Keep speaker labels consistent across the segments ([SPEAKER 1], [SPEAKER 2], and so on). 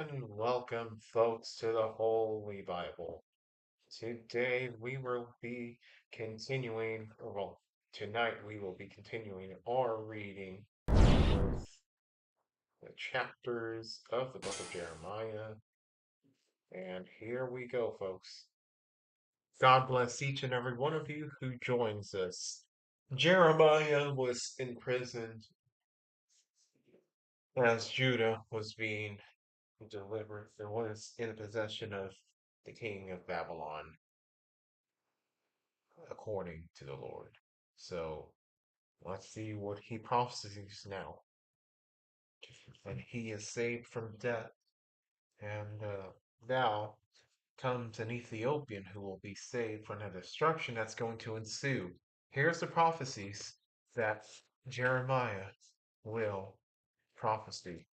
[SPEAKER 1] And welcome, folks, to the Holy Bible. Today we will be tonight we will be continuing our reading with the chapters of the book of Jeremiah. And here we go, folks. God bless each and every one of you who joins us. Jeremiah was imprisoned as Judah was being delivered and was in possession of the king of Babylon, according to the Lord. So let's see what he prophesies now. And he is saved from death, and now comes an Ethiopian who will be saved from the destruction that's going to ensue. Here's the prophecies that Jeremiah will prophesy.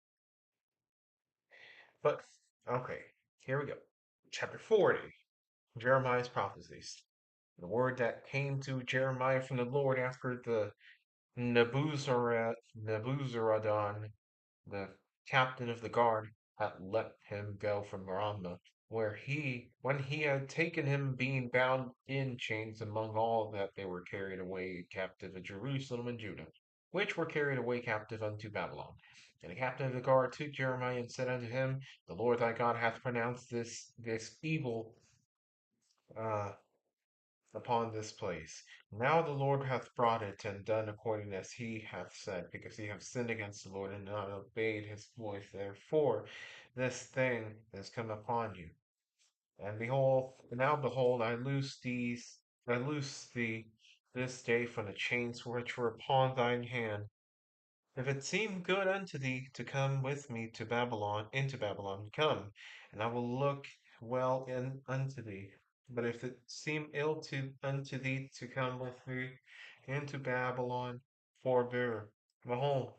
[SPEAKER 1] But, okay, here we go. Chapter 40, Jeremiah's prophecies. The word that came to Jeremiah from the Lord after the Nebuzaradan, the captain of the guard, had let him go from Ramah, when he had taken him being bound in chains among all that they were carried away captive of Jerusalem and Judah, which were carried away captive unto Babylon. And the captain of the guard took Jeremiah and said unto him, The Lord thy God hath pronounced this evil uh, upon this place. Now the Lord hath brought it and done according as he hath said, because ye have sinned against the Lord and not obeyed his voice. Therefore, this thing is come upon you. And behold, I loose thee this day from the chains which were upon thine hand, if it seem good unto thee to come with me to into Babylon, come, and I will look well in unto thee. But if it seem ill unto thee to come with me into Babylon, forbear. Behold,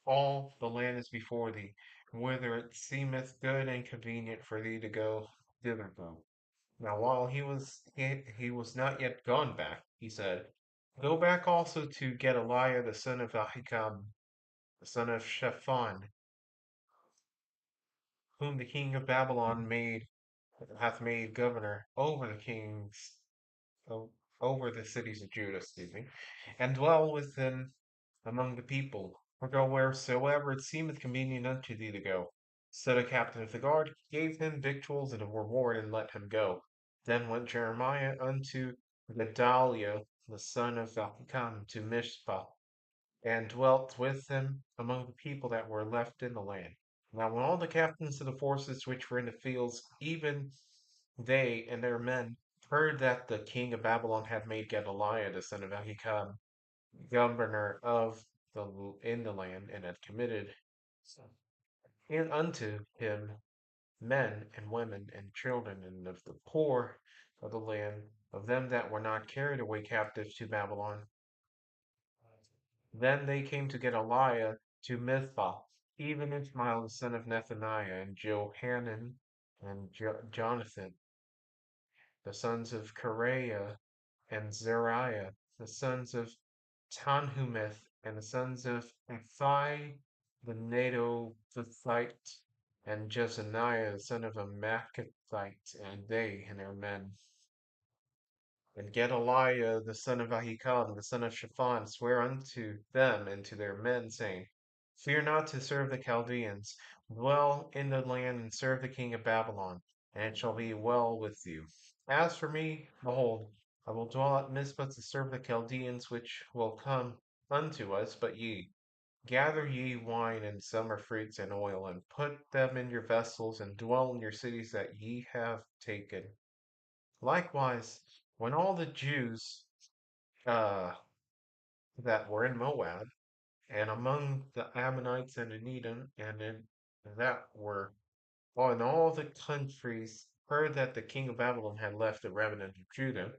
[SPEAKER 1] all the land is before thee, whither it seemeth good and convenient for thee to go, thither go. Now while he was not yet gone back, he said, Go back also to Gedaliah the son of Ahikam, the son of Shaphan, whom the king of Babylon hath made governor over the kings over the cities of Judah, excuse me, and dwell with them among the people, or go wheresoever it seemeth convenient unto thee to go. So the captain of the guard gave him victuals and a reward, and let him go. Then went Jeremiah unto Gedaliah the son of Ahikam to Mizpah, and dwelt with them among the people that were left in the land. Now, when all the captains of the forces which were in the fields, even they and their men, heard that the king of Babylon had made Gedaliah the son of Ahikam governor of in the land, and had committed in unto him men and women and children, and of the poor of the land, of them that were not carried away captive to Babylon, then they came to Gedaliah to Mizpah, even Ishmael the son of Nethaniah, and Johanan, and Jonathan, the sons of Kareah, and Zeriah, the sons of Tanhumeth, and the sons of Athai, the Netophathite, and Jezaniah, the son of a Maacathite, and they and their men. And Gedaliah the son of Ahikam, the son of Shaphan, swear unto them and to their men, saying, Fear not to serve the Chaldeans, dwell in the land and serve the king of Babylon, and it shall be well with you. As for me, behold, I will dwell at Mizpah to serve the Chaldeans which will come unto us, but ye, gather ye wine and summer fruits and oil, and put them in your vessels, and dwell in your cities that ye have taken. Likewise, when all the Jews uh, that were in Moab and among the Ammonites and in Edom and in that were in all the countries heard that the king of Babylon had left the remnant of Judah,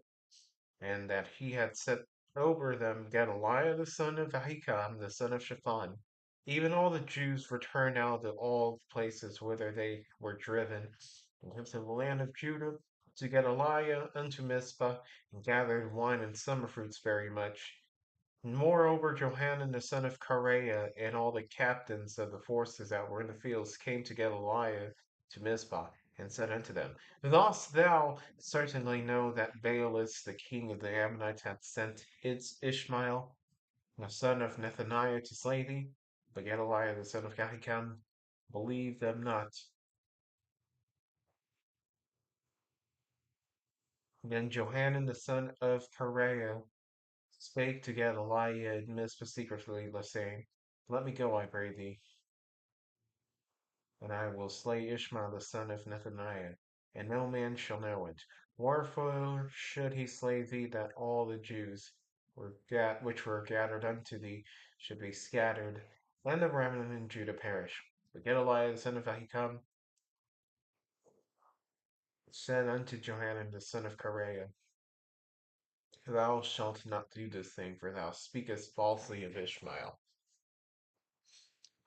[SPEAKER 1] and that he had set over them Gedaliah the son of Ahikam, the son of Shaphan, even all the Jews returned out of all places whither they were driven, and came to the land of Judah to Gedaliah unto Mizpah, and gathered wine and summer fruits very much. Moreover, Johanan the son of Kareah and all the captains of the forces that were in the fields came to Gedaliah to Mizpah, and said unto them, Thus thou certainly know that Baalis the king of the Ammonites hath sent his Ishmael the son of Nethaniah to slay thee. But Gedaliah the son of Ahikam believed them not. Then Johanan the son of Kareah spake to Gedaliah in Mizpah secretly, saying, Let me go, I pray thee, and I will slay Ishmael the son of Nethaniah, and no man shall know it. Wherefore should he slay thee, that all the Jews which were gathered unto thee should be scattered, and the remnant in Judah perish? But Gedaliah the son of Ahikam said unto Johanan the son of Kareah, Thou shalt not do this thing, for thou speakest falsely of Ishmael.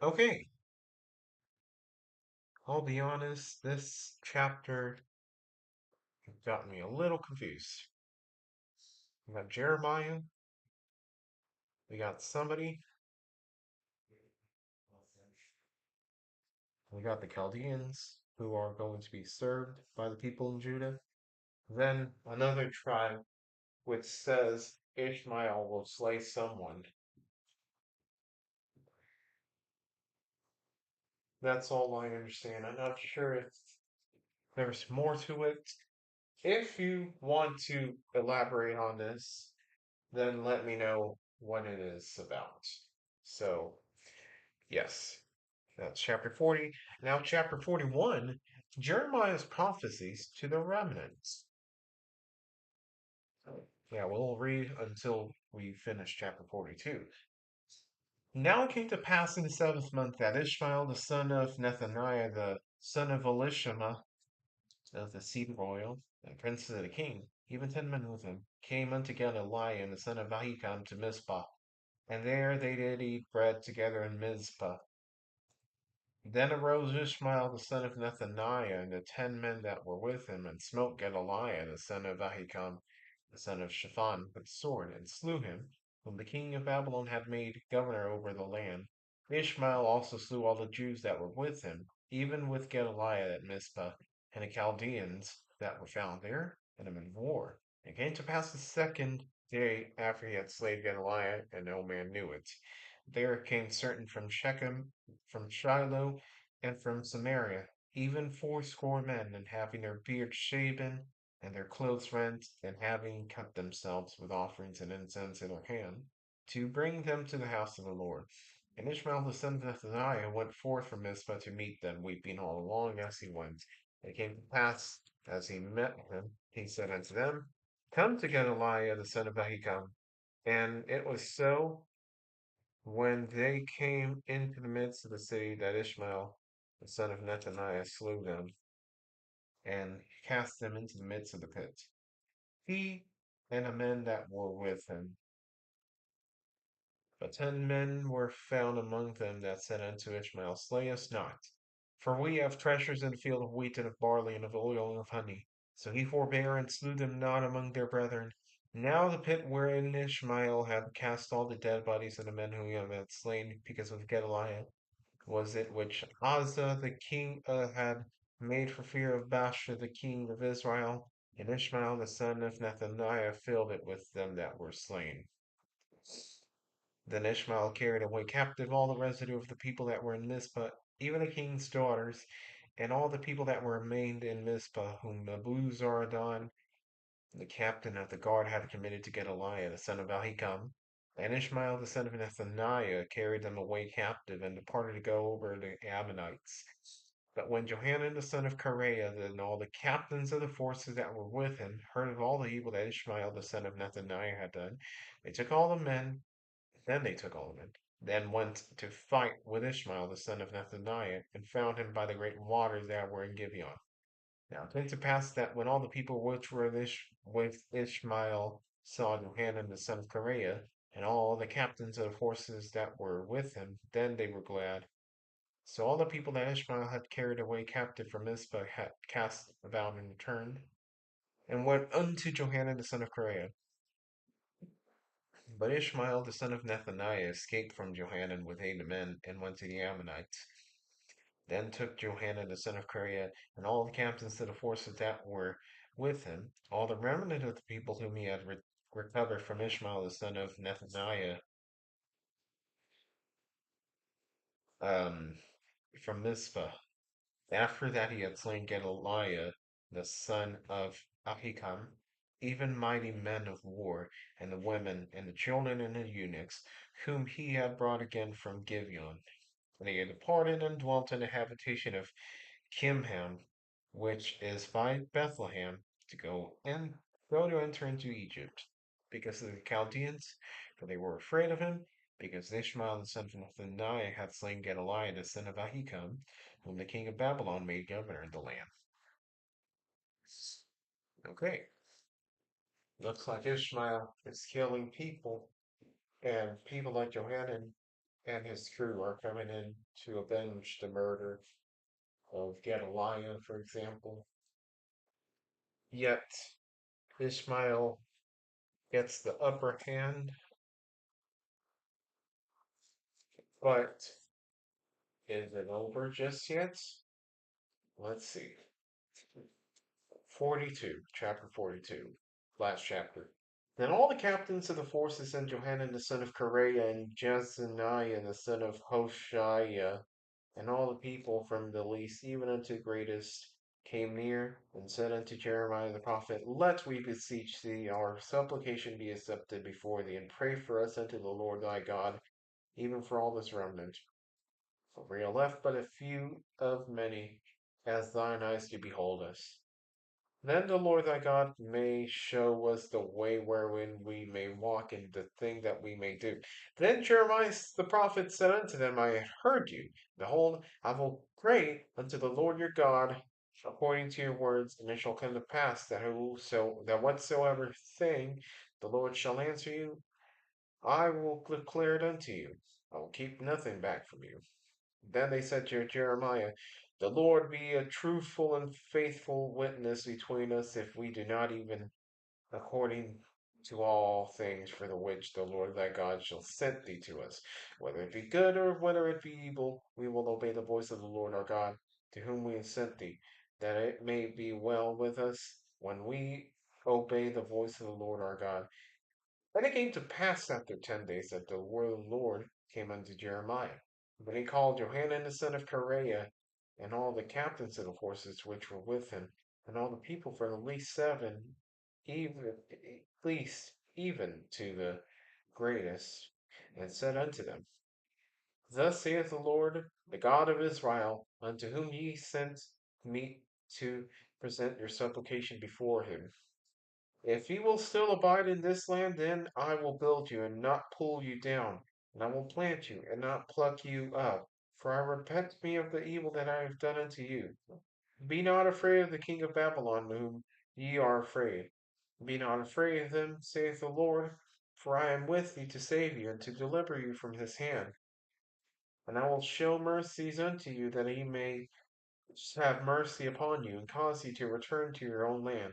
[SPEAKER 1] Okay, I'll be honest, this chapter got me a little confused. We got Jeremiah, we got somebody, we got the Chaldeans, who are going to be served by the people in Judah. Then another tribe which says Ishmael will slay someone. That's all I understand. I'm not sure if there's more to it. If you want to elaborate on this, then let me know what it is about. So, yes, that's chapter 40. Now, chapter 41, Jeremiah's prophecies to the remnants. Yeah, we'll read until we finish chapter 42. Now it came to pass in the seventh month that Ishmael, the son of Nethaniah, the son of Elishama, of the seed royal, and princes of the king, even 10 men with him, came unto Gedaliah, the son of Ahikam, to Mizpah. And there they did eat bread together in Mizpah. Then arose Ishmael the son of Nethaniah, and the 10 men that were with him, and smote Gedaliah the son of Ahikam, the son of Shaphan, with the sword, and slew him, whom the king of Babylon had made governor over the land. Ishmael also slew all the Jews that were with him, even with Gedaliah at Mizpah, and the Chaldeans that were found there, and him in war. It came to pass the second day after he had slain Gedaliah, and no man knew it. There came certain from Shechem, from Shiloh, and from Samaria, even 80 men, and having their beards shaven, and their clothes rent, and having cut themselves with offerings and incense in their hand, to bring them to the house of the Lord. And Ishmael the son of Nethaniah went forth from Mizpah to meet them, weeping all along as he went. And it came to pass, as he met them, he said unto them, Come to Gedaliah the son of Ahikam. And it was so, when they came into the midst of the city, that Ishmael the son of Nethaniah slew them, and cast them into the midst of the pit, he and the men that were with him. But 10 men were found among them that said unto Ishmael, Slay us not, for we have treasures in the field of wheat and of barley and of oil and of honey. So he forbare and slew them not among their brethren. Now the pit wherein Ishmael had cast all the dead bodies of the men whom he had slain because of Gedaliah was it which Asa the king had made for fear of Baasha the king of Israel, and Ishmael the son of Nethaniah filled it with them that were slain. Then Ishmael carried away captive all the residue of the people that were in Mizpah, even the king's daughters, and all the people that were remained in Mizpah, whom Nebuzaradan, the captain of the guard, had committed to Gedaliah, the son of Ahikam. And Ishmael, the son of Nethaniah, carried them away captive, and departed to go over the Ammonites. But when Johanan, the son of Kareah, and all the captains of the forces that were with him, heard of all the evil that Ishmael, the son of Nethaniah, had done, they took all the men, then they took all the men, then went to fight with Ishmael, the son of Nethaniah, and found him by the great waters that were in Gibeon. Now it came to pass that when all the people which were with Ishmael saw Johanan the son of Kareah, and all the captains of the forces that were with him, then they were glad. So all the people that Ishmael had carried away captive from Mizpah had cast about and returned, and went unto Johanan the son of Kareah. But Ishmael the son of Nethaniah escaped from Johanan with 80 men and went to the Ammonites. Then took Johanan the son of Kareah and all the captains of the forces that were with him, all the remnant of the people whom he had recovered from Ishmael the son of Nethaniah, um, from Mizpah. After that he had slain Gedaliah the son of Ahikam, even mighty men of war, and the women, and the children, and the eunuchs, whom he had brought again from Gibeon. And he had departed and dwelt in the habitation of Kimham, which is by Bethlehem, to go to enter into Egypt, because of the Chaldeans, for they were afraid of him, because Ishmael the son of Nethaniah had slain Gedaliah the son of Ahikam, whom the king of Babylon made governor in the land. Okay, looks like Ishmael is killing people, and people like Johanan and his crew are coming in to avenge the murder of Gedaliah, for example. Yet Ishmael gets the upper hand, but is it over just yet? Let's see. 42, chapter 42, last chapter. Then all the captains of the forces and Johanan the son of Kareah and Jezaniah the son of Hoshaiah and all the people from the least even unto the greatest came near and said unto Jeremiah the prophet, Let we beseech thee, our supplication be accepted before thee, and pray for us unto the Lord thy God, even for all this remnant. For we are left but a few of many, as thine eyes do behold us. Then the Lord thy God may show us the way wherein we may walk, in the thing that we may do. Then Jeremiah the prophet said unto them, I have heard you. Behold, I will pray unto the Lord your God according to your words, and it shall come to pass that whatsoever thing the Lord shall answer you, I will declare it unto you. I will keep nothing back from you. Then they said to Jeremiah, The Lord be a truthful and faithful witness between us if we do not even according to all things for the which the Lord thy God shall send thee to us. Whether it be good or whether it be evil, we will obey the voice of the Lord our God, to whom we have sent thee, that it may be well with us when we obey the voice of the Lord our God. Then it came to pass after 10 days that the word of the Lord came unto Jeremiah. When he called Johanan the son of Kareah, and all the captains of the horses which were with him, and all the people from the least seven, least even to the greatest, and said unto them, Thus saith the Lord, the God of Israel, unto whom ye sent me to present your supplication before him. If ye will still abide in this land, then I will build you and not pull you down, and I will plant you and not pluck you up. For I repent me of the evil that I have done unto you. Be not afraid of the king of Babylon, whom ye are afraid. Be not afraid of them, saith the Lord, for I am with thee to save you and to deliver you from his hand. And I will show mercies unto you, that he may have mercy upon you, and cause you to return to your own land.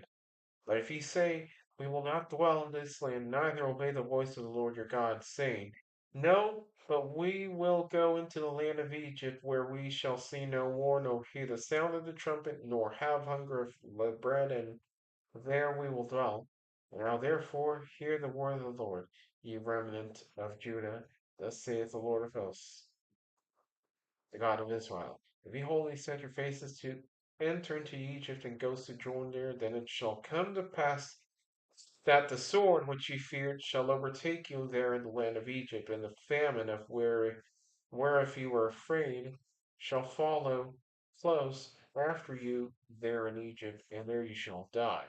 [SPEAKER 1] But if ye say, We will not dwell in this land, neither obey the voice of the Lord your God, saying, No, but we will go into the land of Egypt, where we shall see no war, nor hear the sound of the trumpet, nor have hunger of bread, and there we will dwell. Now therefore hear the word of the Lord, ye remnant of Judah. Thus saith the Lord of hosts, the God of Israel. If ye wholly set your faces to enter into Egypt and go sojourn there, then it shall come to pass that the sword which ye feared shall overtake you there in the land of Egypt, and the famine of whereof you were afraid shall follow close after you there in Egypt, and there you shall die.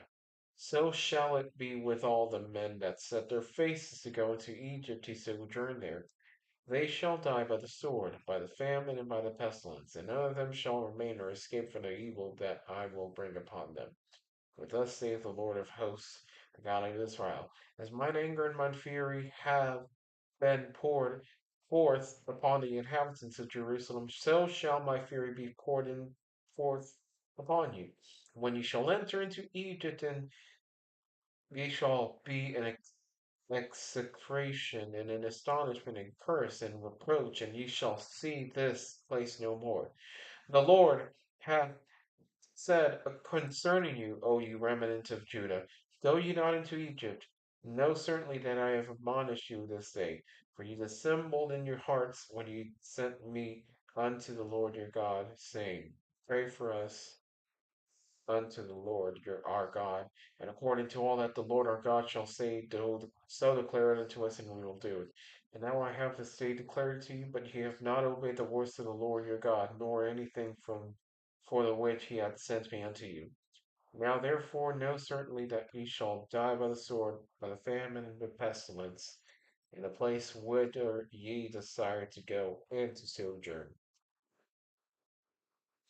[SPEAKER 1] So shall it be with all the men that set their faces to go into Egypt to sojourn there. They shall die by the sword, by the famine, and by the pestilence, and none of them shall remain or escape from the evil that I will bring upon them. For thus saith the Lord of hosts, the God of Israel, as mine anger and mine fury have been poured forth upon the inhabitants of Jerusalem, so shall my fury be poured in forth upon you. When ye shall enter into Egypt, and ye shall be in execration and in astonishment and curse and reproach, and ye shall see this place no more. The Lord hath said concerning you, O you remnant of Judah, go ye not into Egypt. Know certainly that I have admonished you this day, for ye dissembled in your hearts when ye sent me unto the Lord your God, saying, pray for us unto the Lord your our God, and according to all that the Lord our God shall say, so declare it unto us, and we will do it. And now I have this day declared to you, but ye have not obeyed the voice of the Lord your God, nor anything from for the which he hath sent me unto you. Now therefore know certainly that ye shall die by the sword, by the famine, and the pestilence, in the place whither ye desire to go and to sojourn.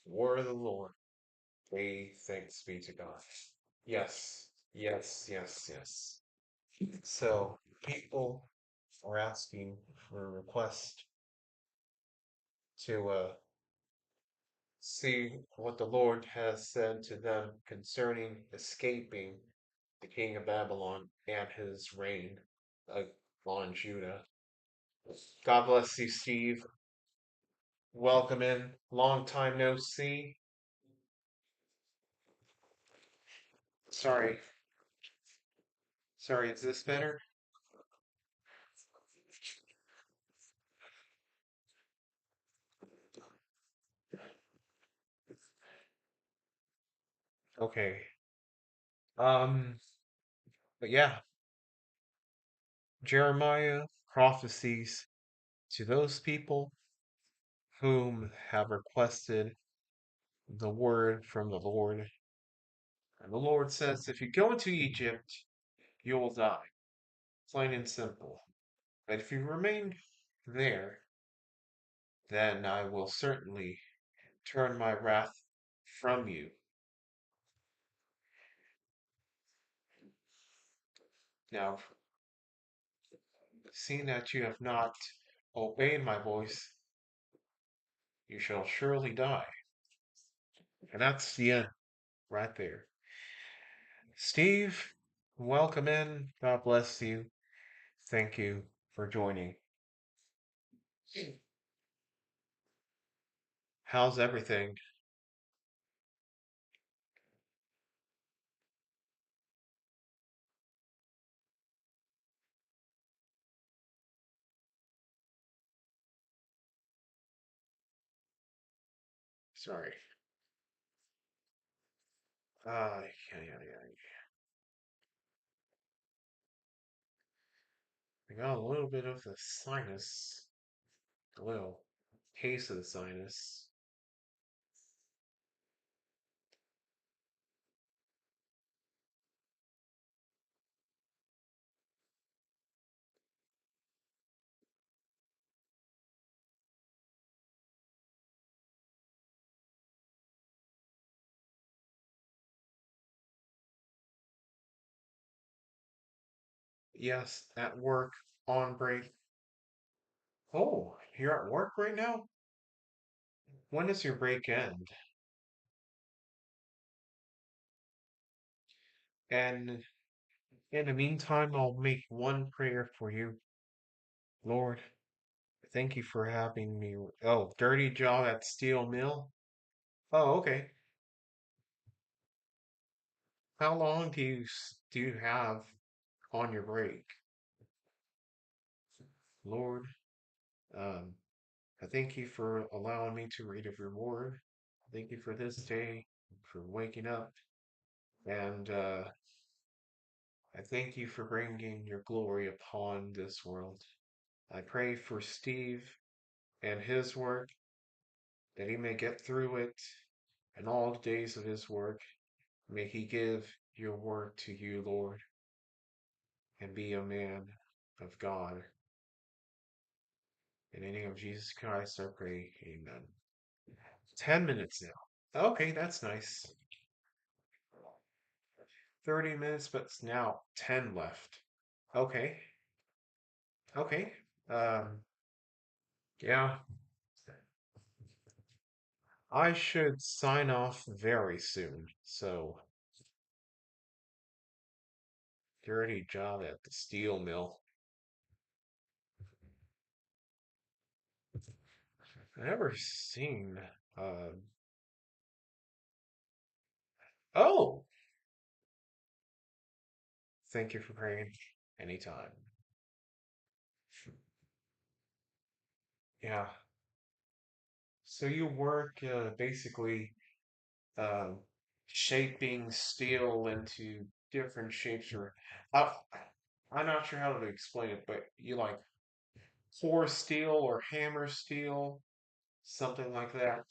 [SPEAKER 1] Word of the Lord. Thanks be to God. Yes, yes, yes, yes. So people are asking for a request to see what the Lord has said to them concerning escaping the king of Babylon and his reign on Judah. God bless you, Steve. Welcome in. Long time no see. Sorry, sorry, is this better? Okay. Um, but yeah, Jeremiah prophecies to those people whom have requested the word from the Lord. And the Lord says, if you go into Egypt, you will die. Plain and simple. But if you remain there, then I will certainly turn my wrath from you. Now, seeing that you have not obeyed my voice, you shall surely die. And that's the end right there. Steve, welcome in. God bless you. Thank you for joining. How's everything? Sorry. Yeah, yeah, yeah. I got a little bit of the sinus, a little case of the sinus. Yes, at work, on break. Oh, you're at work right now? When does your break end? And in the meantime, I'll make one prayer for you. Lord, thank you for having me. Oh, dirty job at steel mill? Oh, okay. How long do you have on your break? Lord, um, I thank you for allowing me to read of your word. Thank you for this day, for waking up, and I thank you for bringing your glory upon this world. I pray for Steve and his work, that he may get through it, and all the days of his work. May he give your work to you, Lord, and be a man of God. In the name of Jesus Christ, I pray. Amen. 10 minutes now. Okay, that's nice. 30 minutes, but it's now 10 left. Okay, okay. Um, yeah, I should sign off very soon. So, dirty job at the steel mill. I never seen. Uh, oh, thank you for praying. Anytime. Yeah. So you work basically um, shaping steel into different shapes, or uh, I'm not sure how to explain it, but you like pour steel or hammer steel, something like that.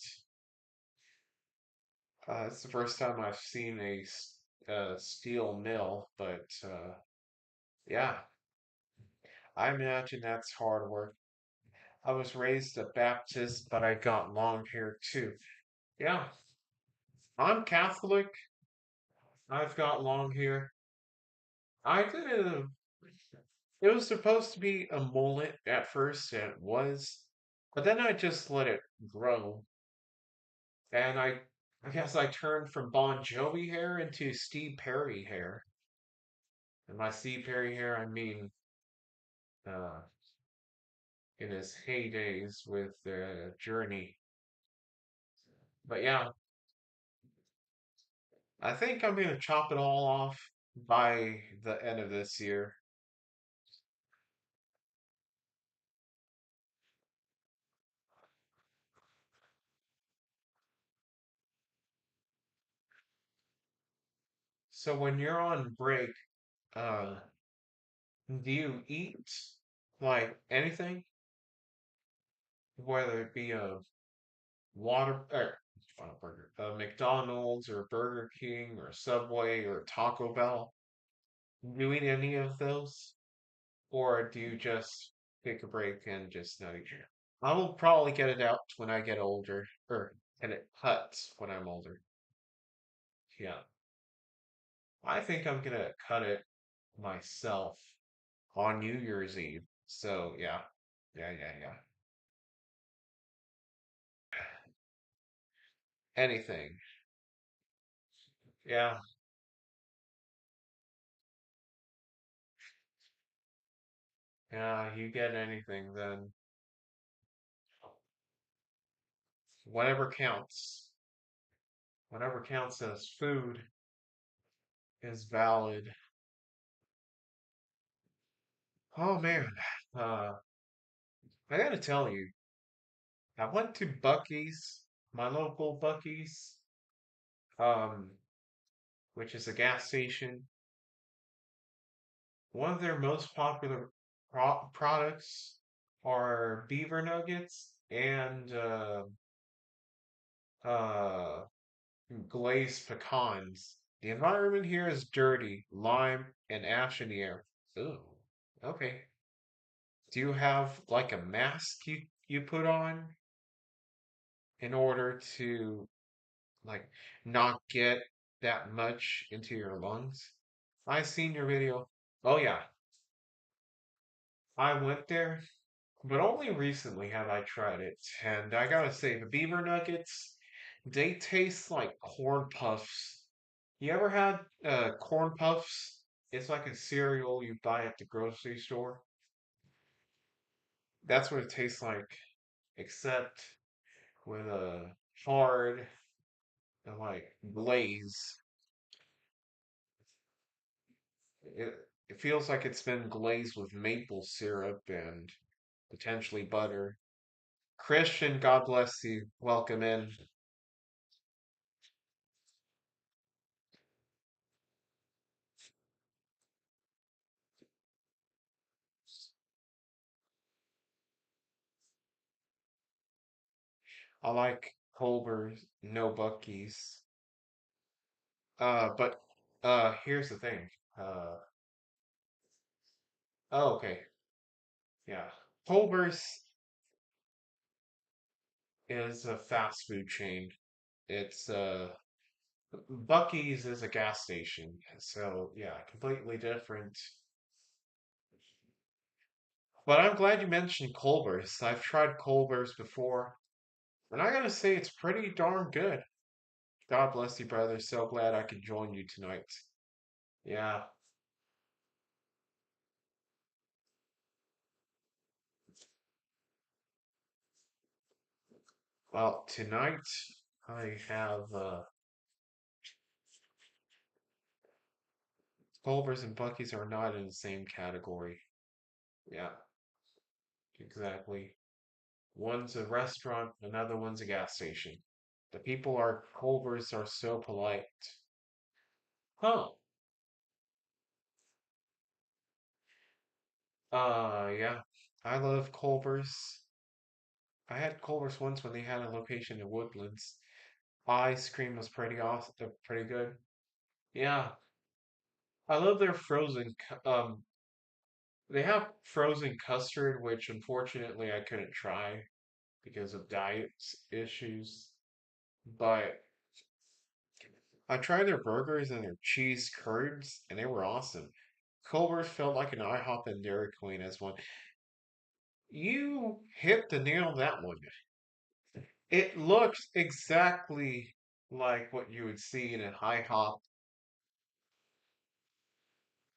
[SPEAKER 1] It's the first time I've seen a steel mill, but yeah, I imagine that's hard work. I was raised a Baptist, but I got long hair too. Yeah, I'm Catholic. I've got long hair. I did a, it was supposed to be a mullet at first, and it was, but then I just let it grow, and I guess I turned from Bon Jovi hair into Steve Perry hair. And by Steve Perry hair, I mean uh, in his heydays with Journey. But yeah, I think I'm gonna chop it all off by the end of this year. So when you're on break, uh, do you eat like anything, whether it be a Whataburger, a McDonald's or Burger King or Subway or Taco Bell? Do you eat any of those, or do you just take a break and just not eat? I will probably get it out when I get older, or and it cuts when I'm older. Yeah, I think I'm gonna cut it myself on New Year's Eve. So yeah, yeah. Anything. Yeah, yeah. You get anything, then whatever counts. Whatever counts as food is valid. Oh man, uh, I gotta tell you, I went to Bucky's, my local Bucky's, um, which is a gas station. One of their most popular products are beaver nuggets and uh, glazed pecans. The environment here is dirty, lime, and ash in the air. Ooh, okay. Do you have like a mask you put on in order to like not get that much into your lungs? I seen your video. Oh yeah, I went there, but only recently have I tried it, and I gotta say, the beaver nuggets, they taste like corn puffs. You ever had corn puffs? It's like a cereal you buy at the grocery store. That's what it tastes like, except with a hard like glaze. It it feels like it's been glazed with maple syrup and potentially butter. Christian, God bless you. Welcome in. I like Culver's, no Bucky's. But here's the thing. Uh, oh, okay, yeah. Culver's is a fast food chain. It's Bucky's is a gas station. So yeah, completely different. But I'm glad you mentioned Culver's. I've tried Culver's before, and I gotta say it's pretty darn good. God bless you, brother. So glad I could join you tonight. Yeah. Well, tonight I have Culver's and Bucky's are not in the same category. Yeah, exactly. One's a restaurant, another one's a gas station. The people are Culver's are so polite. Huh. Yeah. I love Culver's. I had Culver's once when they had a location in Woodlands. Ice cream was pretty awesome, pretty good. Yeah. I love their they have frozen custard, which unfortunately I couldn't try because of issues. But I tried their burgers and their cheese curds, and they were awesome. Culver's felt like an IHOP and Dairy Queen as one. You hit the nail on that one. It looks exactly like what you would see in an IHOP,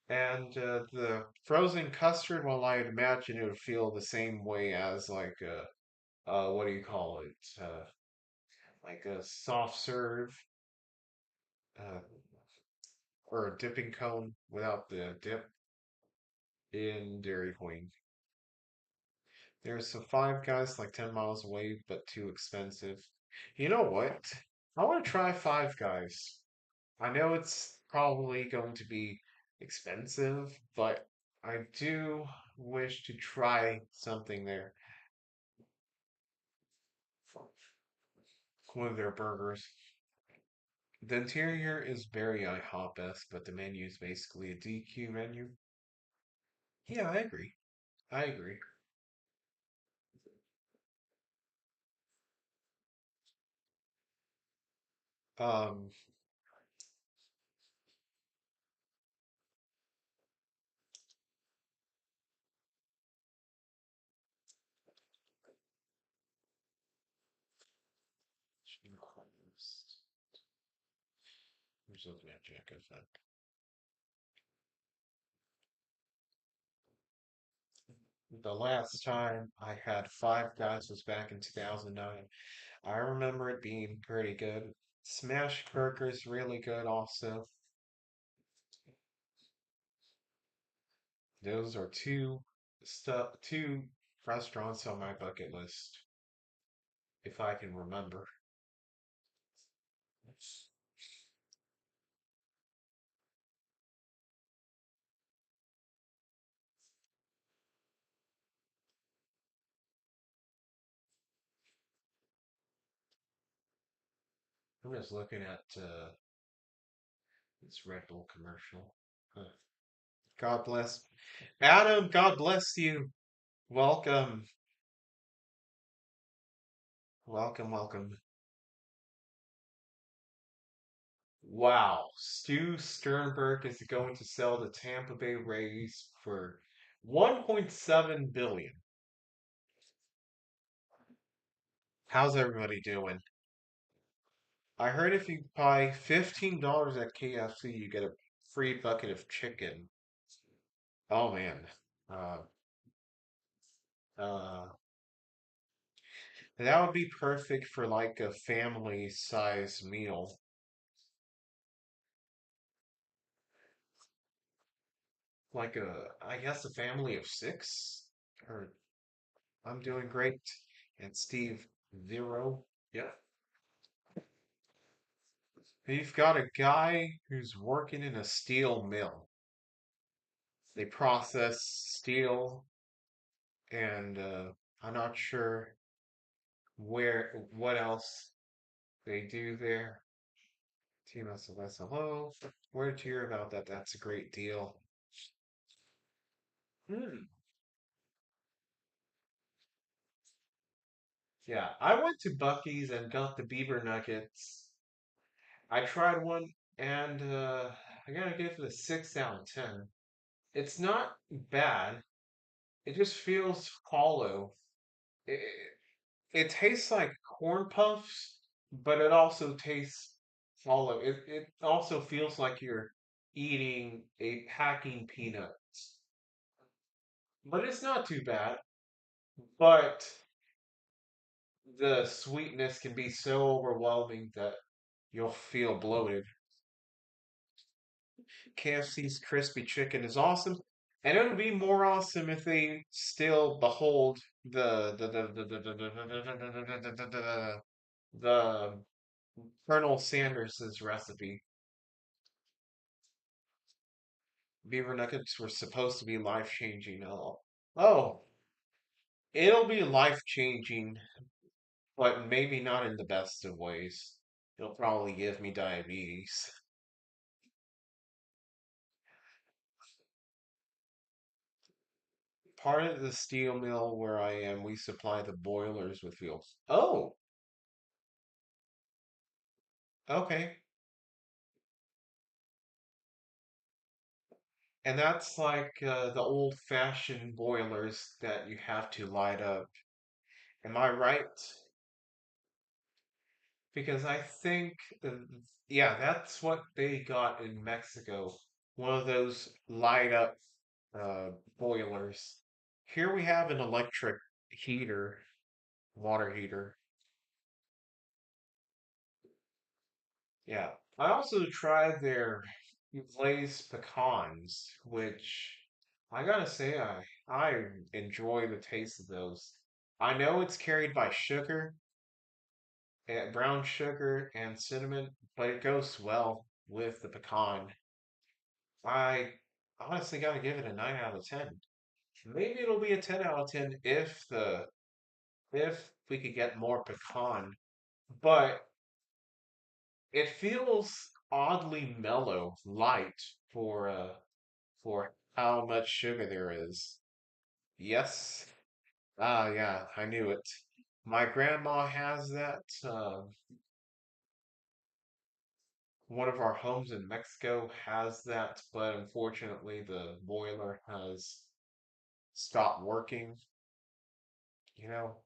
[SPEAKER 1] and the frozen custard. Well, I'd imagine it would feel the same way as like a what do you call it? Like a soft serve uh, or a dipping cone without the dip in Dairy Queen. There's some Five Guys like 10 miles away, but too expensive. You know what? I want to try Five Guys. I know it's probably going to be expensive, but I do wish to try something there. One of their burgers. The interior is very IHOP-esque, but the menu is basically a DQ menu. Yeah, I agree. I agree. Um, who's looking at Jack Effect? The last time I had Five Guys was back in 2009. I remember it being pretty good. Smash Burger's really good also. Those are two restaurants on my bucket list, if I can remember. I'm just looking at this Red Bull commercial. Huh. God bless. Adam, God bless you. Welcome. Welcome, welcome. Wow. Stu Sternberg is going to sell the Tampa Bay Rays for 1.7 billion. How's everybody doing? I heard if you buy $15 at KFC, you get a free bucket of chicken. Oh man. Uh, uh, that would be perfect for like a family size meal. Like I guess a family of six. Or I'm doing great. And Steve, zero. Yeah. You've got a guy who's working in a steel mill. They process steel, and I'm not sure what else they do there. Team SLS, hello. Where did you hear about that? That's a great deal. Hmm. Yeah, I went to Bucky's and got the beaver nuggets. I tried one, and I gotta give it a 6 out of 10. It's not bad. It just feels hollow. It, it tastes like corn puffs, but it also tastes hollow. It also feels like you're eating a packing peanuts. But it's not too bad. But the sweetness can be so overwhelming that you'll feel bloated. KFC's crispy chicken is awesome, and it would be more awesome if they still behold the Colonel Sanders's recipe. Beaver nuggets were supposed to be life changing. Oh, it'll be life changing, but maybe not in the best of ways. It'll probably give me diabetes. Part of the steel mill where I am, we supply the boilers with fuel. Oh, okay. And that's like the old-fashioned boilers that you have to light up. Am I right? Because I think, uh, yeah, that's what they got in Mexico. One of those light up uh, boilers. Here we have an electric heater, water heater. Yeah. I also tried their glazed pecans, which I gotta say I enjoy the taste of those. I know it's carried by sugar, brown sugar and cinnamon, but it goes well with the pecan. I honestly gotta give it a 9 out of 10. Maybe it'll be a 10 out of 10 if we could get more pecan, but it feels oddly mellow, light for how much sugar there is. Yes. Ah, yeah, I knew it. My grandma has that. One of our homes in Mexico has that, but unfortunately the boiler has stopped working. You know,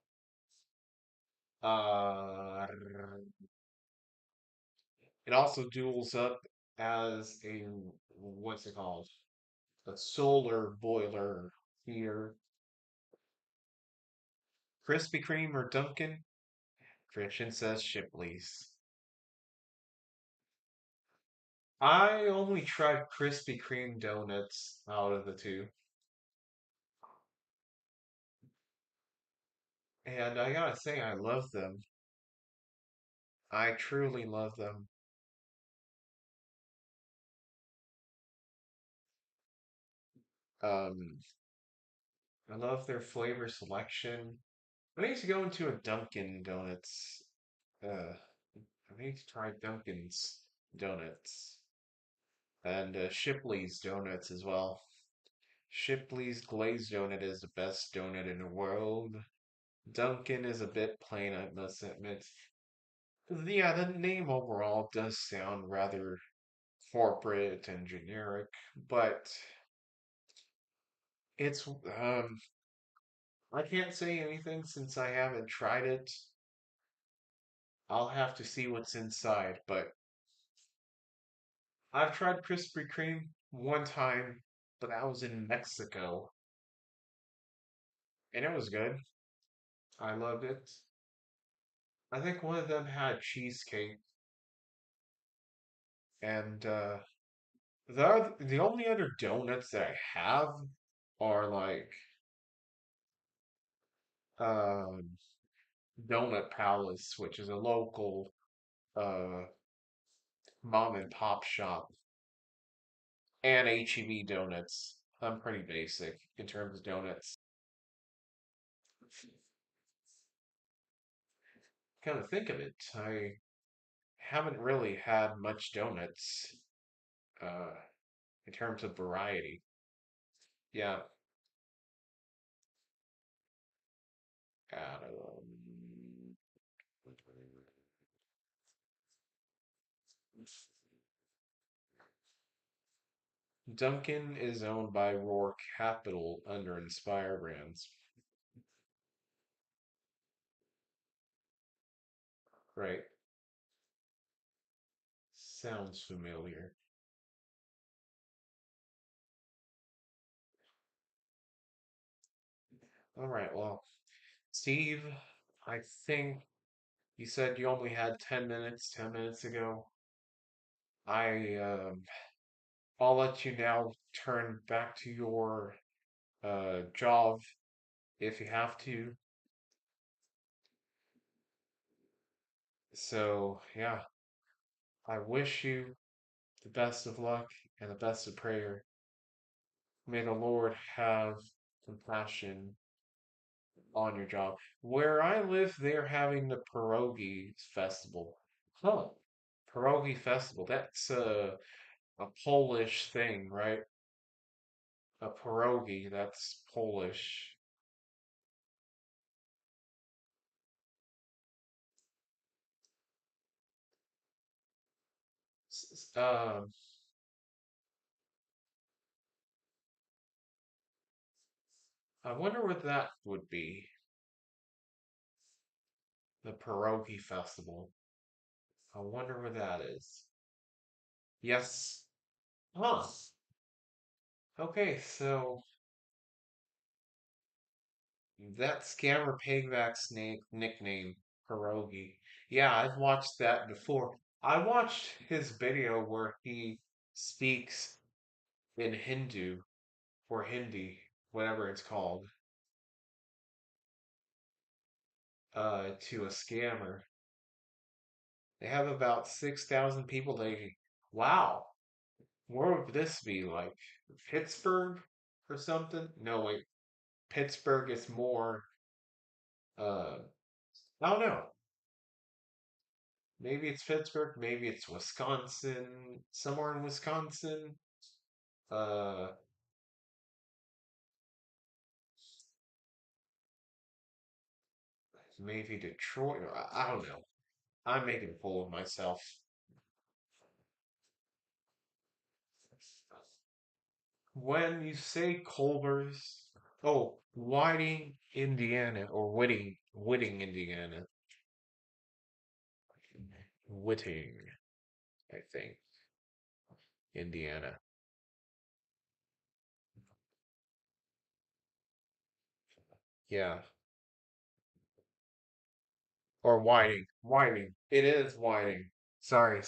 [SPEAKER 1] uh, it also duals up as a what's it called? A solar boiler here. Krispy Kreme or Dunkin'? Christian says Shipley's. I only tried Krispy Kreme donuts out of the two, and I gotta say I love them. I truly love them. Um, I love their flavor selection. I need to go into a Dunkin' Donuts. I need to try Dunkin's Donuts and Shipley's Donuts as well. Shipley's glazed donut is the best donut in the world. Dunkin' is a bit plain, I must admit. Yeah, the name overall does sound rather corporate and generic, but it's I can't say anything since I haven't tried it. I'll have to see what's inside, but I've tried Krispy Kreme one time, but that was in Mexico, and it was good. I loved it. I think one of them had cheesecake, and the only other donuts that I have are like um Donut Palace, which is a local uh mom and pop shop, and HEB Donuts. I'm pretty basic in terms of donuts. Kind of think of it, I haven't really had much donuts uh in terms of variety. Yeah, um, Dunkin' is owned by Roar Capital under Inspire Brands. Right. Sounds familiar. All right, well, Steve, I think you said you only had 10 minutes 10 minutes ago. I I'll let you now turn back to your job if you have to. So, yeah, I wish you the best of luck and the best of prayer. May the Lord have compassion on your job. Where I live, they're having the pierogi festival. Huh. Pierogi festival. That's a Polish thing, right? A pierogi, that's Polish. Um, I wonder what that would be. The pierogi festival. I wonder where that is. Yes. Huh. Okay, so that scammer payback's nickname, Pierogi. Yeah, I've watched that before. I watched his video where he speaks in Hindu or Hindi, whatever it's called, to a scammer. They have about 6,000 people dating. Wow, where would this be? Like Pittsburgh or something? No, wait. Pittsburgh is more, uh, I don't know. Maybe it's Pittsburgh, maybe it's Wisconsin, somewhere in Wisconsin. Uh, maybe Detroit. I don't know. I'm making a fool of myself. When you say Culver's, oh, Whiting, Indiana, or Whitting, Indiana. Whitting, I think, Indiana. Yeah, or Whiting. Whiting. It is Whiting. Sorry.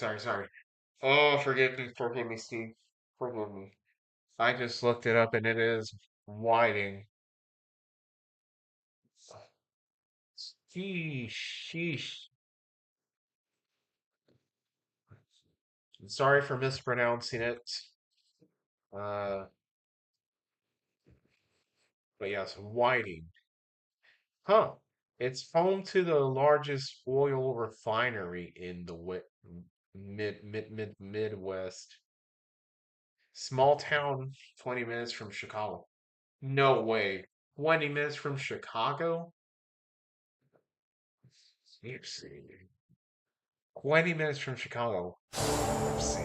[SPEAKER 1] Oh, forgive me, Steve. Forgive me. I just looked it up and it is Whiting. Sheesh. Sorry for mispronouncing it. Uh, but yes, Whiting. Huh. It's home to the largest oil refinery in the Midwest. Small town, 20 minutes from Chicago. No way. 20 minutes from Chicago? Let's see. 20 minutes from Chicago. Let's see.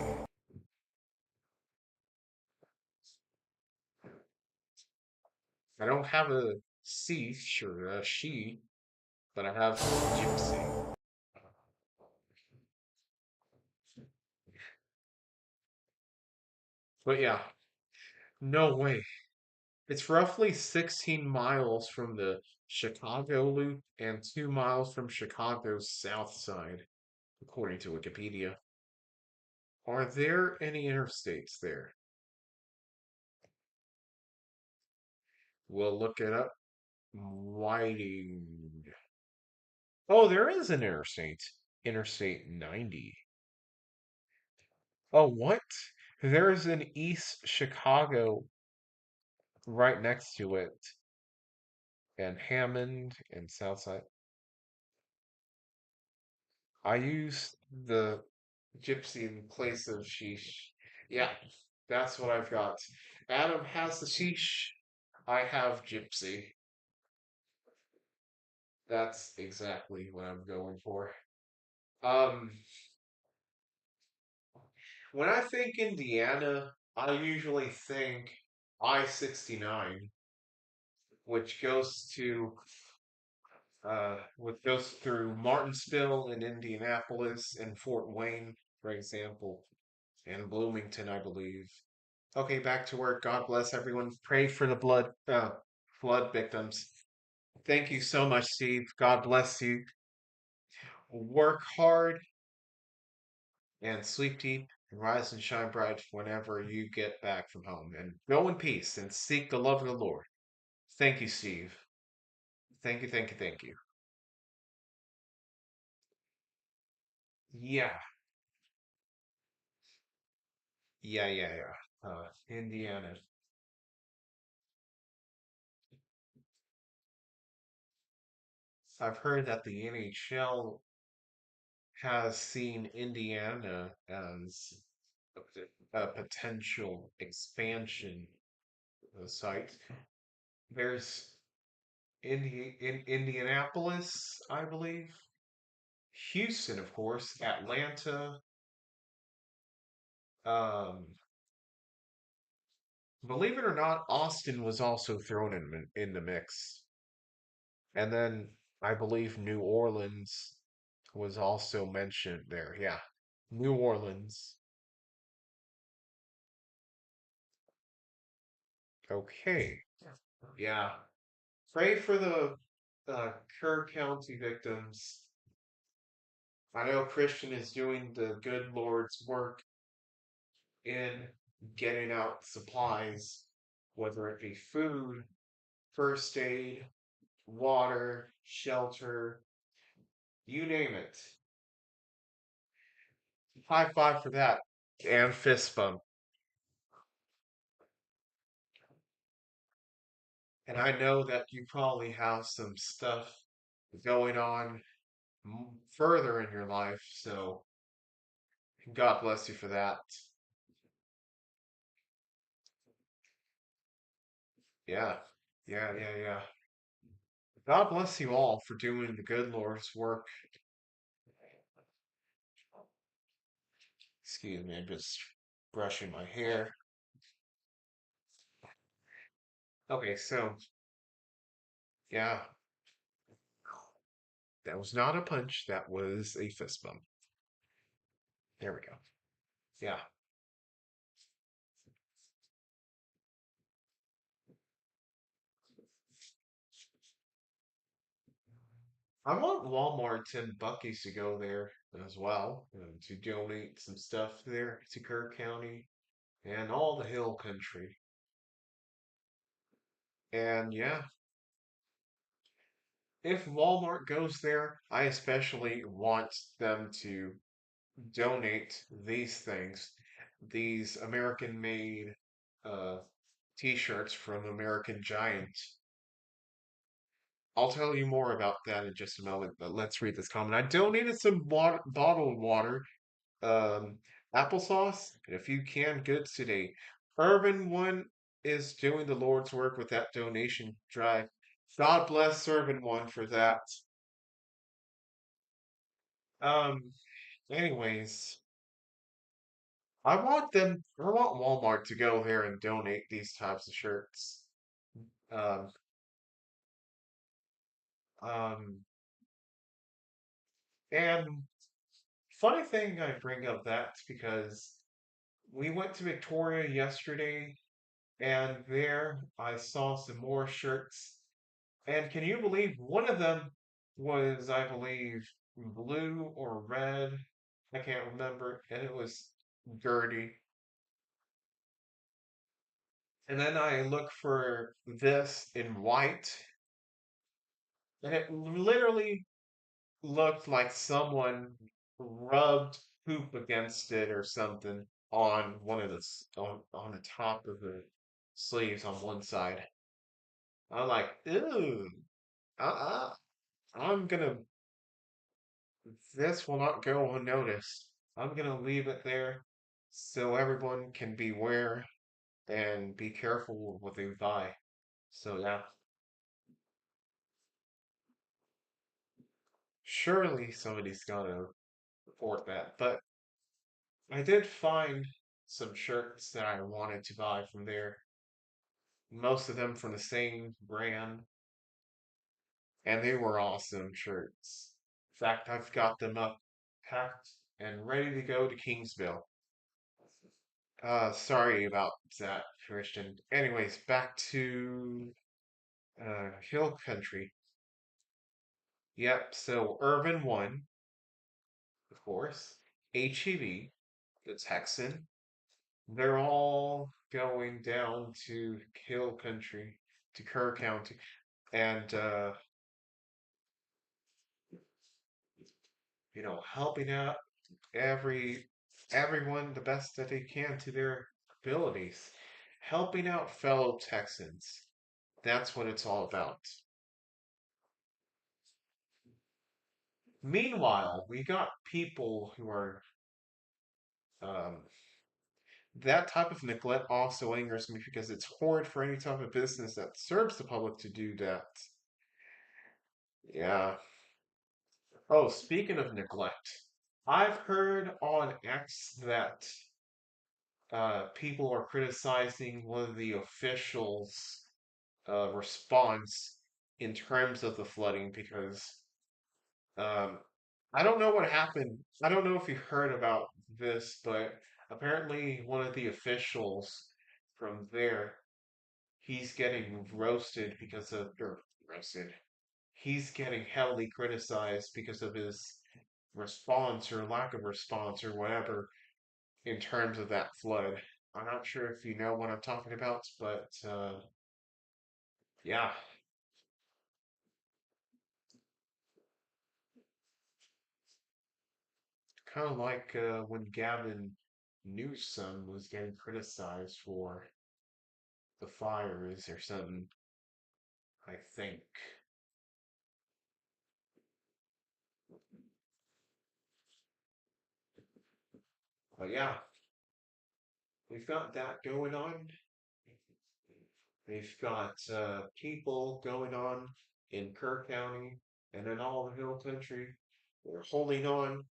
[SPEAKER 1] I don't have a C or a she, but I have gypsy. But yeah, no way. It's roughly 16 miles from the Chicago Loop and 2 miles from Chicago's south side, according to Wikipedia. Are there any interstates there? We'll look it up. Whiting. Oh, there is an interstate. Interstate 90. Oh, what? There's an East Chicago right next to it, and Hammond and Southside. I use the gypsy in place of sheesh. Yeah, that's what I've got. Adam has the sheesh. I have gypsy. That's exactly what I'm going for. Um, when I think Indiana, I usually think I-69, which goes through Martinsville and Indianapolis and Fort Wayne, for example, and Bloomington, I believe. Okay, back to work. God bless everyone. Pray for the flood victims. Thank you so much, Steve. God bless you. Work hard and sleep deep and rise and shine bright whenever you get back from home. And go in peace and seek the love of the Lord. Thank you, Steve. Thank you, thank you, thank you. Yeah, yeah. Indiana. I've heard that the NHL has seen Indiana as a potential expansion site. There's Indianapolis, I believe, Houston, of course, Atlanta. Um, believe it or not, Austin was also thrown in the mix, and then I believe New Orleans was also mentioned there. Yeah, New Orleans. Okay. Yeah. Pray for the Kerr County victims. I know Christian is doing the good Lord's work in getting out supplies, whether it be food, first aid, water, shelter, you name it. High five for that. And fist bump. And I know that you probably have some stuff going on further in your life, so God bless you for that. Yeah, yeah. God bless you all for doing the good Lord's work. Excuse me, I'm just brushing my hair. Okay, so yeah, that was not a punch, that was a fist bump. There we go. Yeah. I want Walmart and Bucky's to go there as well to donate some stuff there to Kerr County and all the Hill Country. And yeah, if Walmart goes there, I especially want them to donate these things, these American made uh, t shirts from American Giant. I'll tell you more about that in just a moment, but let's read this comment. I donated some water, bottled water, um, applesauce, and a few canned goods today. Urban One is doing the Lord's work with that donation drive. God bless Urban One for that. Um, anyways, I want Walmart to go there and donate these types of shirts. Um, um, and funny thing I bring up that because we went to Victoria yesterday, and there I saw some more shirts. And can you believe one of them was, I believe, blue or red? I can't remember, and it was dirty. And then I look for this in white, and it literally looked like someone rubbed poop against it or something on one of the on the top of the sleeves on one side. I'm like, ew, uh-uh. I'm gonna this will not go unnoticed. I'm gonna leave it there so everyone can beware and be careful with what they buy. So yeah, surely somebody's gotta report that. But I did find some shirts that I wanted to buy from there. Most of them from the same brand, and they were awesome shirts. In fact, I've got them up, packed, and ready to go to Kingsville. Sorry about that, Christian. Anyways, back to Hill Country. Yep, so Urban won, of course. HEB, the Texan, they're all going down to Hill Country, to Kerr County, and helping out everyone the best that they can to their abilities. Helping out fellow Texans. That's what it's all about. Meanwhile, we got people who are um, that type of neglect also angers me because it's horrid for any type of business that serves the public to do that. Yeah. Oh, speaking of neglect, I've heard on X that people are criticizing one of the officials' response in terms of the flooding because um, I don't know what happened. I don't know if you heard about this, but apparently one of the officials from there, he's getting roasted because of, or roasted. He's getting heavily criticized because of his response or lack of response or whatever in terms of that flood. I'm not sure if you know what I'm talking about, but yeah, kind of like when Gavin Newsom was getting criticized for the fires or something, I think. But yeah, we've got that going on. We've got people going on in Kerr County and in all the hill country. They're holding on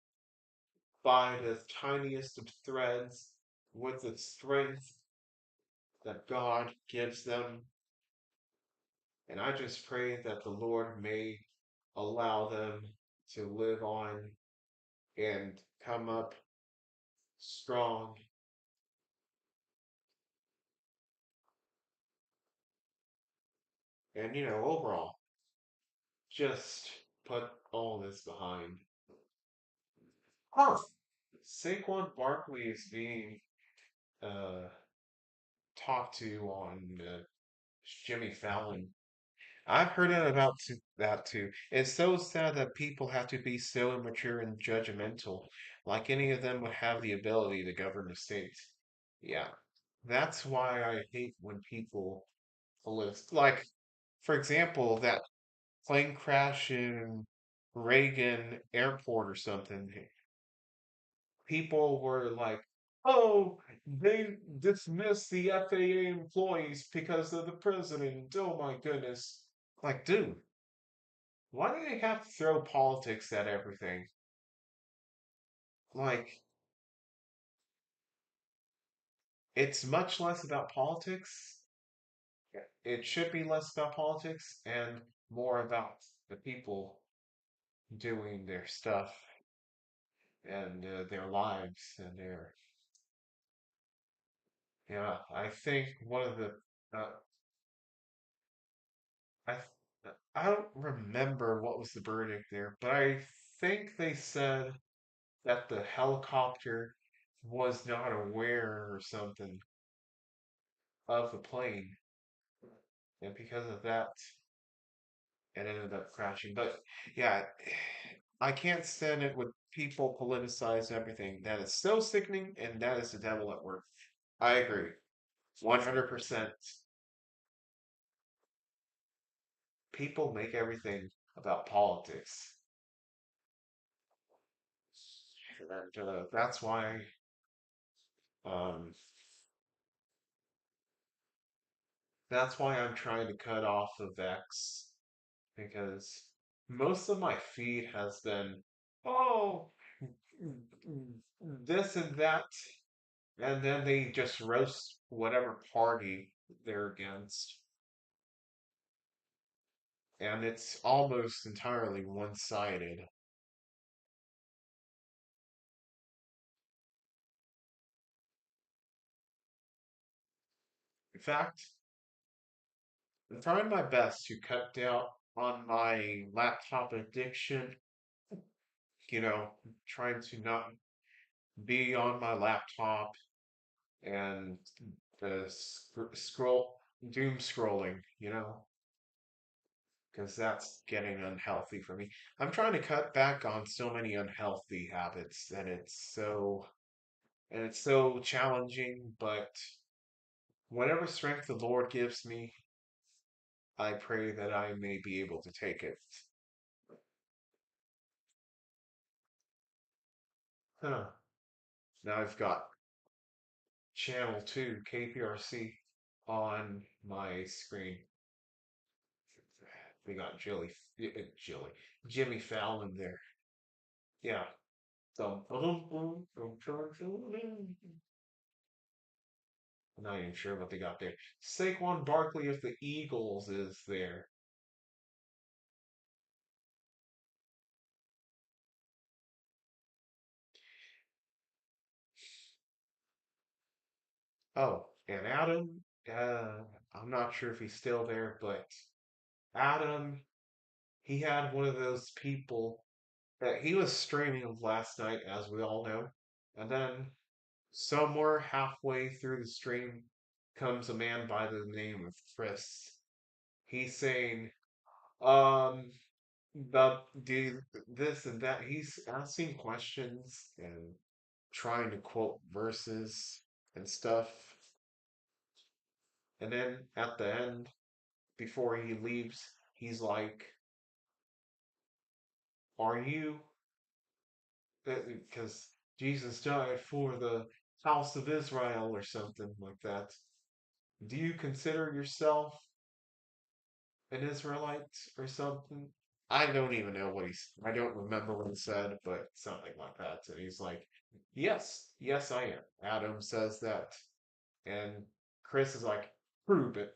[SPEAKER 1] by the tiniest of threads with the strength that God gives them. And I just pray that the Lord may allow them to live on and come up strong and, overall, just put all this behind. Huh. Saquon Barkley is being uh, talked to on Jimmy Fallon. I've heard that too. It's so sad that people have to be so immature and judgmental, like any of them would have the ability to govern the state. Yeah, that's why I hate when people like, for example, that plane crash in Reagan Airport or something. People were like, "Oh, they dismissed the FAA employees because of the president." Oh my goodness! Like, dude, why do they have to throw politics at everything? Like, it's much less about politics. It should be less about politics and more about the people doing their stuff and their lives and their. Yeah, I think one of the. Uh, I I don't remember what was the verdict there, but I think they said that the helicopter was not aware or something of the plane, and because of that, it ended up crashing. But yeah, I can't stand it when people politicize everything. That is so sickening, and that is the devil at work. I agree, 100%. People make everything about politics, and um, that's why I'm trying to cut off of X because most of my feed has been, oh, this and that, and then they just roast whatever party they're against, and it's almost entirely one-sided. In fact, I'm trying my best to cut down. on my laptop addiction, you know, trying to not be on my laptop and scroll, doom scrolling, because that's getting unhealthy for me. I'm trying to cut back on so many unhealthy habits, and it's so challenging, but whatever strength the Lord gives me, I pray that I may be able to take it. Huh. Now I've got channel 2, KPRC, on my screen. We got Jimmy Fallon there. Yeah. I'm not even sure what they got there. Saquon Barkley of the Eagles is there. Oh, and Adam, I'm not sure if he's still there, but Adam, he had one of those people that he was streaming last night, as we all know. And then somewhere halfway through the stream comes a man by the name of Chris. He's saying, um, about do this and that. He's asking questions and trying to quote verses and stuff. And then at the end, before he leaves, he's like, "Are you?" Because Jesus died for the house of Israel or something like that. Do you consider yourself an Israelite or something? I don't even know I don't remember what he said, but something like that. And he's like, yes, yes, I am. Adam says that. And Chris is like, prove it.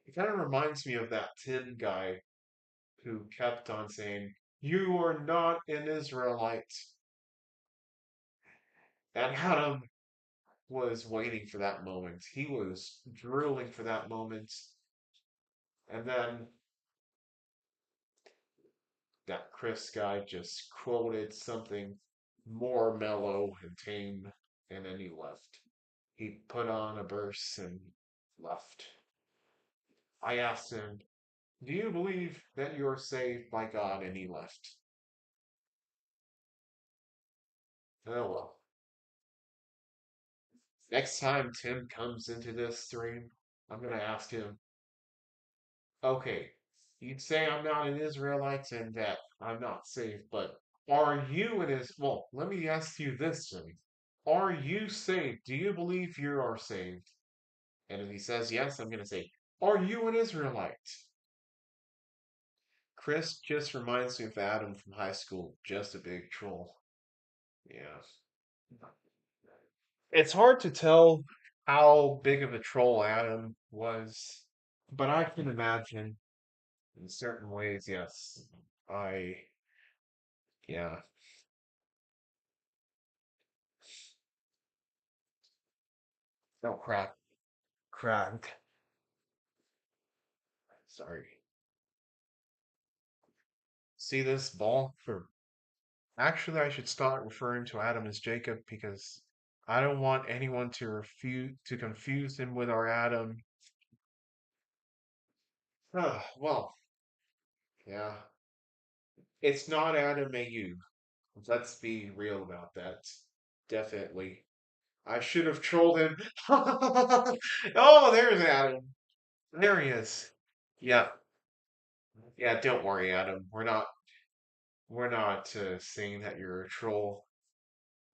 [SPEAKER 1] It kind of reminds me of that tin guy who kept on saying, you are not an Israelite. And Adam was waiting for that moment. He was drooling for that moment. And then that Chris guy just quoted something more mellow and tame, and then he left. He put on a verse and left. I asked him, do you believe that you're saved by God? And he left. Oh well. Next time Tim comes into this stream, I'm going to ask him, okay, you'd say I'm not an Israelite and that I'm not saved, but are you an Is? Well, let me ask you this, Jimmy. Are you saved? Do you believe you are saved? And if he says yes, I'm going to say, are you an Israelite? Chris just reminds me of Adam from high school, just a big troll. Yeah. It's hard to tell how big of a troll Adam was, but I can imagine in certain ways, yes. I, yeah. Oh, crap. Crap. Sorry. See this ball? Actually, I should start referring to Adam as Jacob because I don't want anyone to confuse him with our Adam. Well, yeah. It's not Adam AU. Let's be real about that. Definitely. I should have trolled him. Oh, there's Adam. There he is. Yeah. Yeah, don't worry, Adam. We're not saying that you're a troll.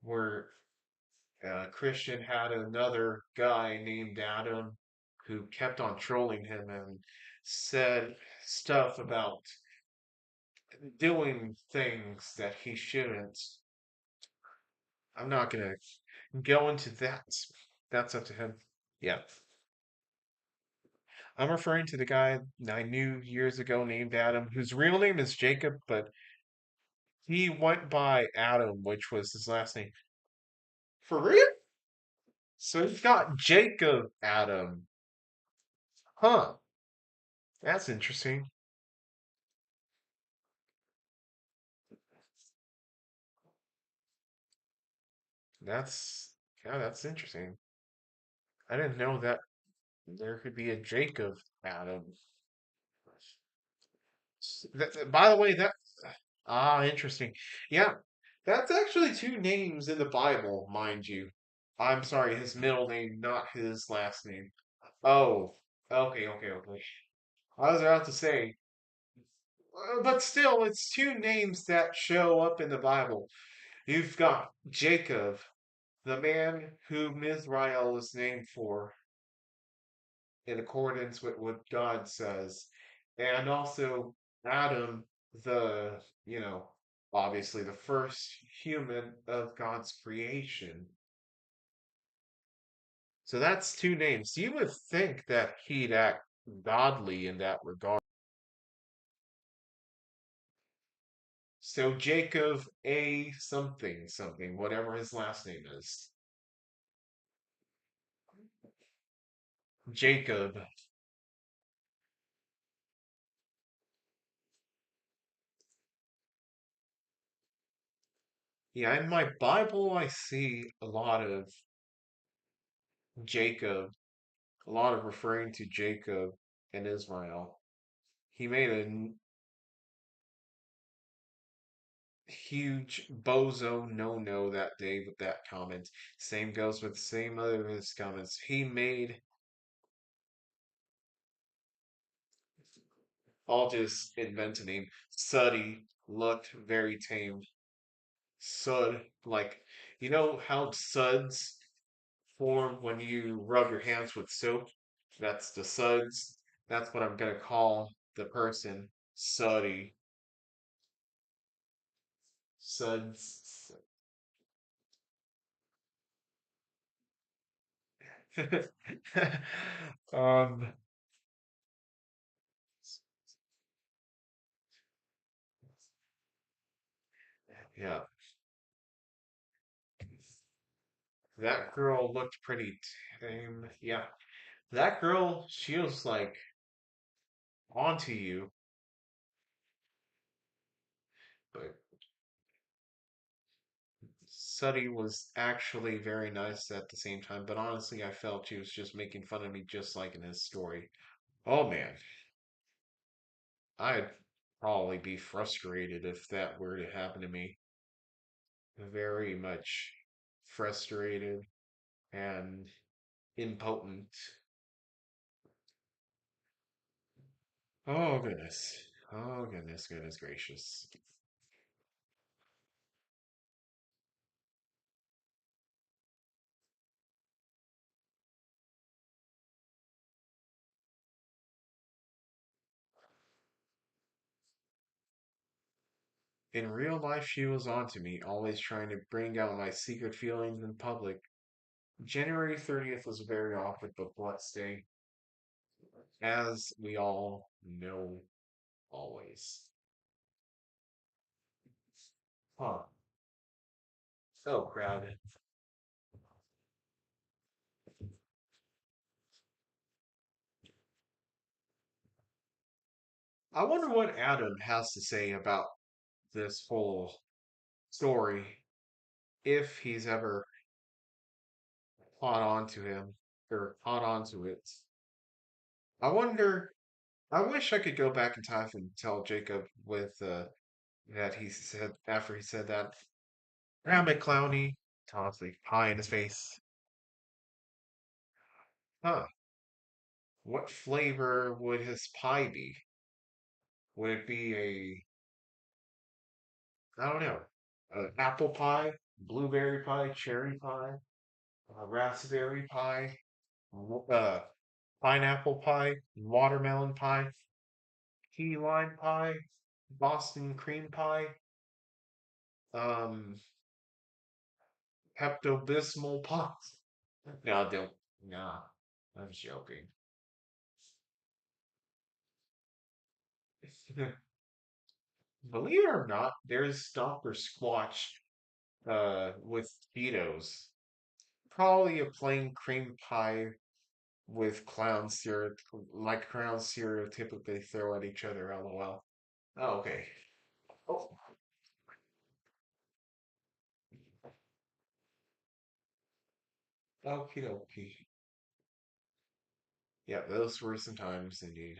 [SPEAKER 1] We're Christian had another guy named Adam who kept on trolling him and said stuff about doing things that he shouldn't. I'm not gonna go into that. That's up to him. Yeah. I'm referring to the guy I knew years ago named Adam, whose real name is Jacob, but he went by Adam, which was his last name. For real? So he's got Jacob Adam. Huh. That's interesting. That's yeah, that's interesting. I didn't know that there could be a Jacob Adam. By the way, that interesting. Yeah, that's actually two names in the Bible, mind you. I'm sorry, his middle name, not his last name. Oh, okay. I was about to say, but still, it's two names that show up in the Bible. You've got Jacob, the man who Mizrael is named for, in accordance with what God says, and also Adam, the, you know, obviously the first human of God's creation. So that's two names. You would think that he'd act godly in that regard. So Jacob A something, whatever his last name is. Jacob. Yeah, in my Bible, I see a lot of Jacob, a lot of referring to Jacob and Israel. He made a huge bozo no that day with that comment. Same goes with same other of his comments. He made, I'll just invent a name. Suddy looked very tame. Sud, like, you know how suds form when you rub your hands with soap? That's the suds. That's what I'm gonna call the person. Suddy. Suds. um, yeah. That girl looked pretty tame. Yeah. That girl, she was like onto you, but Suddy was actually very nice at the same time. But honestly, I felt she was just making fun of me just like in his story. Oh man, I'd probably be frustrated if that were to happen to me. Very much frustrated and impotent. Oh goodness. Oh goodness gracious. In real life, she was onto me, always trying to bring out my secret feelings in public. January 30th was a very awkward but blessed day, as we all know always. Huh. So crowded. I wonder what Adam has to say about this whole story, if he's ever caught on to him or caught on to it. I wonder, I wish I could go back in time and tell Jacob with that he said after he said that. Damn it, Clowny. Toss a pie in his face. Huh. What flavor would his pie be? Would it be I don't know, apple pie, blueberry pie, cherry pie, raspberry pie, uh, pineapple pie, watermelon pie, key lime pie, Boston cream pie, um, Pepto Bismol pie? No, don't. Nah, I'm joking. Believe it or not, there's Dr. Squatch with Cheetos. Probably a plain cream pie with like clowns stereotypically throw at each other. LOL. Oh, okay. Oh, okie dokie. Yeah, those were some times indeed.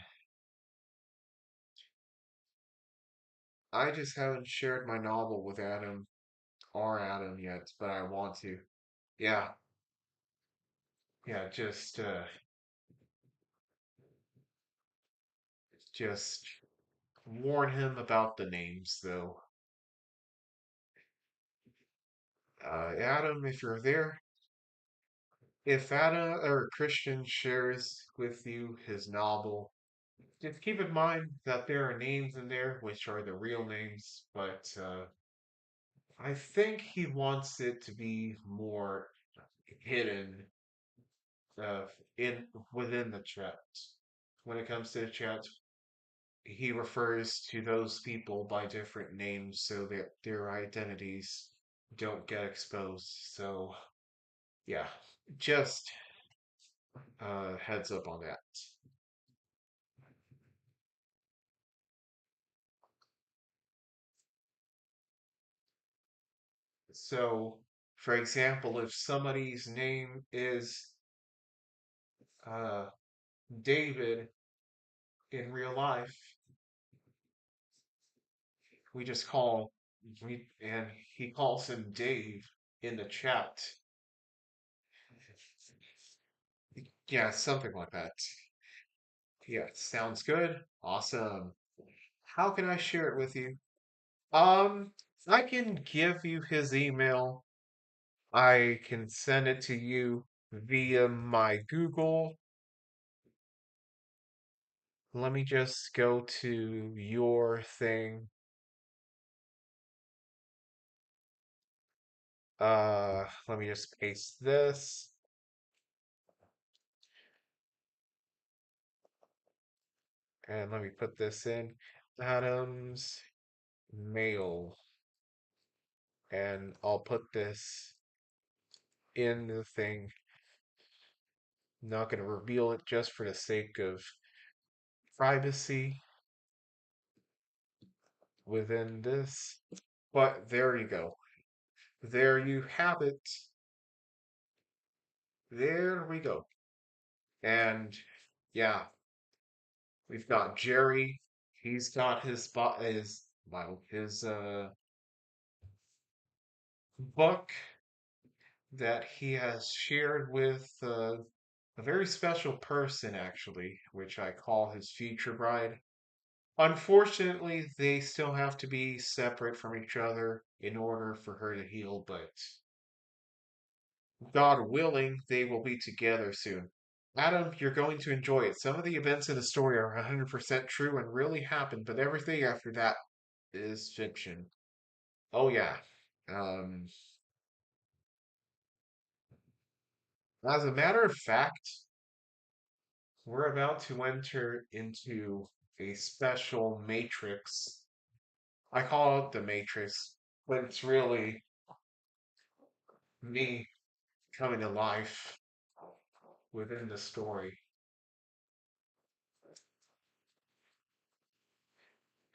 [SPEAKER 1] I just haven't shared my novel with Adam yet, but I want to. Yeah, yeah, just warn him about the names though. Adam, if you're there, if Adam or Christian shares with you his novel, just keep in mind that there are names in there which are the real names, but I think he wants it to be more hidden uh, in within the chat. When it comes to the chat, he refers to those people by different names so that their identities don't get exposed. So yeah, just heads up on that. So, for example, if somebody's name is uh, David in real life, we just call and he calls him Dave in the chat. Yeah, something like that. Yeah, sounds good. Awesome. How can I share it with you? Um, I can give you his email. I can send it to you via my Google. Let me just go to your thing. Let me just paste this and let me put this in. Adam's mail. And I'll put this in the thing. Not going to reveal it just for the sake of privacy within this. But there you go. There you have it. There we go. And yeah, we've got Jerry. He's got his book that he has shared with a very special person, actually, which I call his future bride. Unfortunately, they still have to be separate from each other in order for her to heal, but God willing, they will be together soon. Adam, you're going to enjoy it. Some of the events in the story are 100% true and really happened, but everything after that is fiction. Oh, yeah. Um, as a matter of fact, we're about to enter into a special matrix. I call it the Matrix, but it's really me coming to life within the story.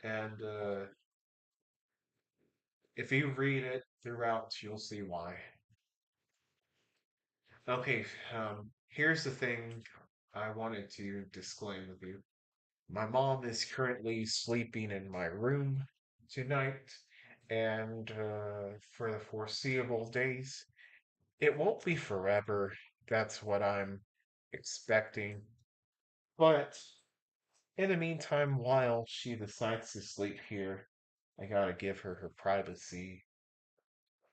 [SPEAKER 1] And if you read it throughout, you'll see why. Okay, here's the thing I wanted to disclaim with you. My mom is currently sleeping in my room tonight, and for the foreseeable days, it won't be forever. That's what I'm expecting. But in the meantime, while she decides to sleep here, I gotta give her her privacy.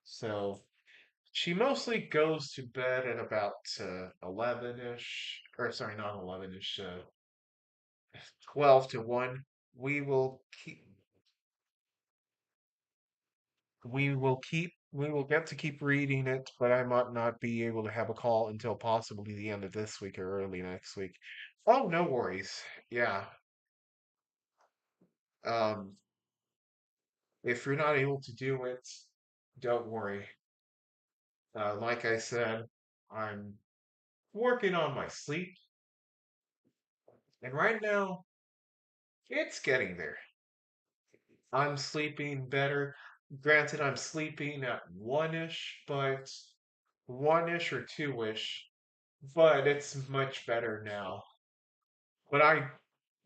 [SPEAKER 1] So she mostly goes to bed at about 11-ish, or sorry, not 11-ish, 12 to 1. We will keep, we will get to keep reading it, but I might not be able to have a call until possibly the end of this week or early next week. Oh, no worries. Yeah. Um, if you're not able to do it, don't worry. Like I said, I'm working on my sleep. And right now, it's getting there. I'm sleeping better. Granted, I'm sleeping at one-ish, but one-ish or two-ish, but it's much better now. But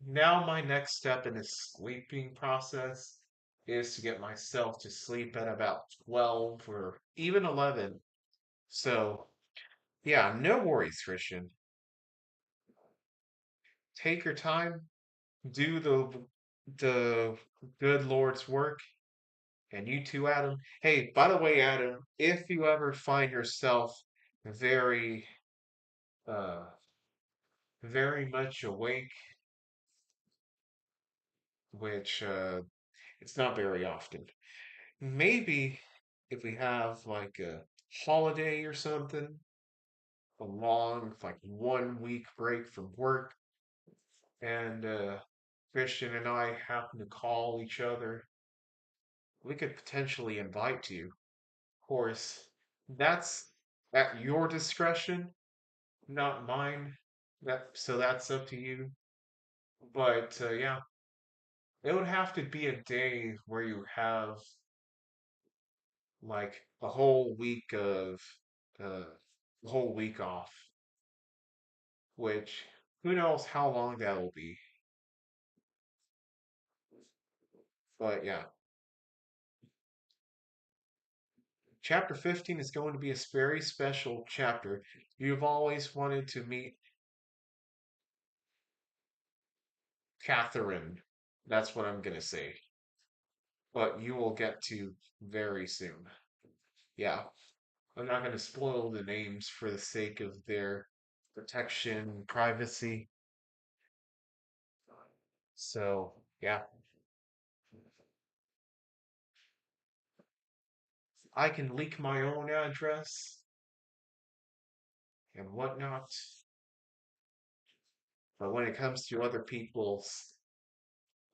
[SPEAKER 1] now my next step in this sleeping process is to get myself to sleep at about 12 or even 11. So, yeah, no worries, Christian. Take your time, do the good Lord's work, and you too, Adam. Hey, by the way, Adam, if you ever find yourself very uh very much awake, which it's not very often, maybe if we have like a holiday or something, a long like 1 week break from work, and Christian and I happen to call each other, we could potentially invite you. Of course, that's at your discretion, not mine. That's up to you. But yeah, it would have to be a day where you have like uh, a whole week off, which who knows how long that'll be. But yeah, chapter 15 is going to be a very special chapter. You've always wanted to meet Catherine. That's what I'm gonna say. But you will get to very soon. Yeah, I'm not gonna spoil the names for the sake of their protection and privacy. So, yeah, I can leak my own address and whatnot, but when it comes to other people's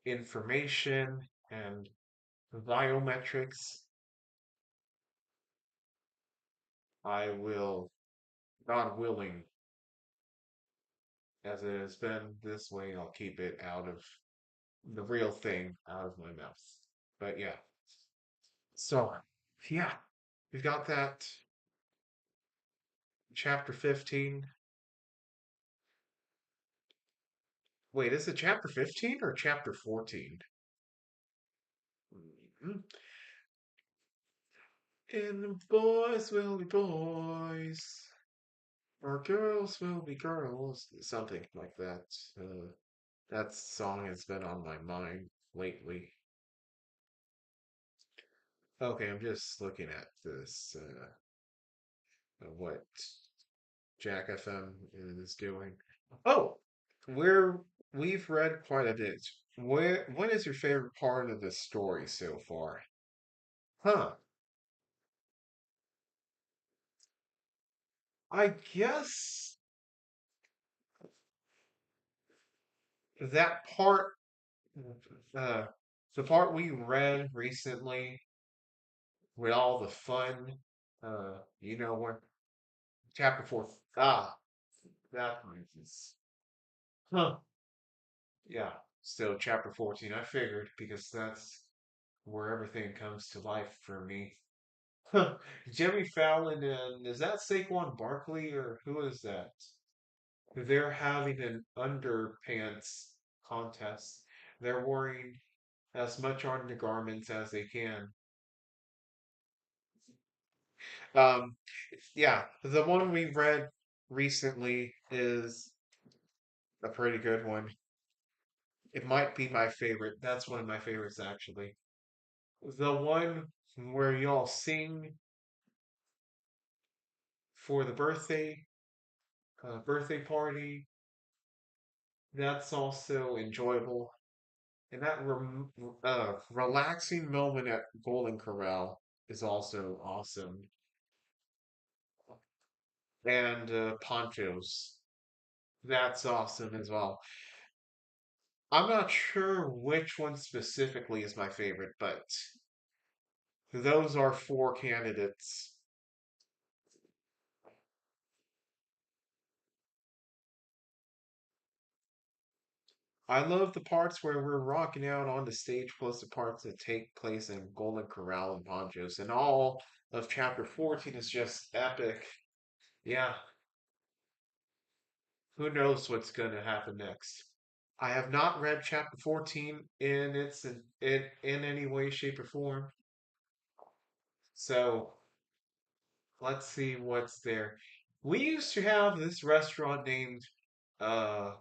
[SPEAKER 1] information and biometrics, I will, God willing, as it has been this way, I'll keep it out of the real thing out of my mouth. But yeah, so yeah, we've got that chapter 15. Wait, is it chapter 15 or chapter 14? Mhm. And the boys will be boys, or girls will be girls, something like that. That song has been on my mind lately. Okay, I'm just looking at this, what Jack FM is doing. Oh, we're we've read quite a bit. What is your favorite part of the story so far? Huh. I guess that part, uh, the part we read recently with all the fun, when chapter four. Ah, that is, huh. Yeah. So chapter 14, I figured because that's where everything comes to life for me. Huh. Jimmy Fallon and is that Saquon Barkley or who is that? They're having an underpants contest. They're wearing as much undergarments as they can. Um, yeah, the one we read recently is a pretty good one. It might be my favorite. That's one of my favorites, actually. The one where y'all sing for the birthday party, that's also enjoyable. And that relaxing moment at Golden Corral is also awesome. And Ponchos, that's awesome as well. I'm not sure which one specifically is my favorite, but those are four candidates. I love the parts where we're rocking out on the stage, plus the parts that take place in Golden Corral and Ponchos. And all of chapter 14 is just epic. Yeah, who knows what's going to happen next? I have not read chapter 14 in any way, shape, or form. So let's see what's there. We used to have this restaurant named uh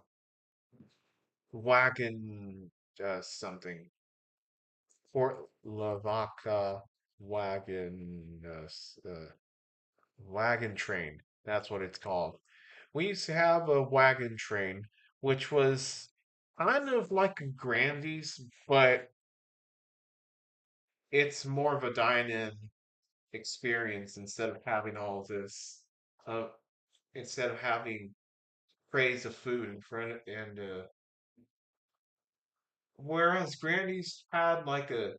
[SPEAKER 1] Wagon something. Fort Lavaca Wagon Wagon Train. That's what it's called. We used to have a wagon train, which was kind of like a Grandy's, but it's more of a dine-in experience uh, instead of having trays of food in front and whereas Grandy's had like a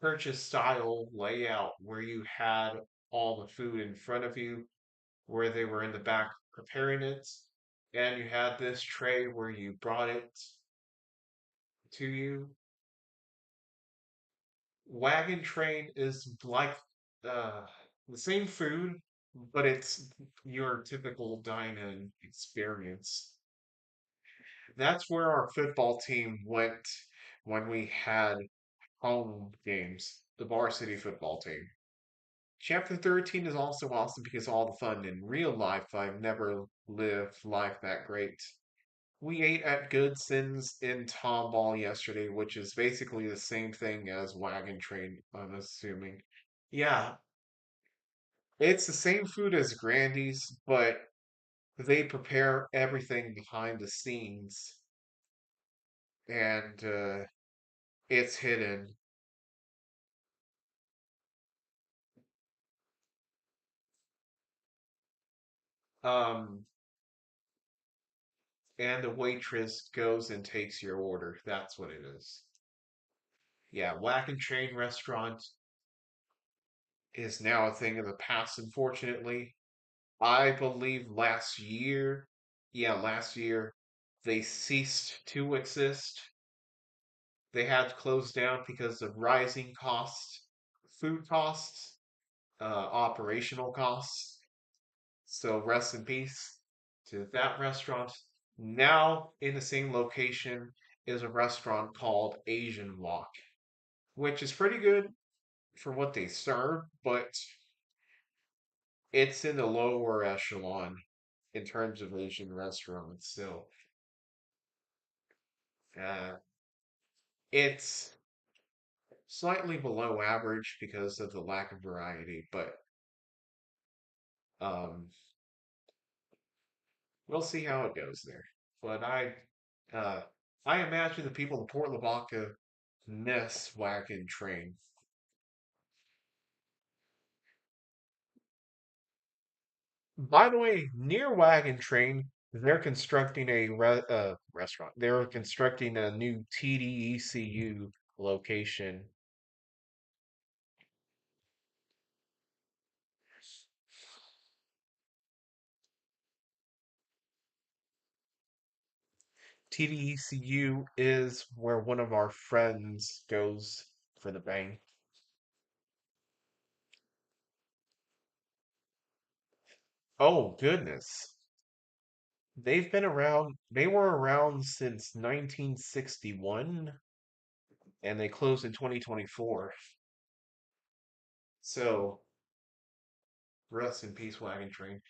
[SPEAKER 1] purchase style layout where you had all the food in front of you, where they were in the back preparing it, and you had this tray where you brought it to you. Wagon Train is like uh, the same food, but it's your typical dine-in experience. That's where our football team went when we had home games, the varsity football team. Chapter 13 is also awesome because all the fun in real life. I've never lived life that great. We ate at Goodson's in Tomball yesterday, which is basically the same thing as Wagon Train, I'm assuming. Yeah, it's the same food as Grandy's, but they prepare everything behind the scenes and it's hidden. Um, and the waitress goes and takes your order. That's what it is. Yeah, Wagon Train Restaurant is now a thing of the past, unfortunately. I believe last year, they ceased to exist. They had to close down because of rising costs, food costs, operational costs. So rest in peace to that restaurant. Now in the same location is a restaurant called Asian Wok, which is pretty good for what they serve, but it's in the lower echelon in terms of Asian restaurants. So uh, it's slightly below average because of the lack of variety, but um, we'll see how it goes there. But uh, I imagine the people of Port Lavaca miss Wagon Train. By the way, near Wagon Train, they're constructing a restaurant. They're constructing a new TDECU location. TDECU is where one of our friends goes for the bank. Oh, goodness. They were around since 1961 and they closed in 2024. So, rest in peace, Wagon Train.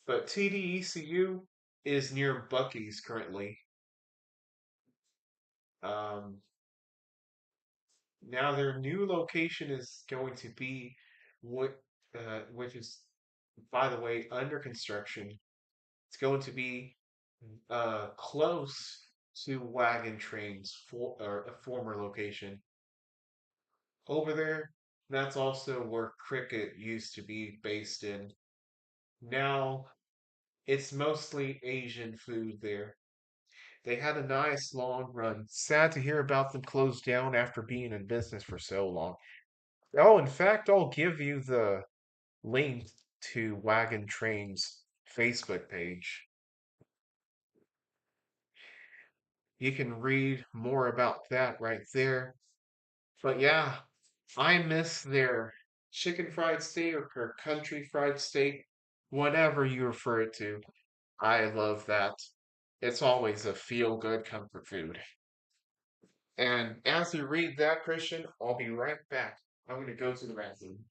[SPEAKER 1] But TDECU is near Bucky's currently. Um, Now their new location is going to be what, which is, by the way, under construction. It's going to be close to Wagon Train's or a former location. Over there, that's also where Cricket used to be based in. Now it's mostly Asian food there. They had a nice long run. Sad to hear about them close down after being in business for so long. Oh, in fact, I'll give you the link to Wagon Train's Facebook page. You can read more about that right there. But yeah, I miss their chicken fried steak or country fried steak, whatever you refer it to. I love that. It's always a feel good comfort food. And as you read that, Christian, I'll be right back. I'm going to go to the bathroom.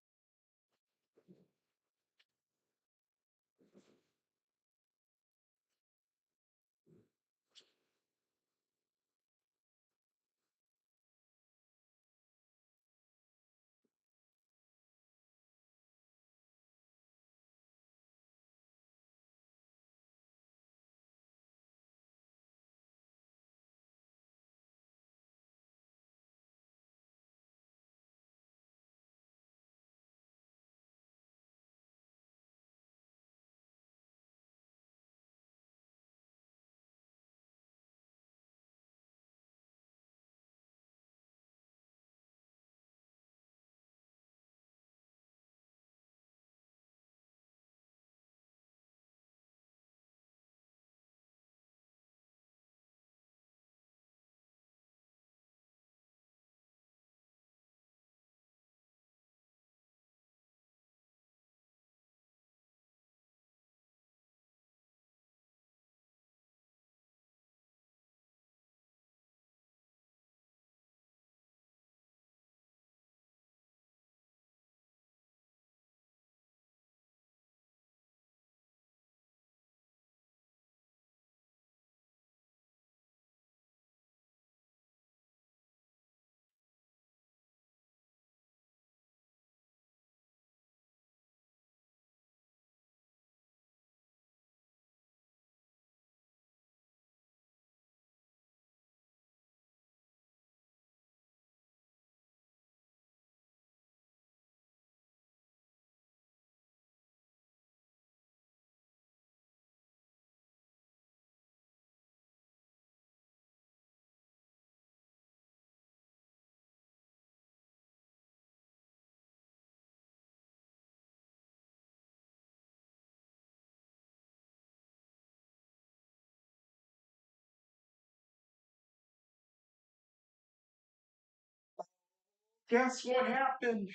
[SPEAKER 1] Guess what happened?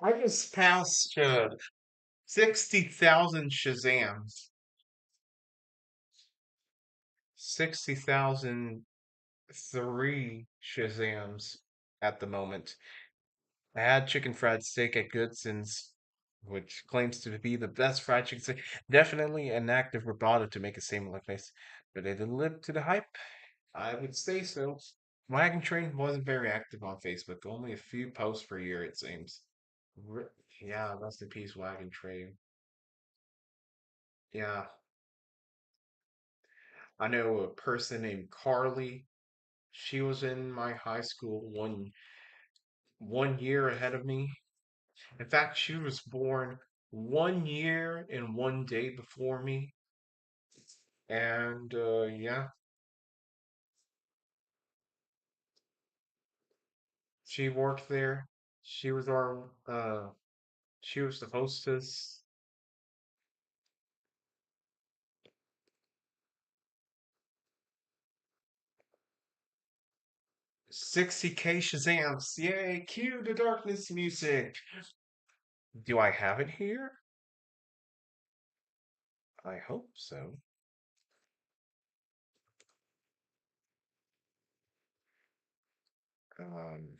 [SPEAKER 1] I just passed 60,000 Shazams. 60,003 Shazams at the moment. I had chicken fried steak at Goodson's, which claims to be the best fried chicken steak. Definitely an act of bravado to make a statement like this, but it didn't live to the hype. I would say so. Wagon Train wasn't very active on Facebook. Only a few posts per year, it seems. Re- Yeah, rest in peace, Wagon Train. Yeah, I know a person named Carly. She was in my high school one year ahead of me. In fact, she was born 1 year and 1 day before me. And yeah, she worked there. She was our she was the hostess. 60K Shazams. Yay, cue the darkness music. Do I have it here? I hope so. Um,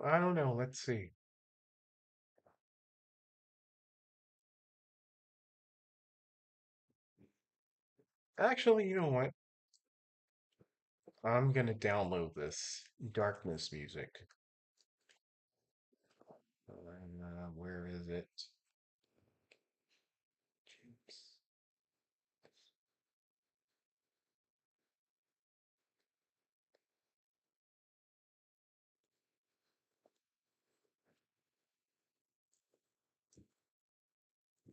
[SPEAKER 1] I don't know. Let's see. Actually, you know what? I'm gonna download this darkness music. And where is it?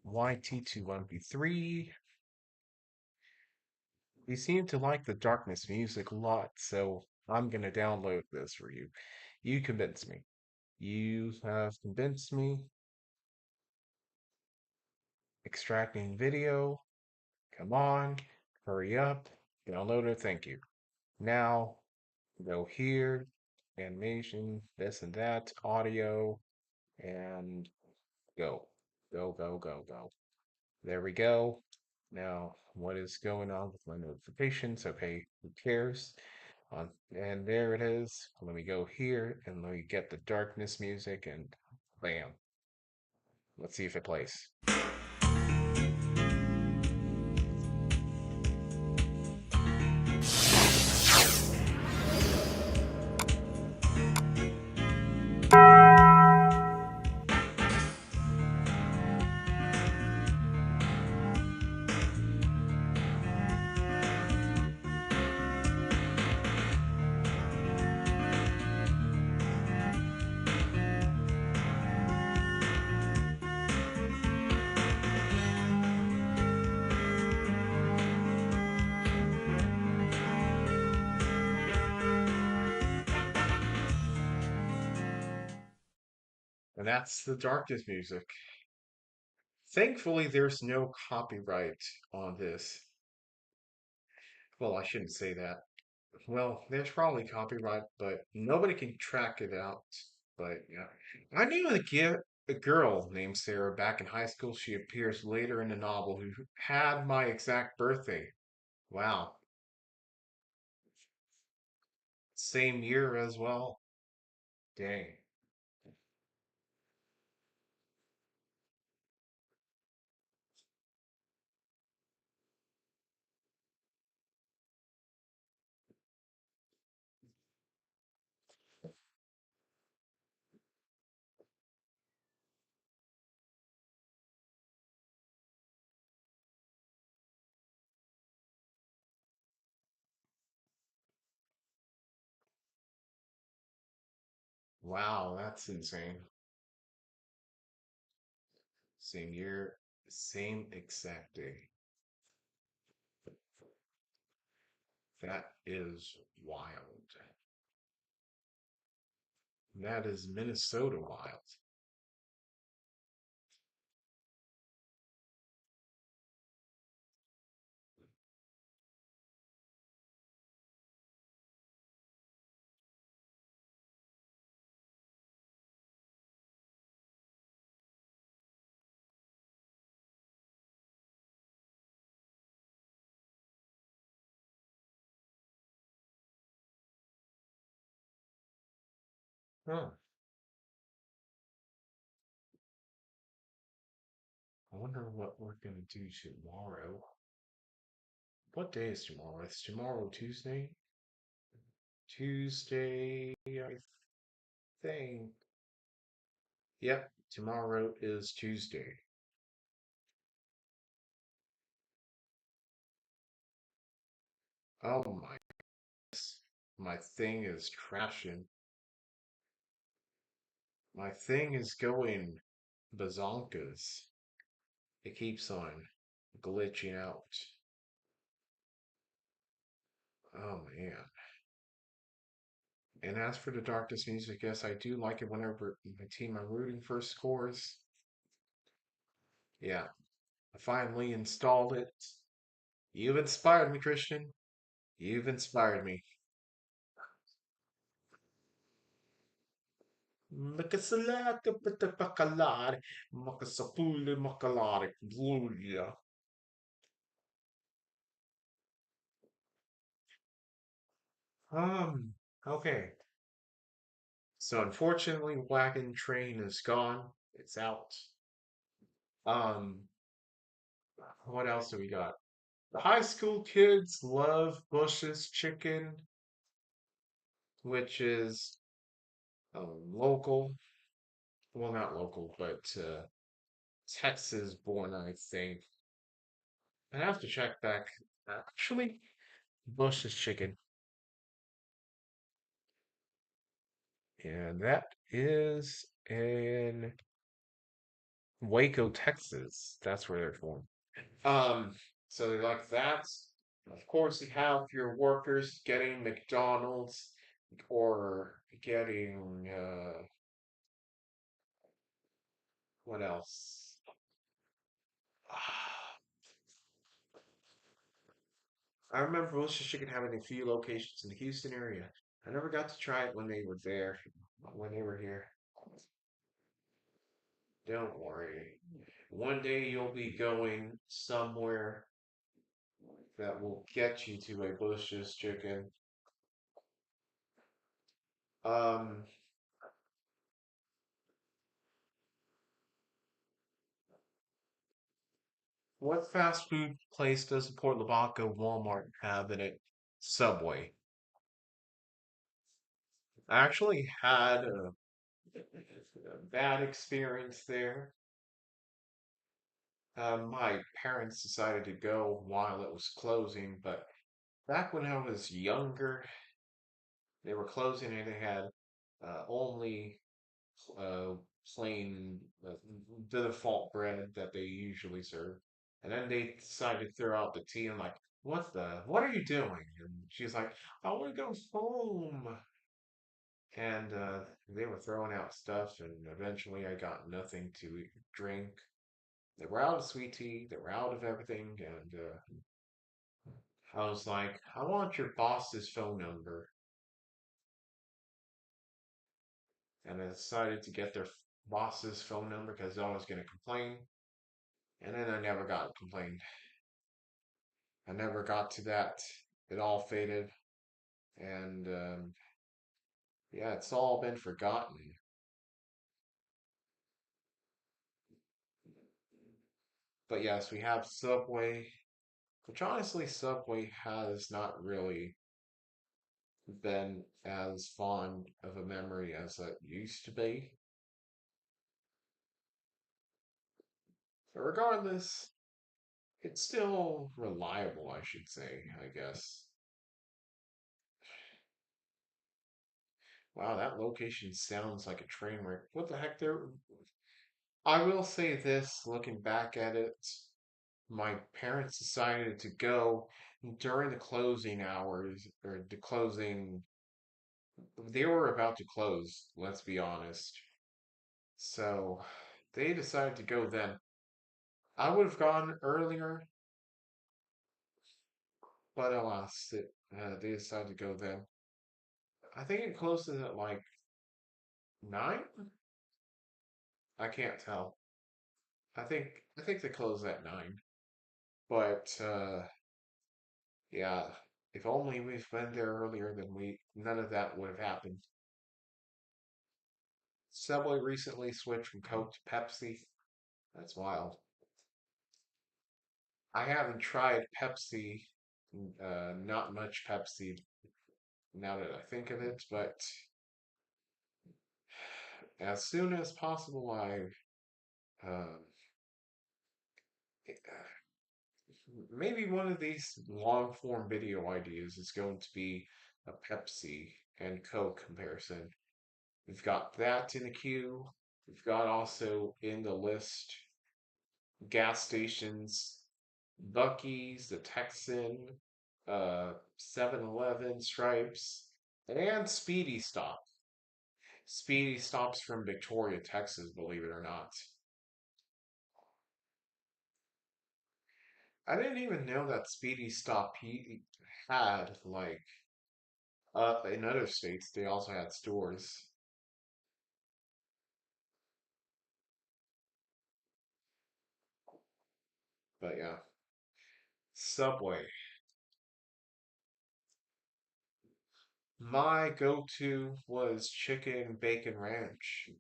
[SPEAKER 1] YT21B3. You seem to like the darkness music a lot, so I'm gonna download this for you. You convinced me. You have convinced me. Extracting video. Come on. Hurry up. Download it. Thank you. Now, go here. Animation, this and that. Audio. And go. Go, go, go, go. There we go. Now, what is going on with my notifications? Okay, who cares? And there it is. Let me go here and let me get the darkness music and bam. Let's see if it plays. And that's the darkness music. Thankfully, there's no copyright on this. Well, I shouldn't say that. Well, there's probably copyright, but nobody can track it out. But yeah, I knew a girl named Sarah back in high school. She appears later in the novel who had my exact birthday. Wow, same year as well. Dang. Wow, that's insane. Same year, same exact day. That is wild. That is Minnesota wild. Huh. I wonder what we're gonna do tomorrow. What day is tomorrow? It's tomorrow Tuesday? Tuesday, I think. Yep, tomorrow is Tuesday. Oh my goodness. My thing is crashing. My thing is going bazonkas. It keeps on glitching out. Oh man. And as for the darkness music, yes, I do like it whenever the team I'm rooting for scores. Yeah, I finally installed it. You've inspired me, Christian. You've inspired me. Makasalaka patapakalari, makasapuli makalari, bluya. Um, okay. So unfortunately, Wagon Train is gone. It's out. Um, what else do we got? The high school kids love Bush's Chicken, which is local. Well, not local, but Texas born, I think. I have to check back. Actually, Bush's Chicken. And that is in Waco, Texas. That's where they're from. Um, so they like that. Of course, you have your workers getting McDonald's or getting what else? I remember Roasted Chicken having a few locations in the Houston area. I never got to try it when they were there, when they were here. Don't worry. One day you'll be going somewhere that will get you to a Bush's Chicken. Um, what fast food place does the Port Lavaca Walmart have in it? Subway. I actually had a bad experience there. My parents decided to go while it was closing, but back when I was younger, they were closing and they had only uh, plain the default bread that they usually serve. And then they decided to throw out the tea. I'm like, what are you doing? And she's like, I want to go home. And they were throwing out stuff, and eventually I got nothing to drink. They were out of sweet tea, they were out of everything, and I was like, I want your boss's phone number. And I decided to get their boss's phone number because I was going to complain. And then I never got complained. I never got to that. It all faded. And yeah, it's all been forgotten. But yes, we have Subway, which honestly, Subway has not really been as fond of a memory as it used to be. But regardless, it's still reliable, I should say, I guess. Wow, that location sounds like a train wreck. What the heck there? I will say this, looking back at it, my parents decided to go during the closing hours, or the closing, they were about to close, let's be honest. So they decided to go then. I would have gone earlier, but alas, they decided to go then. I think it closes at like 9? I can't tell. I think they close at 9. But yeah, if only we've been there earlier, then we none of that would have happened. Subway recently switched from Coke to Pepsi. That's wild. I haven't tried Pepsi, not much Pepsi now that I think of it, but as soon as possible, um, maybe one of these long form video ideas is going to be a Pepsi and Coke comparison. We've got that in the queue. We've got also in the list gas stations, Bucky's, the Texan, 7-Eleven, Stripes, and Speedy Stop. Speedy Stop's from Victoria, Texas, believe it or not. I didn't even know that Speedy Stop had like in other states they also had stores. But yeah, Subway. My go-to was chicken bacon ranch.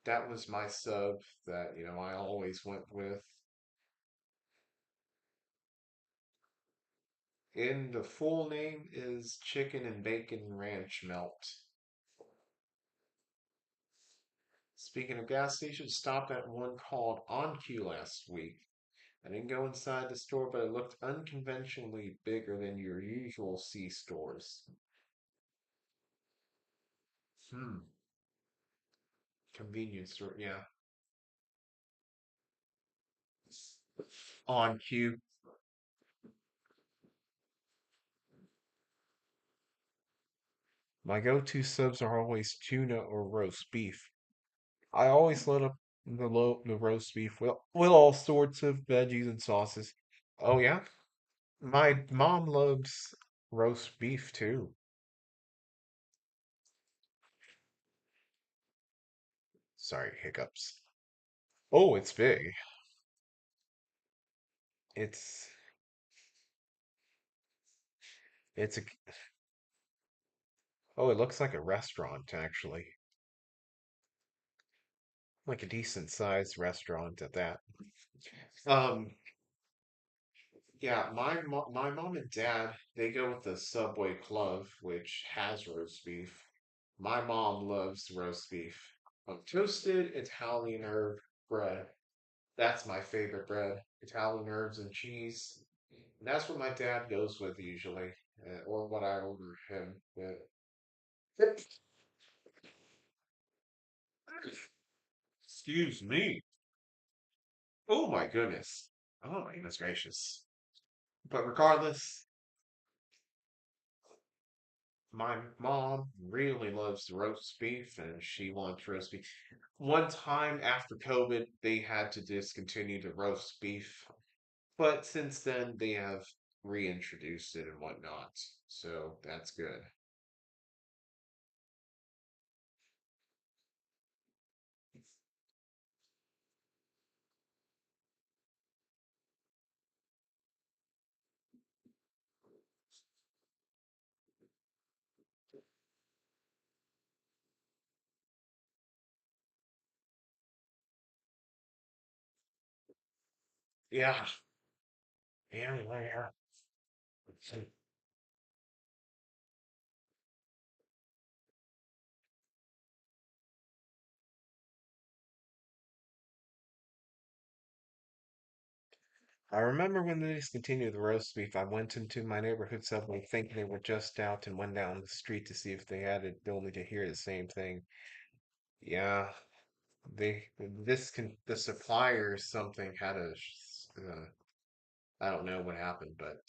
[SPEAKER 1] That was my sub that, I always went with. In the full name is chicken and bacon ranch melt. Speaking of gas stations, stopped at one called On Q last week. I didn't go inside the store, but it looked unconventionally bigger than your usual C stores. Hmm. Convenience store, yeah. On Q. My go-to subs are always tuna or roast beef. I always load up the roast beef with all sorts of veggies and sauces. Oh yeah, my mom loves roast beef too. Sorry, hiccups. Oh, it's big. It's it's a oh, it looks like a restaurant actually, like a decent sized restaurant at that. Um, yeah, my mom and dad they go with the Subway Club, which has roast beef. My mom loves roast beef. Toasted Italian herb bread. That's my favorite bread. Italian herbs and cheese. That's what my dad goes with usually, or what I order him. Excuse me. Oh my goodness. Oh my goodness gracious. But regardless, my mom really loves roast beef and she wants roast beef. One time after COVID, they had to discontinue the roast beef, but since then they have reintroduced it and whatnot. So that's good. Yeah. Yeah, yeah. I remember when they discontinued the roast beef, I went into my neighborhood Subway thinking they were just out and went down the street to see if they had it ability to hear the same thing. Yeah, the supplier or something had I don't know what happened, but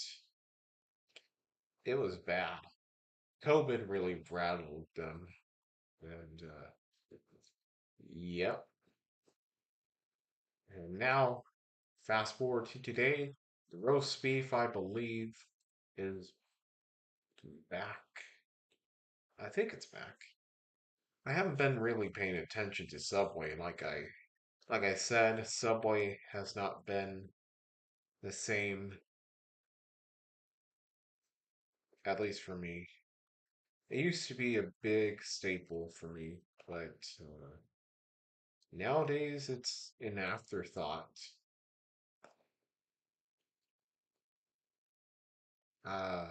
[SPEAKER 1] it was bad. COVID really rattled them, and yep. And now, fast forward to today, the roast beef, I believe, is back. I think it's back. I haven't been really paying attention to Subway. Like I said, Subway has not been the same, at least for me. It used to be a big staple for me, but nowadays it's an afterthought. Uh,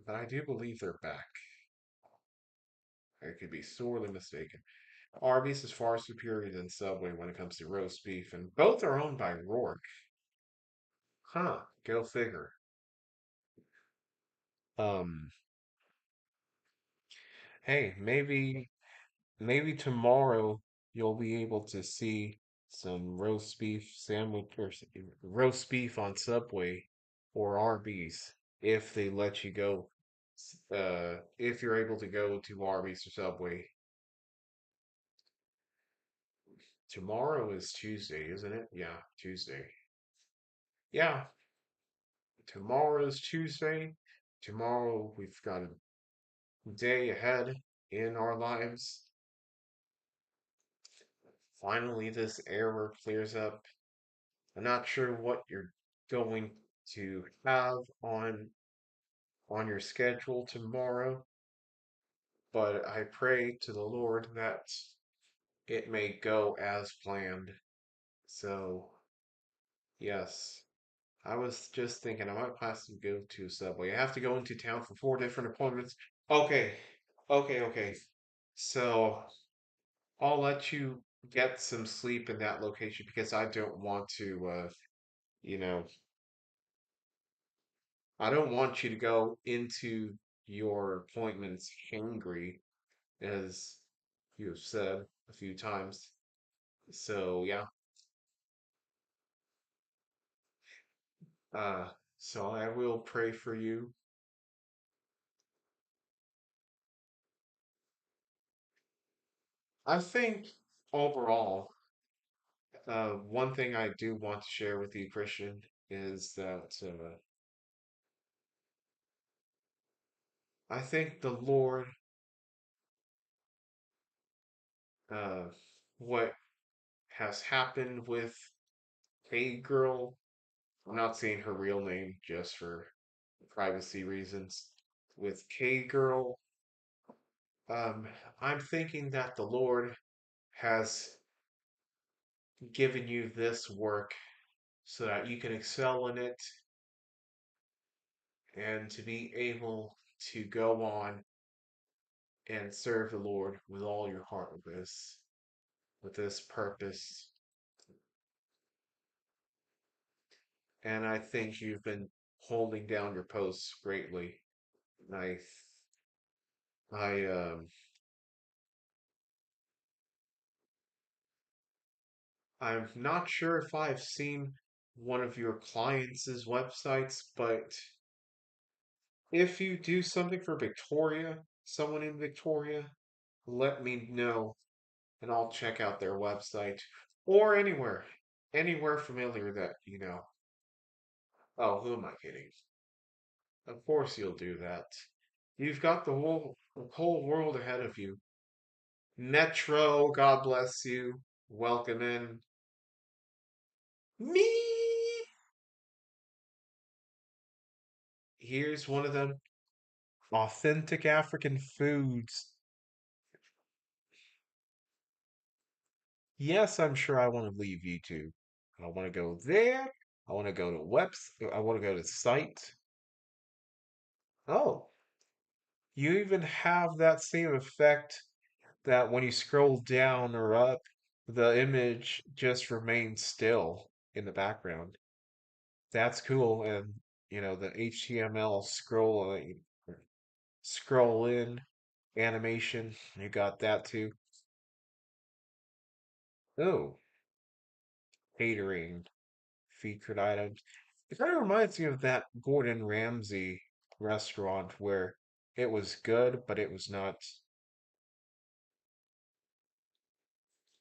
[SPEAKER 1] but I do believe they're back. I could be sorely mistaken. Arby's is far superior than Subway when it comes to roast beef, and both are owned by Rourke. Huh, go figure. Um, hey, maybe tomorrow you'll be able to see some roast beef sandwich or roast beef on Subway or Arby's if they let you go. If you're able to go to Arby's or Subway. Tomorrow is Tuesday, isn't it? Yeah, Tuesday. Yeah, tomorrow is Tuesday. Tomorrow we've got a day ahead in our lives. Finally, this error clears up. I'm not sure what you're going to have on your schedule tomorrow, but I pray to the Lord that it may go as planned. So, yes, I was just thinking I might possibly go to Subway. I have to go into town for 4 different appointments. Okay, okay. So, I'll let you get some sleep in that location because I don't want to, you know, I don't want you to go into your appointments hangry, as you have said a few times. So yeah, uh, so I will pray for you. I think overall, one thing I do want to share with you, Christian, is that I think the Lord, uh, what has happened with a girl, I'm not saying her real name just for privacy reasons, with K Girl, um, I'm thinking that the Lord has given you this work so that you can excel in it and to be able to go on and serve the Lord with all your heart with this purpose. And I think you've been holding down your posts greatly. I I I'm not sure if I've seen one of your clients' websites, but if you do something for Victoria, someone in Victoria, let me know and I'll check out their website or anywhere familiar that you know. Oh, who am I kidding? Of course you'll do that. You've got the whole world ahead of you. Metro, God bless you. Welcome in. Me. Here's one of them authentic African foods. Yes, I'm sure I want to leave YouTube. I want to go there. I want to go to webs. I want to go to site. Oh, you even have that same effect that when you scroll down or up, the image just remains still in the background. That's cool. And the HTML scroll in animation, you got that too. Oh, catering, featured items. It kind of reminds me of that Gordon Ramsay restaurant where it was good, but it was not.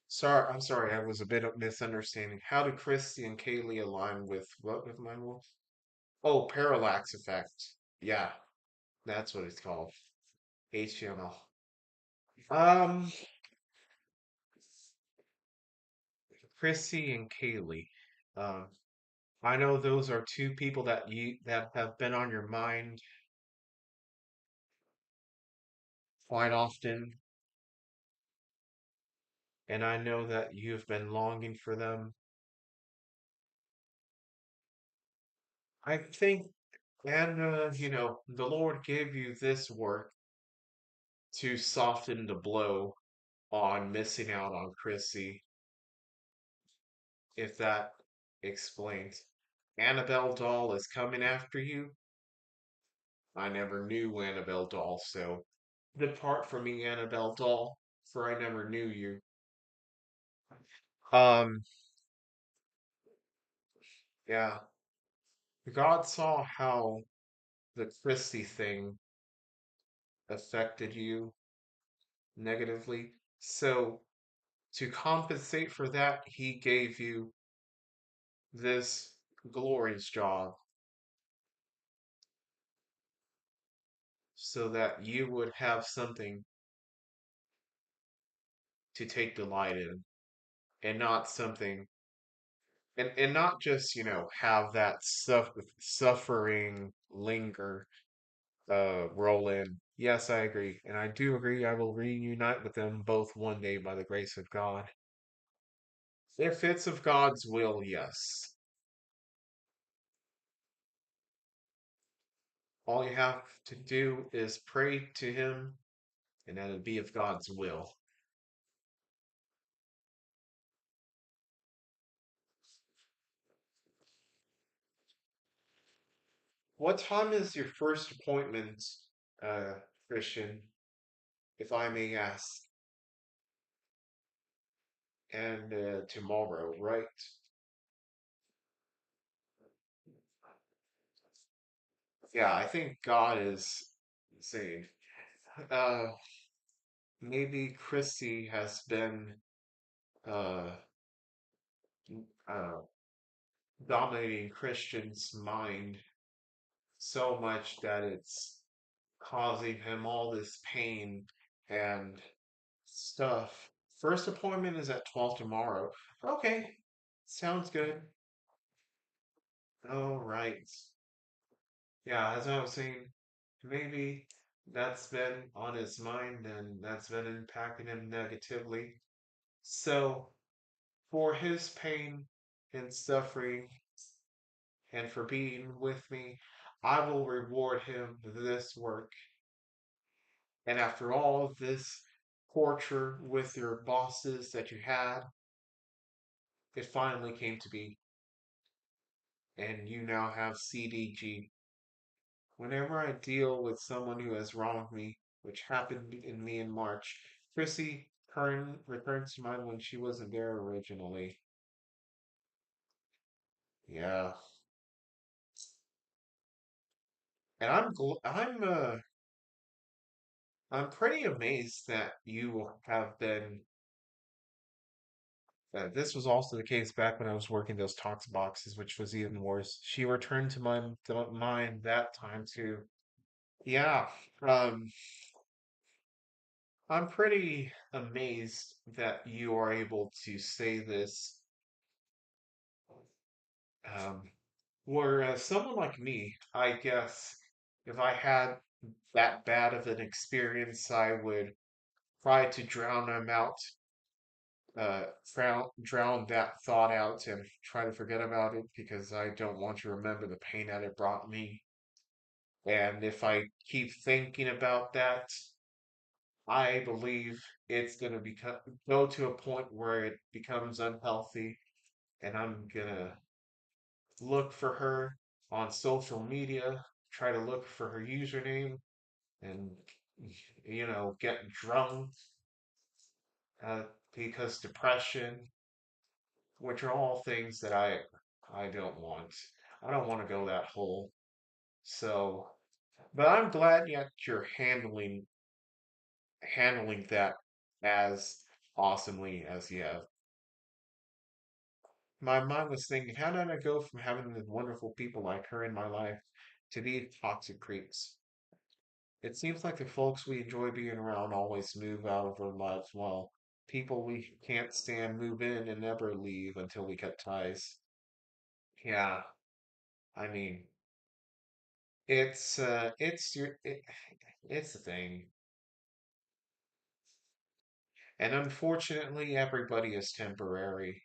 [SPEAKER 1] Sorry, I'm sorry, I was a bit of misunderstanding. How do Christy and Kaylee align with what with my wolf? Oh, parallax effect. Yeah, that's what it's called. HTML. Um, Chrissy and Kaylee. Um, I know those are two people that have been on your mind quite often, and I know that you've been longing for them. I think, and the Lord gave you this work to soften the blow on missing out on Chrissy, if that explains. Annabelle Doll is coming after you. I never knew Annabelle Doll, so depart from me, Annabelle Doll, for I never knew you. Um, yeah. God saw how the Christie thing affected you negatively. So to compensate for that, he gave you this glorious job so that you would have something to take delight in and not something and not just have that suffering linger roll in. Yes, I agree, and I do agree I will reunite with them both one day by the grace of God. If it's of God's will, yes. All you have to do is pray to him and that it be of God's will. What time is your first appointment, uh Christian, if I may ask? And tomorrow, right? Yeah, I think God is saying, uh, maybe Chrissy has been uh, uh, dominating Christian's mind so much that it's causing him all this pain and stuff. First appointment is at 12 tomorrow. Okay, sounds good. All right. Yeah, as I was saying, maybe that's been on his mind and that's been impacting him negatively. So, for his pain and suffering and for being with me, I will reward him this work. And after all of this torture with your bosses that you had, it finally came to be, and you now have CDG. Whenever I deal with someone who has wronged me, which happened in me in March, Chrissy returns to mind when she wasn't there originally. Yeah, and I'm pretty amazed that you have been. This was also the case back when I was working those talks boxes, which was even worse. She returned to my mind that time too. Yeah, um, I'm pretty amazed that you are able to say this. Um, whereas someone like me, I guess, if I had that bad of an experience, I would try to drown them out, drown that thought out and try to forget about it because I don't want to remember the pain that it brought me. And if I keep thinking about that, I believe it's going to go to a point where it becomes unhealthy, and I'm gonna look for her on social media, try to look for her username, and get drunk uh, because depression, which are all things that I don't want. I don't want to go that hole. So, but I'm glad that you're handling that as awesomely as you have. My mind was thinking, how did I go from having the wonderful people like her in my life to these toxic creeps? It seems like the folks we enjoy being around always move out of our lives while people we can't stand move in and never leave until we cut ties. Yeah, I mean, it's the thing. And unfortunately, everybody is temporary.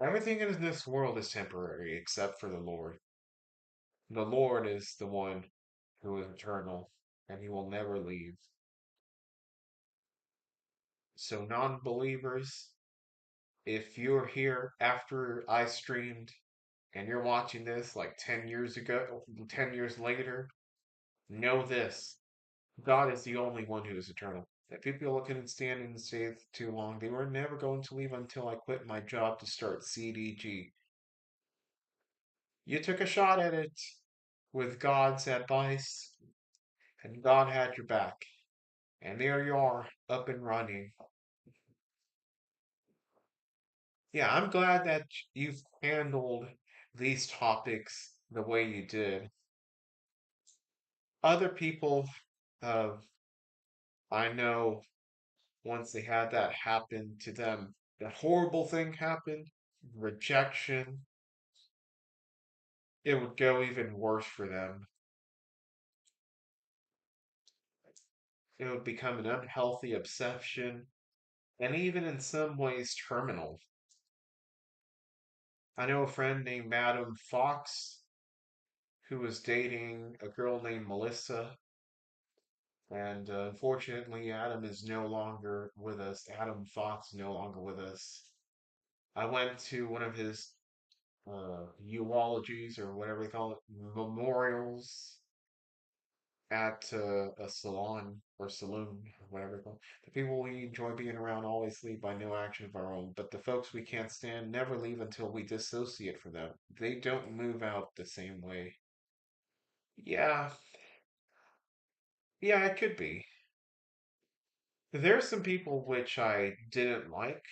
[SPEAKER 1] Everything in this world is temporary except for the Lord. The Lord is the one who is eternal, and he will never leave. So, non believers, if you're here after I streamed and you're watching this like 10 years ago, 10 years later, know this: God is the only one who is eternal. If people can stand and stay too long, they were never going to leave until I quit my job to start CDG. You took a shot at it with God's advice, and God had your back. And there you are, up and running. Yeah, I'm glad that you've handled these topics the way you did. Other people, uh, I know once they had that happen to them, that horrible thing happened, rejection, it would go even worse for them. It would become an unhealthy obsession, and even in some ways terminal. I know a friend named Madam Fox who was dating a girl named Melissa. And unfortunately, Adam is no longer with us. Adam Fox is no longer with us. I went to one of his eulogies or whatever they call it, memorials at a salon or saloon or whatever they call it. The people we enjoy being around always leave by no action of our own, but the folks we can't stand never leave until we dissociate from them. They don't move out the same way. Yeah, yeah, it could be. There's some people which I didn't like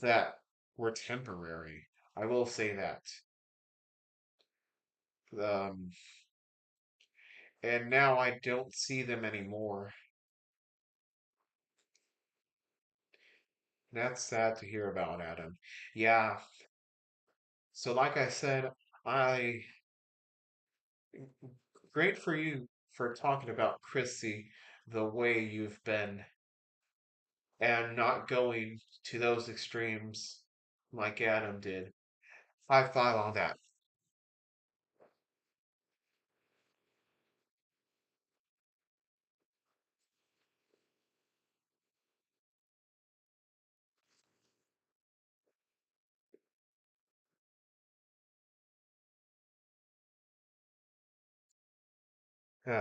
[SPEAKER 1] that were temporary. I will say that. Um, and now I don't see them anymore. That's sad to hear about, Adam. Yeah. So, like I said, I great for you for talking about Chrissy the way you've been and not going to those extremes like Adam did. High five on that.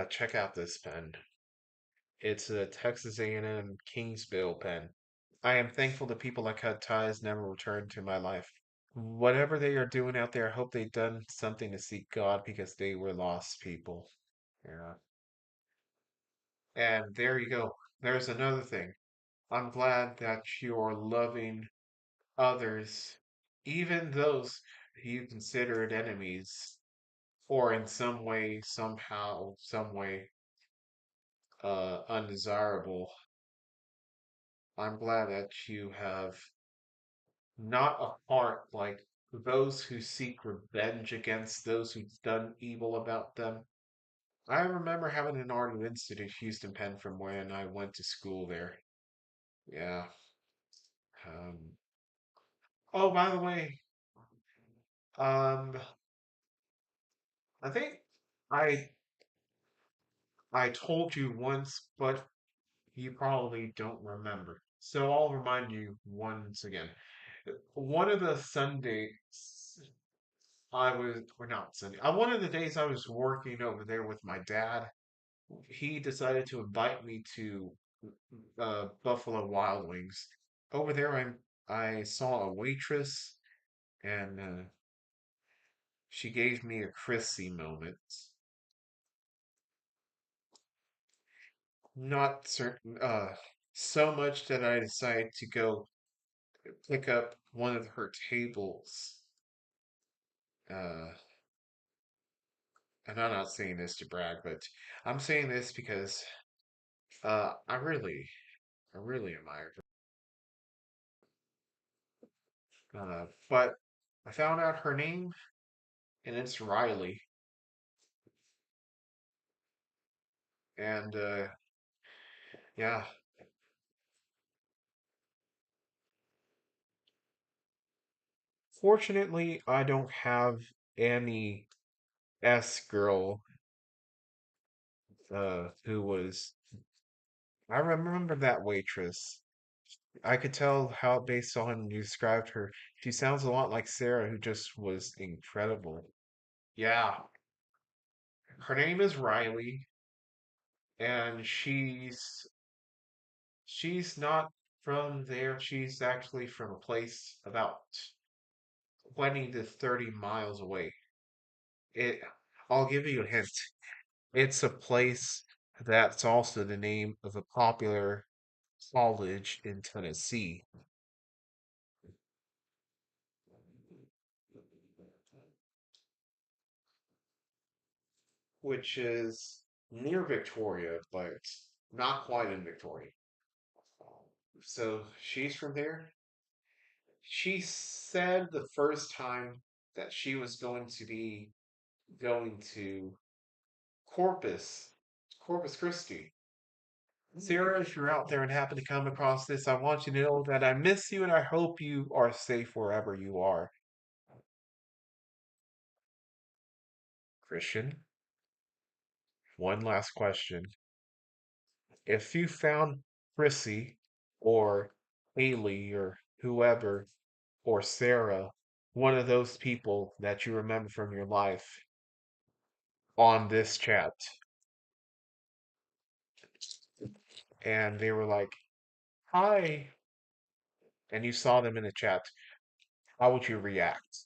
[SPEAKER 1] Check out this pen. It's a Texas A&M Kingsville pen. I am thankful the people that cut ties never returned to my life. Whatever they are doing out there, I hope they've done something to seek God because they were lost people. Yeah. And there you go. There's another thing. I'm glad that you're loving others, even those you considered enemies, or in some way, somehow, some way, undesirable. I'm glad that you have not a heart like those who seek revenge against those who've done evil about them. I remember having an art Institute Houston pen from when I went to school there. Yeah. Um, oh, by the way, um, I think I I told you once, but you probably don't remember. So I'll remind you once again. One of the Sundays I was, or not Sunday, one of the days I was working over there with my dad, he decided to invite me to Buffalo Wild Wings. Over there, I saw a waitress, and she gave me a Chrissy moment. Not certain, so much that I decided to go pick up one of her tables. Uh, and I'm not saying this to brag, but I'm saying this because I really admire her. But I found out her name, and it's Riley. And yeah, fortunately, I don't have any S girl who was. I remember that waitress. I could tell how based on you described her. She sounds a lot like Sarah, who just was incredible. Yeah, her name is Riley, and she's not from there. She's actually from a place about 20 to 30 miles away. It I'll give you a hint. It's a place that's also the name of a popular college in Tennessee, which is near Victoria, but not quite in Victoria. So she's from there. She said the first time that she was going to be going to Corpus, Corpus Christi. Sarah, if you're out there and happen to come across this, I want you to know that I miss you and I hope you are safe wherever you are. Christian, one last question. If you found Chrissy or Haley or whoever or Sarah, one of those people that you remember from your life on this chat, and they were like, hi, and you saw them in the chat, how would you react?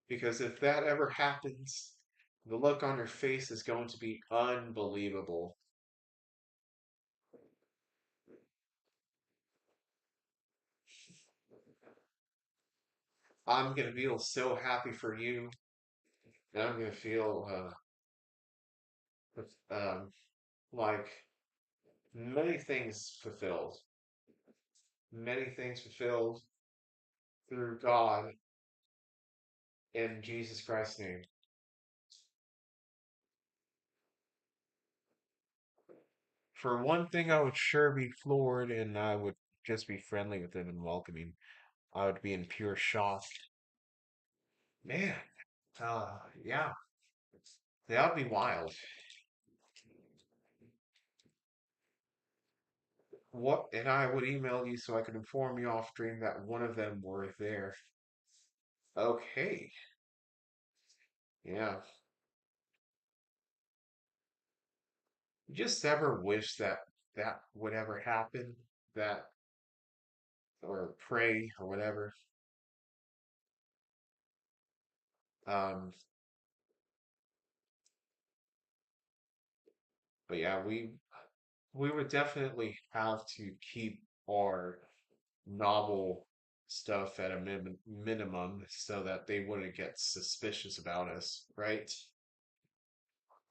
[SPEAKER 1] Because if that ever happens, The look on her face is going to be unbelievable. I'm gonna feel so happy for you, and I'm gonna feel like many things fulfilled, many things fulfilled through God in Jesus Christ's name. For one thing, I would sure be floored, and I would just be friendly with him and welcoming. I would be in pure shock. Man, yeah, that would be wild. What? And I would email you so I could inform you off stream that one of them were there. Okay, yeah. You just ever wish that that would ever happen? That, or pray, or whatever. Um, but yeah, we would definitely have to keep our novel stuff at a minimum so that they wouldn't get suspicious about us, right?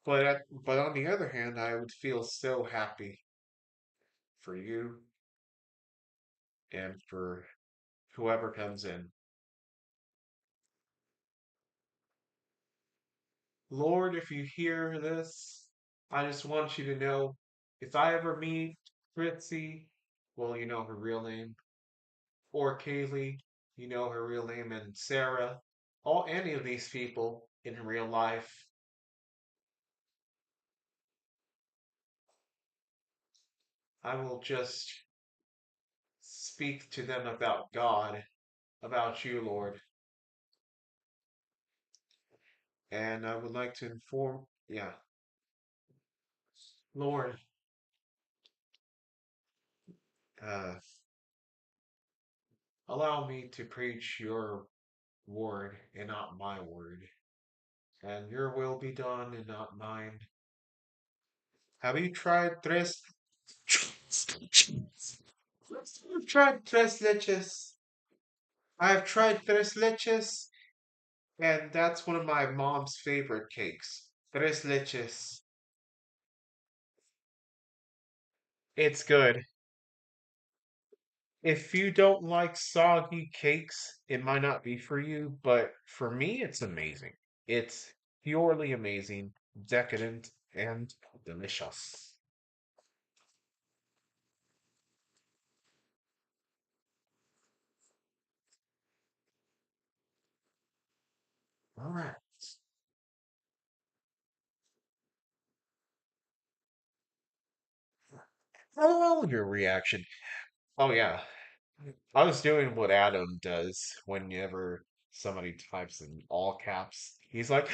[SPEAKER 1] But on the other hand, I would feel so happy for you and for whoever comes in. Lord, if you hear this, I just want you to know if I ever meet Fritzy, well, you know her real name, or Kaylee, you know her real name, and Sarah, all any of these people in real life, I will just speak to them about God, about you, Lord. And I would like to inform, yeah, Lord, uh, allow me to preach your word and not my word, and your will be done and not mine. Have you tried tres? I've tried tres leches. I've tried tres leches, and that's one of my mom's favorite cakes. Tres leches. It's good. If you don't like soggy cakes, it might not be for you, but for me, it's amazing. It's purely amazing, decadent, and delicious. All right. Oh, your reaction. Oh, yeah. I was doing what Adam does whenever somebody types in all caps. He's like,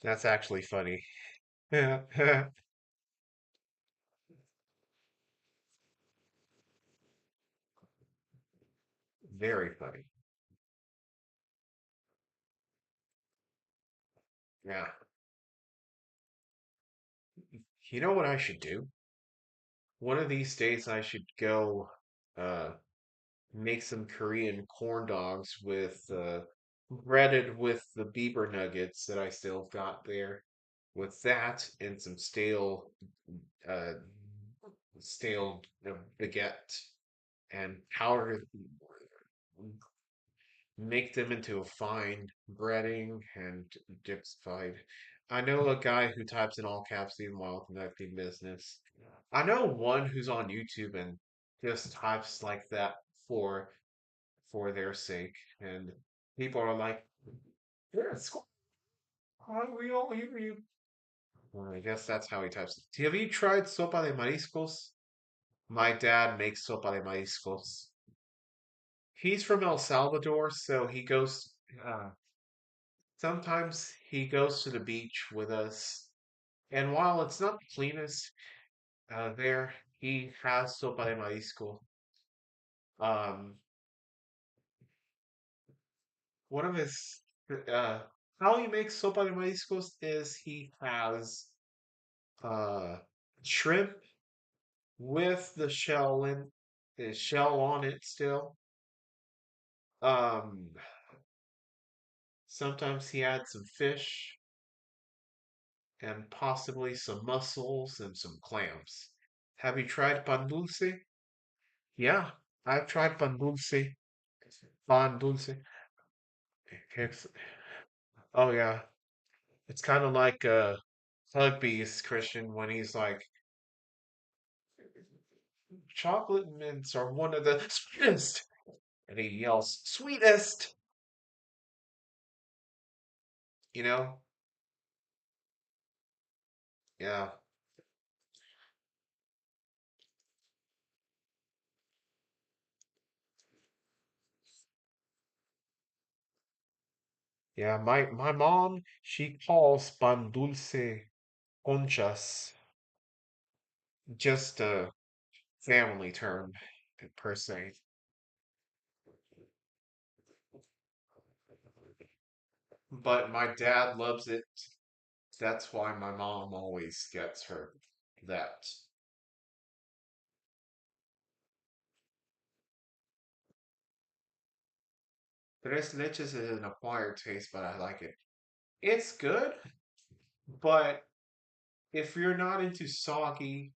[SPEAKER 1] that's actually funny. Very funny. Yeah. You know what I should do? One of these days I should go uh make some Korean corn dogs with breaded with the beaver nuggets that I still got there. With that and some uh baguette and powder make them into a fine breading and diversified. I know a guy who types in all caps even while conducting business. I know one who's on YouTube and just types like that for for their sake, and people are like, "Yes, we all hear you." Well, I guess that's how he types. Have you tried sopa de mariscos? My dad makes sopa de mariscos. He's from El Salvador, so he goes. Uh, Sometimes he goes to the beach with us, and while it's not the cleanest there, he has sopa de marisco. Um, one of his uh how he makes sopa de mariscos is he has uh shrimp with the shell on it still. Um, sometimes he adds some fish and possibly some mussels and some clams. Have you tried pan dulce? Yeah, I've tried pan dulce. Pan dulce. It's- Oh yeah, it's kind of like Hugbee's Christian when he's like, chocolate mints are one of the sweetest, and he yells, "Sweetest!" You know? Yeah, yeah. My mom, she calls pan dulce conchas, just a family term per se. But my dad loves it. That's why my mom always gets her that. Tres leches is an acquired taste, but I like it. It's good, but if you're not into sogginess,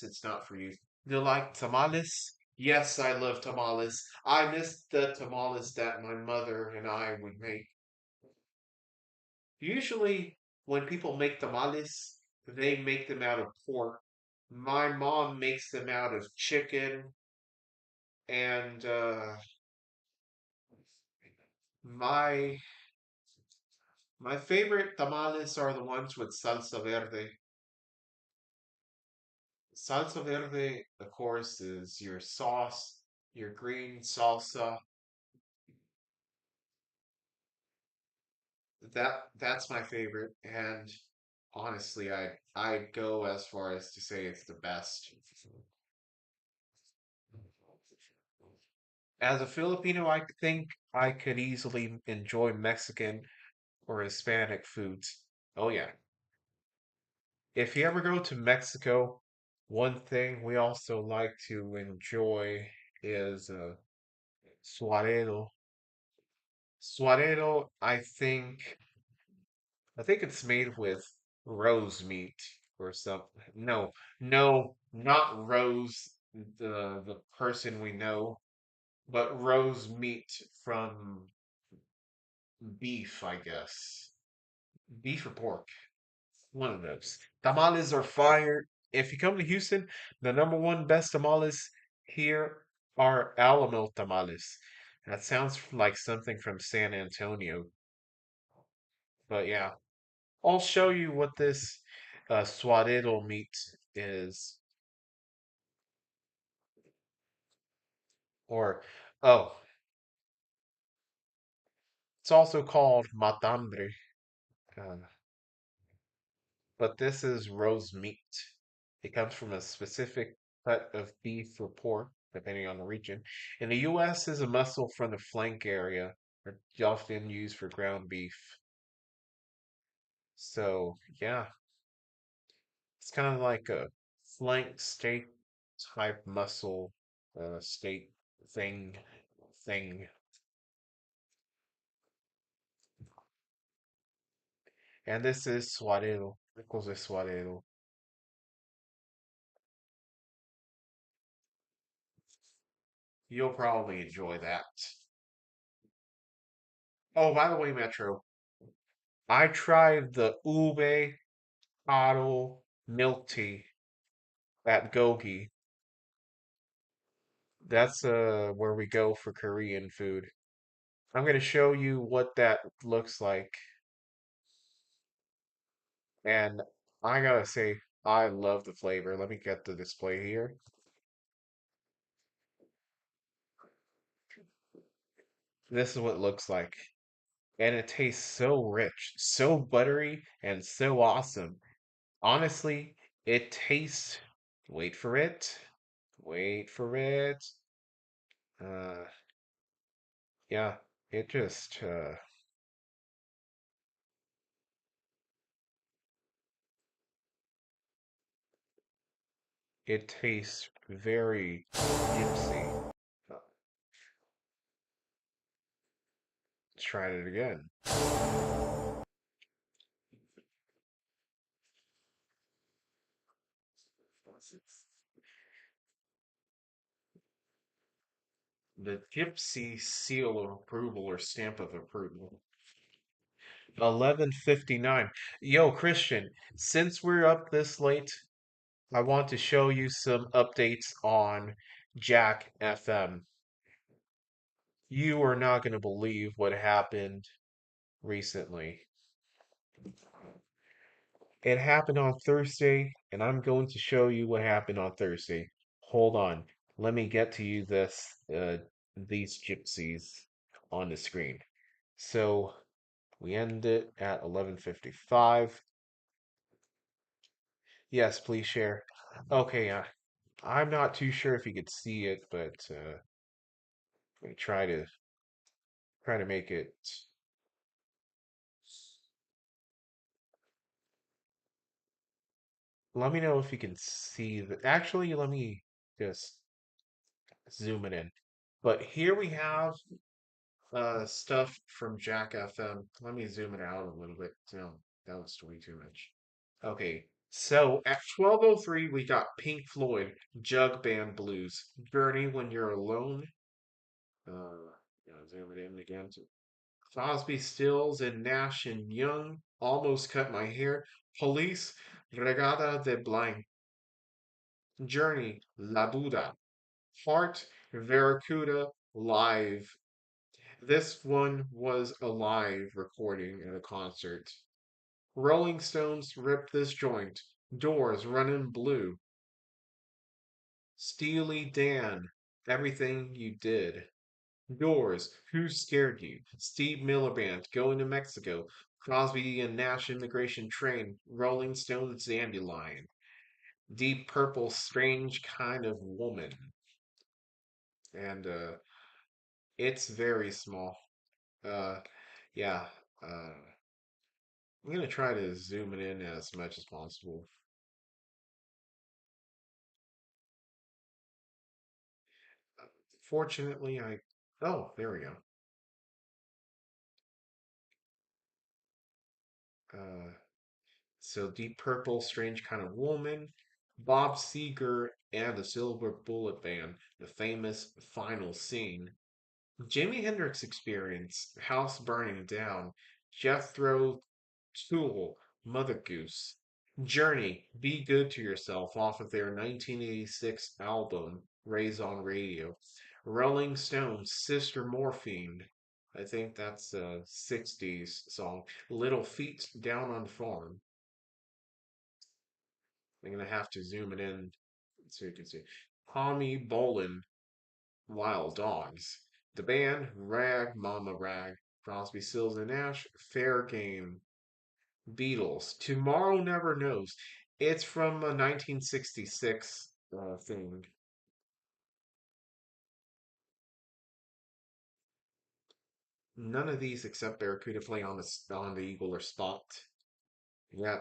[SPEAKER 1] it's not for you. Do you like tamales? Yes, I love tamales. I miss the tamales that my mother and I would make. Usually, when people make tamales, they make them out of pork. My mom makes them out of chicken, and my my favorite tamales are the ones with salsa verde. Salsa verde, of course, is your sauce, your green salsa. That's my favorite, and honestly, I'd go as far as to say it's the best. As a Filipino, I think I could easily enjoy Mexican or Hispanic foods. Oh yeah. If you ever go to Mexico, one thing we also like to enjoy is suadero. Suadero, I think it's made with rose meat or something. No, no, not Rose, the person we know, but rose meat from beef, I guess. Beef or pork. One of those. Tamales are fire. If you come to Houston, the number one best tamales here are Alamo tamales. That sounds like something from San Antonio, but yeah. I'll show you what this suadero meat is, or oh, it's also called matambre, uh, but this is roast meat. It comes from a specific cut of beef or pork, depending on the region. In the U.S., is a muscle from the flank area, or often used for ground beef. So yeah, it's kind of like a flank steak type muscle steak thing thing. And this is suadero. Pickles is suadero. You'll probably enjoy that. Oh, by the way, Metro, I tried the ube Aro milk tea at Gogi. That's where we go for Korean food. I'm gonna show you what that looks like, and I gotta say, I love the flavor. Let me get the display here. This is what it looks like. And it tastes so rich, so buttery, and so awesome. Honestly, it tastes, wait for it, wait for it. Uh, Yeah, it just it tastes very gypsy. Uh, Let's try it again. The gypsy seal of approval or stamp of approval. 11:59. Yo, Christian, since we're up this late, I want to show you some updates on Jack FM. You are not going to believe what happened recently. It happened on Thursday, and I'm going to show you what happened on Thursday. Hold on. Let me get to you these gypsies on the screen. So we end it at 11:55. Yes, please share. Okay, I'm not too sure if you could see it, but let me try to make it. Let me know if you can see the. Actually, let me just zoom it in. But here we have stuff from Jack FM. Let me zoom it out a little bit. No, that was way too much. Okay, so at 12:03 we got Pink Floyd, Jug Band Blues, Journey When You're Alone. Zoom it in again. Crosby, Stills, and Nash and Young, Almost Cut My Hair, Police, Regata de Blanc, Journey, La Buda, Heart, Veracruz, Live. This one was a live recording at a concert. Rolling Stones, Rip This Joint, Doors, Runnin' Blue, Steely Dan, Everything You Did. Doors, Who Scared You? Steve Miller Band, Going to Mexico, Crosby and Nash Immigration Train, Rolling Stones Dandelion, Deep Purple Strange Kind of Woman. And it's very small. Uh yeah. I'm gonna try to zoom it in as much as possible. Fortunately I oh, there we go. Uh So Deep Purple, Strange Kind of Woman, Bob Seger, and the Silver Bullet Band, the famous final scene. Jimi Hendrix Experience, House Burning Down, Jethro Tull, Mother Goose. Journey, Be Good to Yourself off of their 1986 album, Raise on Radio. Rolling Stones, Sister Morphine. I think that's a 60s song. Little Feet Down on Farm. I'm gonna have to zoom it in so you can see. Tommy Bolin, Wild Dogs. The band, Rag Mama Rag. Crosby, Stills and Nash, Fair Game. Beatles, Tomorrow Never Knows. It's from a 1966 thing. None of these except Barracuda play on the Eagle or Spot. Yeah,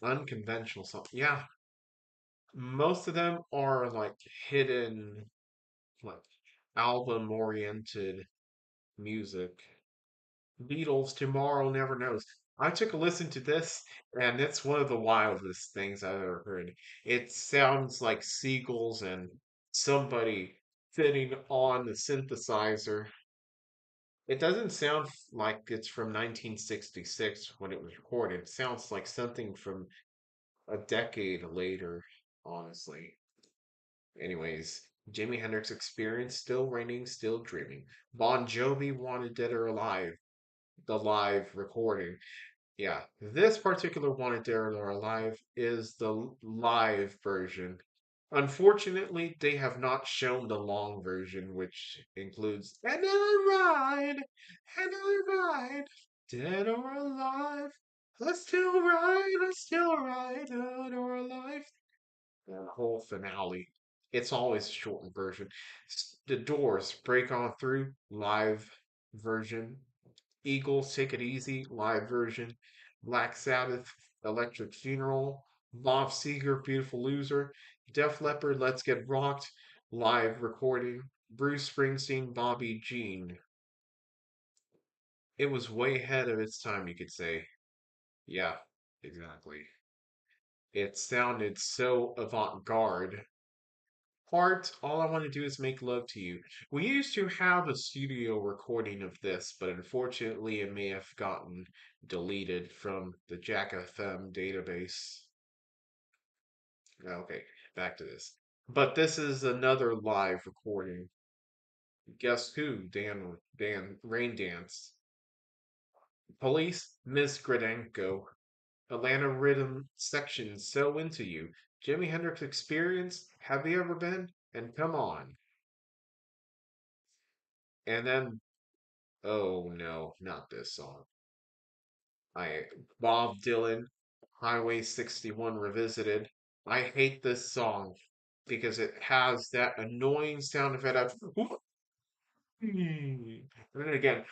[SPEAKER 1] unconventional song. Yeah, most of them are like hidden, like album oriented music. Beatles, Tomorrow Never Knows. I took a listen to this, and it's one of the wildest things I've ever heard. It sounds like seagulls and somebody sitting on the synthesizer. It doesn't sound like it's from 1966 when it was recorded. It sounds like something from a decade later, honestly. Anyways, Jimi Hendrix Experience, Still Raining, Still Dreaming. Bon Jovi, Wanted Dead or Alive, the live recording. Yeah, this particular Wanted Dead or Alive is the live version. Unfortunately, they have not shown the long version, which includes Another Ride, Another Ride, Dead or Alive, let's still ride, let's still ride, dead or alive. The whole finale. It's always a shortened version. The Doors, Break On Through, live. version, Eagles Take It Easy live version, Black Sabbath Electric Funeral, Bob Seger Beautiful Loser, Def Leppard Let's Get Rocked live recording, Bruce Springsteen Bobby Jean. It was way ahead of its time, you could say. Yeah, exactly. It sounded so avant-garde. Part, all I want to do is make love to you. We used to have a studio recording of this, but unfortunately it may have gotten deleted from the Jack FM database. Okay, back to this. But this is another live recording. Guess who? Dan Rain Dance. Police, Miss Gradenko. Atlanta Rhythm section so into you. Jimi Hendrix Experience, have you ever been? And come on. And then, oh no, not this song. I Bob Dylan, Highway 61 Revisited. I hate this song because it has that annoying sound effect of and then again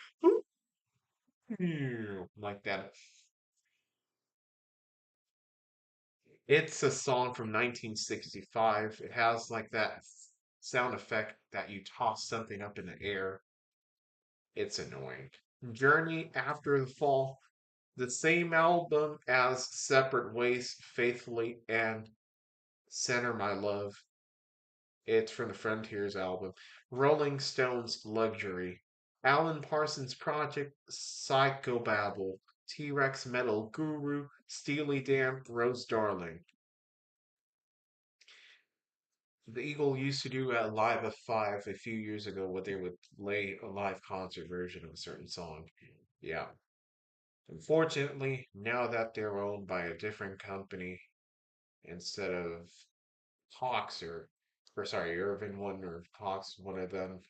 [SPEAKER 1] like that. It's a song from 1965. It has like that sound effect that you toss something up in the air. It's annoying. Journey After the Fall, the same album as Separate Ways, Faithfully, and Center My Love. It's from the Frontiers album. Rolling Stones Luxury. Alan Parsons Project, Psychobabble, T Rex Metal Guru, Steely Dan, Rose Darling. The Eagle used to do a live at five a few years ago where they would play a live concert version of a certain song. Yeah. Unfortunately, now that they're owned by a different company instead of Hawks or sorry, Irvin one or Hawks, one of them,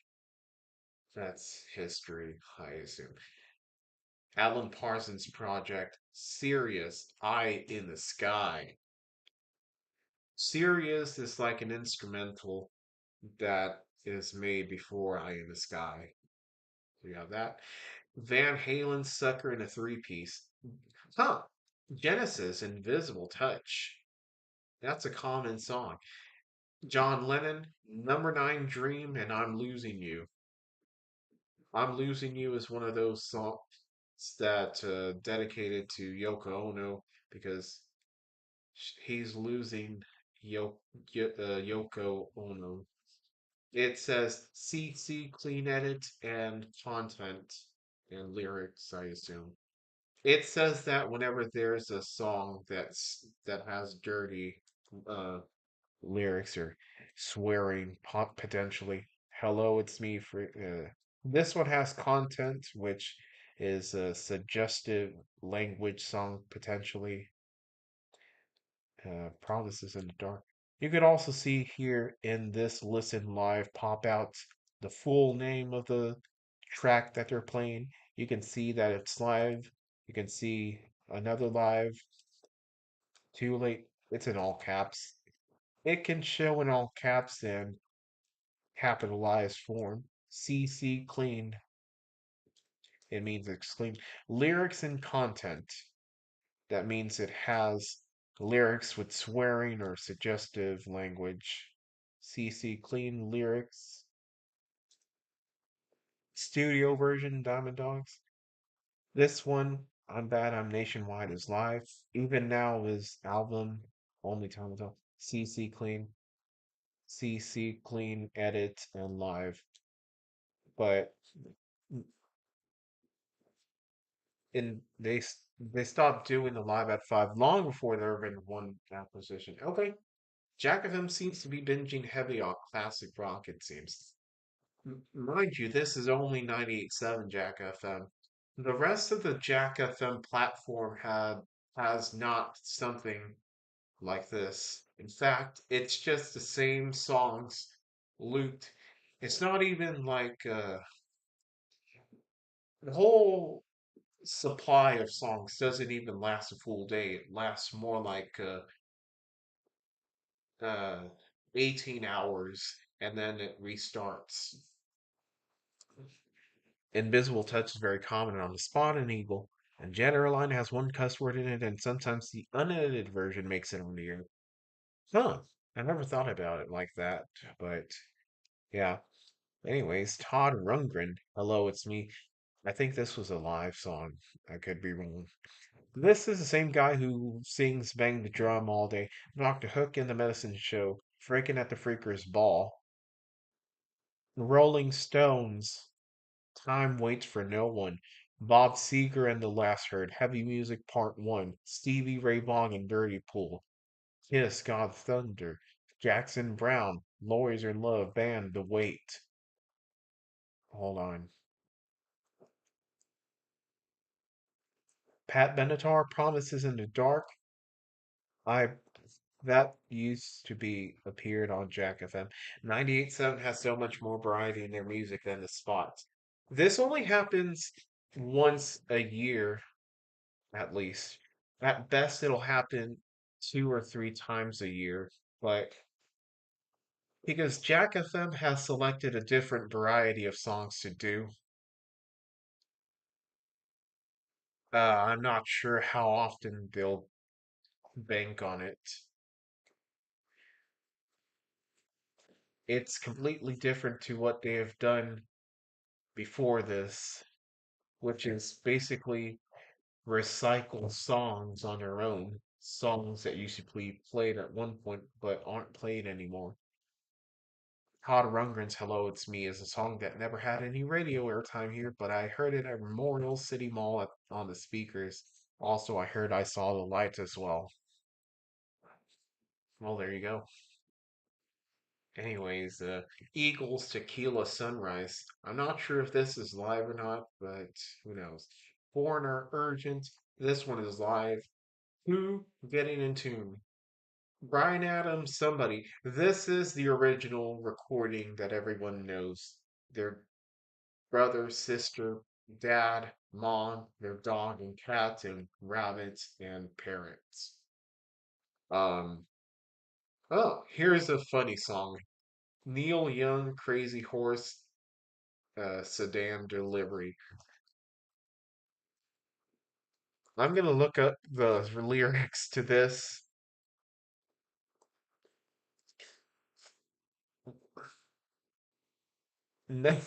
[SPEAKER 1] that's history, I assume. Alan Parsons Project, Sirius, Eye in the Sky. Sirius is like an instrumental that is made before Eye in the Sky. So you have that. Van Halen Sucker in a three piece. Huh. Genesis Invisible Touch. That's a common song. John Lennon, Number Nine Dream, and I'm Losing You. I'm Losing You is one of those songs that dedicated to Yoko Ono because he's losing Yoko Ono. It says CC Clean Edit and content and lyrics, I assume. It says that whenever there's a song that has dirty uh, lyrics or swearing potentially. Hello, it's me for this one has content which is a suggestive language song potentially. Promises in the dark. You could also see here in this listen live pop out the full name of the track that they're playing. You can see that it's live. You can see another live. Too late. It's in all caps. It can show in all caps and capitalized form. CC clean. It means it's clean. Lyrics and content. That means it has lyrics with swearing or suggestive language. CC clean lyrics. Studio version, Diamond Dogs. This one, I'm Bad, I'm Nationwide is live. Even now is album, only time will tell. CC clean, edit, and live. But in they stopped doing the live at five long before there had been one acquisition. Okay, Jack of them seems to be binging heavy on classic rock. It seems, mind you, this is only 98.7 Jack FM. The rest of the Jack FM platform has not something like this. In fact, it's just the same songs looped. It's not even like the whole supply of songs doesn't even last a full day. It lasts more like uh, 18 hours and then it restarts. Invisible Touch is very common on the Spot and Eagle, and Line has one cuss word in it, and sometimes the unedited version makes it on the air. Huh. I never thought about it like that, but yeah. Anyways, Todd Rundgren. Hello, it's me. I think this was a live song. I could be wrong. This is the same guy who sings Bang the Drum all day, Dr. Hook in the Medicine Show, Freaking at the Freakers Ball, Rolling Stones, Time Waits for No One, Bob Seger and the Last Herd, Heavy Music Part 1, Stevie Ray Vaughan and Dirty Pool, Kiss, God Thunder, Jackson Brown, Lawyers in Love, Band, The Wait. Hold on. Pat Benatar, Promises in the Dark. I That used to be appeared on Jack FM. 98.7 has so much more variety in their music than the spots. This only happens once a year, at least. At best, it'll happen 2 or 3 times a year. But because Jack FM has selected a different variety of songs to do, I'm not sure how often they'll bank on it. It's completely different to what they have done before this, which is basically recycle songs on their own, songs that used to be played at one point but aren't played anymore. Todd Rundgren's Hello, It's Me is a song that never had any radio airtime here, but I heard it at Memorial City Mall on the speakers. Also, I heard I Saw the Light as well. Well, there you go. Anyways, Eagles Tequila Sunrise. I'm not sure if this is live or not, but who knows? Foreigner Urgent. This one is live. Who getting in tune? Brian Adams, somebody. This is the original recording that everyone knows. Their brother, sister, dad, mom, their dog and cat and rabbits and parrots. Um, oh, here's a funny song. Neil Young, Crazy Horse, sedan delivery. I'm gonna look up the lyrics to this. Ne-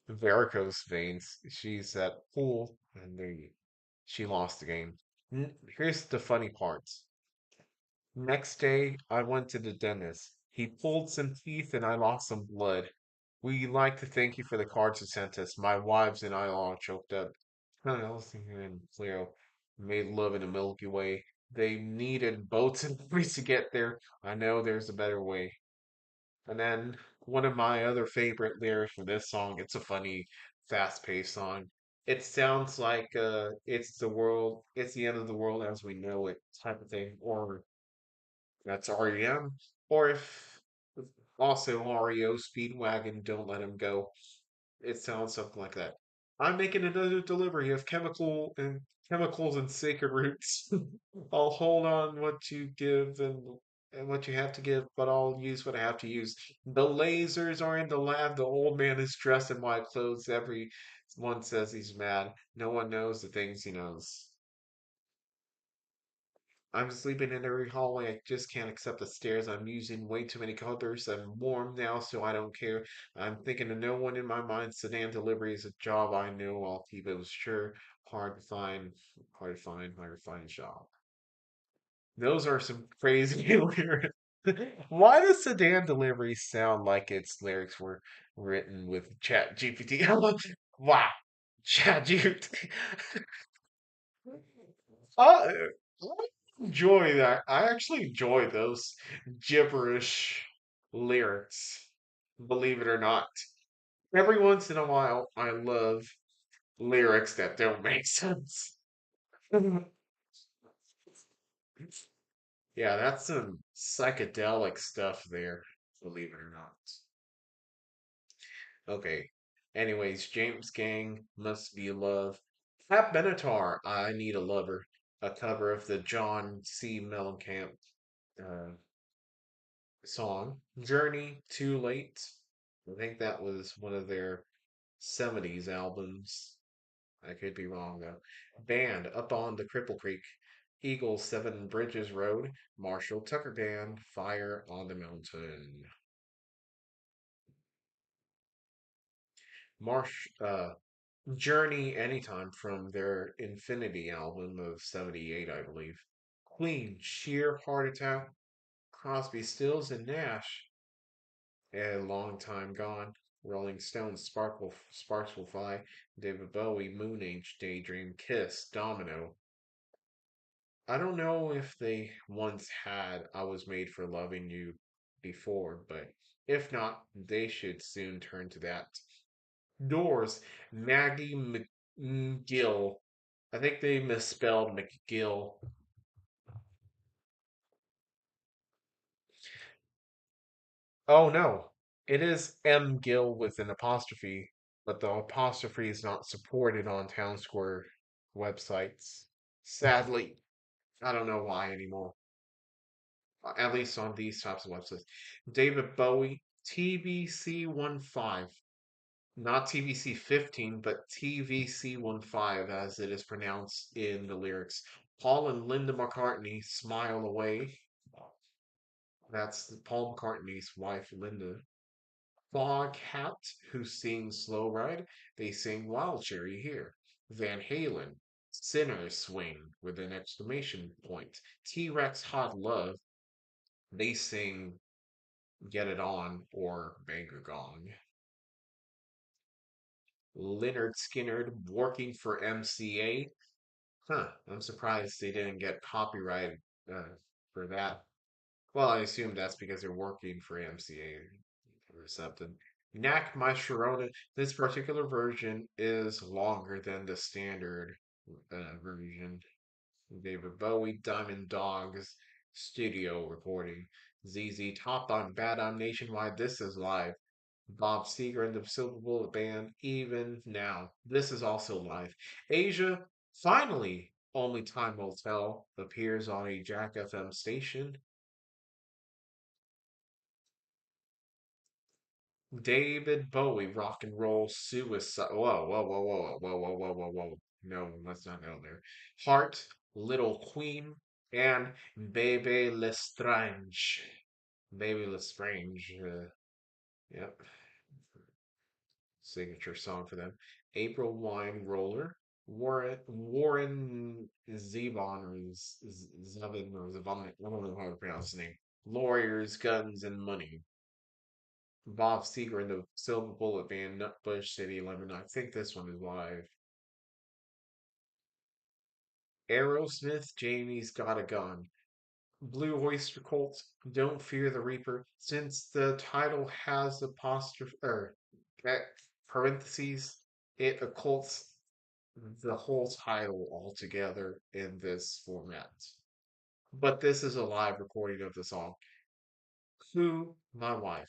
[SPEAKER 1] Varicose veins. She's at pool, and she lost the game. Here's the funny parts. Next day, I went to the dentist. He pulled some teeth, and I lost some blood. We like to thank you for the cards you sent us. My wives and I all choked up. Else and Cleo made love in the Milky Way. They needed boats and ferries to get there. I know there's a better way. And then one of my other favorite lyrics for this song, it's a funny, fast-paced song. It sounds like it's the end of the world as we know it type of thing, or that's REM, or if also REO Speedwagon, Don't Let Him Go. It sounds something like that. I'm making another delivery of chemicals and sacred roots. I'll hold on what you give and what you have to give, but I'll use what I have to use. The lasers are in the lab. The old man is dressed in white clothes. Everyone says he's mad. No one knows the things he knows. I'm sleeping in every hallway. I just can't accept the stairs. I'm using way too many colors. I'm warm now, so I don't care. I'm thinking of no one in my mind. Sedan delivery is a job I know. I'll keep it sure. Hard to find, hard to find a job. Those are some crazy lyrics. Why does sedan delivery sound like its lyrics were written with Chat GPT? Wow, Chat GPT. I enjoy that. I actually enjoy those gibberish lyrics, believe it or not. Every once in a while, I love lyrics that don't make sense. Yeah, that's some psychedelic stuff there, believe it or not. Okay. Anyways, James Gang, Must Be Love. Pat Benatar, I Need a Lover. A cover of the John C. Mellencamp uh, song. Journey, Too Late. I think that was one of their 70s albums. I could be wrong though. Band Up on the Cripple Creek, Eagles 7 Bridges Road, Marshall Tucker Band, Fire on the Mountain. Marsh Journey Anytime from their Infinity album of 78, I believe. Queen, Sheer Heart Attack, Crosby, Stills, and Nash, A Long Time Gone. Rolling Stones, Sparks Will Fly, David Bowie, Moon Age, Daydream, Kiss, Domino. I don't know if they once had I Was Made for Loving You before, but if not, they should soon turn to that. Doors, Maggie McGill. I think they misspelled McGill. Oh no, it is M Gill with an apostrophe, but the apostrophe is not supported on Town Square websites. Sadly, I don't know why anymore. At least on these types of websites. David Bowie, TBC 15, not TBC 15, but TVC 15 as it is pronounced in the lyrics. Paul and Linda McCartney, Smile Away. That's Paul McCartney's wife, Linda. Foghat, who sings Slow Ride, they sing Wild Cherry here. Van Halen, Sinner Swing with an exclamation point. T Rex Hot Love, they sing Get It On or Banger Gong. Leonard Skinner working for MCA. Huh, I'm surprised they didn't get copyright for that. Well, I assume that's because they're working for MCA or something. Knack My Sharona. This particular version is longer than the standard version. David Bowie, Diamond Dogs, studio recording. ZZ Top on Bad on Nationwide. This is live. Bob Seger and the Silver Bullet Band, even now. This is also live. Asia, finally, Only Time Will Tell, appears on a Jack FM station. David Bowie, Rock and Roll Suicide. Whoa, whoa, whoa, whoa, whoa, whoa, whoa, whoa, whoa. No, let's not go there. Heart, Little Queen, and Bebe Lestrange. Baby Lestrange. Yep. Signature song for them. April Wine Roller, Warren Zevon or Zevon or Zevon, I don't know how to pronounce his name. Lawyers, Guns, and Money. Bob Seger and the Silver Bullet Band, Nutbush City Lemon. I think this one is live. Aerosmith, Jamie's Got a Gun. Blue Oyster Cult, Don't Fear the Reaper. Since the title has apostrophe or parentheses, it occults the whole title altogether in this format. But this is a live recording of the song. Who? My wife.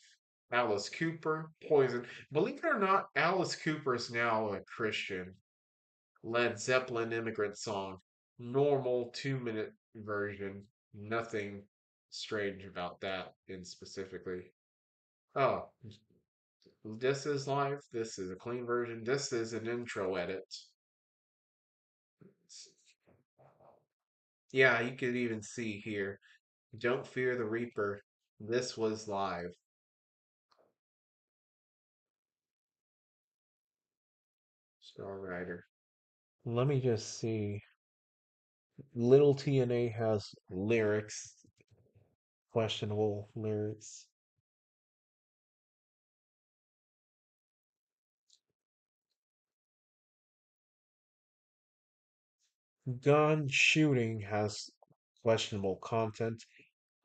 [SPEAKER 1] Alice Cooper, Poison. Believe it or not, Alice Cooper is now a Christian. Led Zeppelin immigrant song. Normal 2 minute version. Nothing strange about that in specifically. Oh, this is live. This is a clean version. This is an intro edit. Yeah, you could even see here. Don't Fear the Reaper. This was live. Star Rider. Let me just see. Little TNA has lyrics, questionable lyrics. Gun Shooting has questionable content.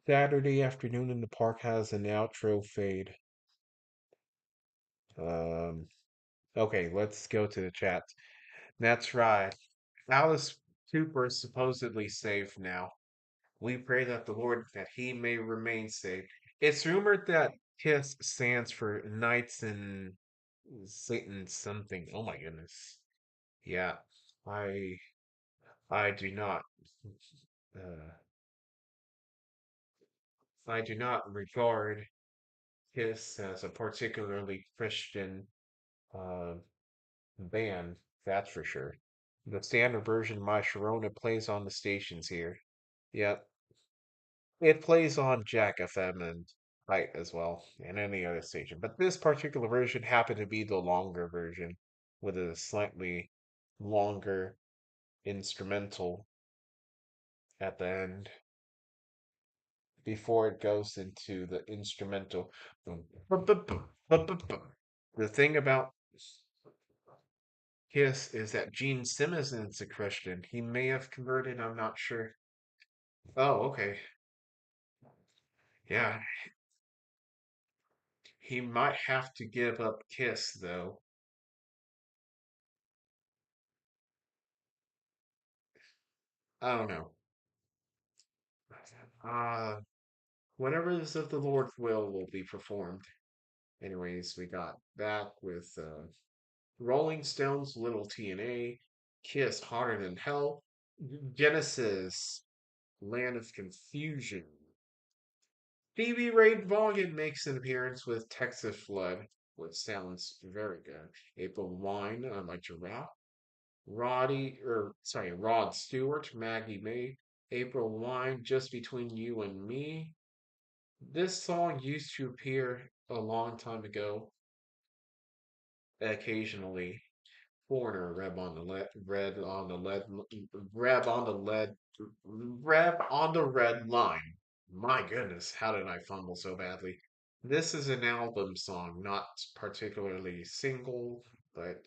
[SPEAKER 1] Saturday Afternoon in the Park has an outro fade. Um, okay, let's go to the chat. That's right. Alice Cooper is supposedly safe now. We pray that the Lord that he may remain safe. It's rumored that KISS stands for Knights in Satan something. Oh my goodness. Yeah, I I do not uh, I do not regard KISS as a particularly Christian band, that's for sure. The standard version of My Sharona plays on the stations here. Yep, it plays on Jack FM and Height as well, and any other station. But this particular version happened to be the longer version with a slightly longer instrumental at the end before it goes into the instrumental. The thing about Kiss is that Gene Simmons is a Christian. He may have converted, I'm not sure. Oh, okay. Yeah, he might have to give up Kiss though. I don't know. Uh, whatever is of the Lord's will be performed. Anyways, we got back with Rolling Stones, Little TNA, Kiss, Harder Than Hell, Genesis, Land of Confusion. Stevie Ray Vaughan makes an appearance with Texas Flood, which sounds very good. April Wine, I Like to Rap. Rod Stewart, Maggie May, April Wine, Just Between You and Me. This song used to appear a long time ago, occasionally. Foreigner, Reb on the lead, red on the lead, Reb on the lead, Reb on the red line. My goodness, how did I fumble so badly? This is an album song, not particularly single, but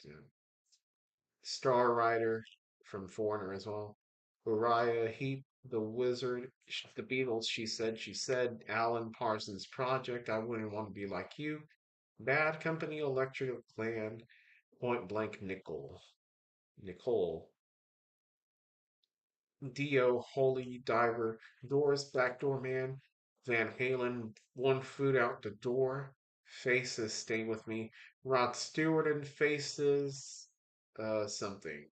[SPEAKER 1] Star Rider from Foreigner as well. Uriah Heep, The Wizard, The Beatles, she said, Alan Parsons Project, I Wouldn't Want to Be Like You, Bad Company, Electric Clan, Point Blank Nicole, Dio, Holy Diver, Doors, Backdoor Man, Van Halen, One Foot Out the Door, Faces, Stay With Me, Rod Stewart and Faces, something.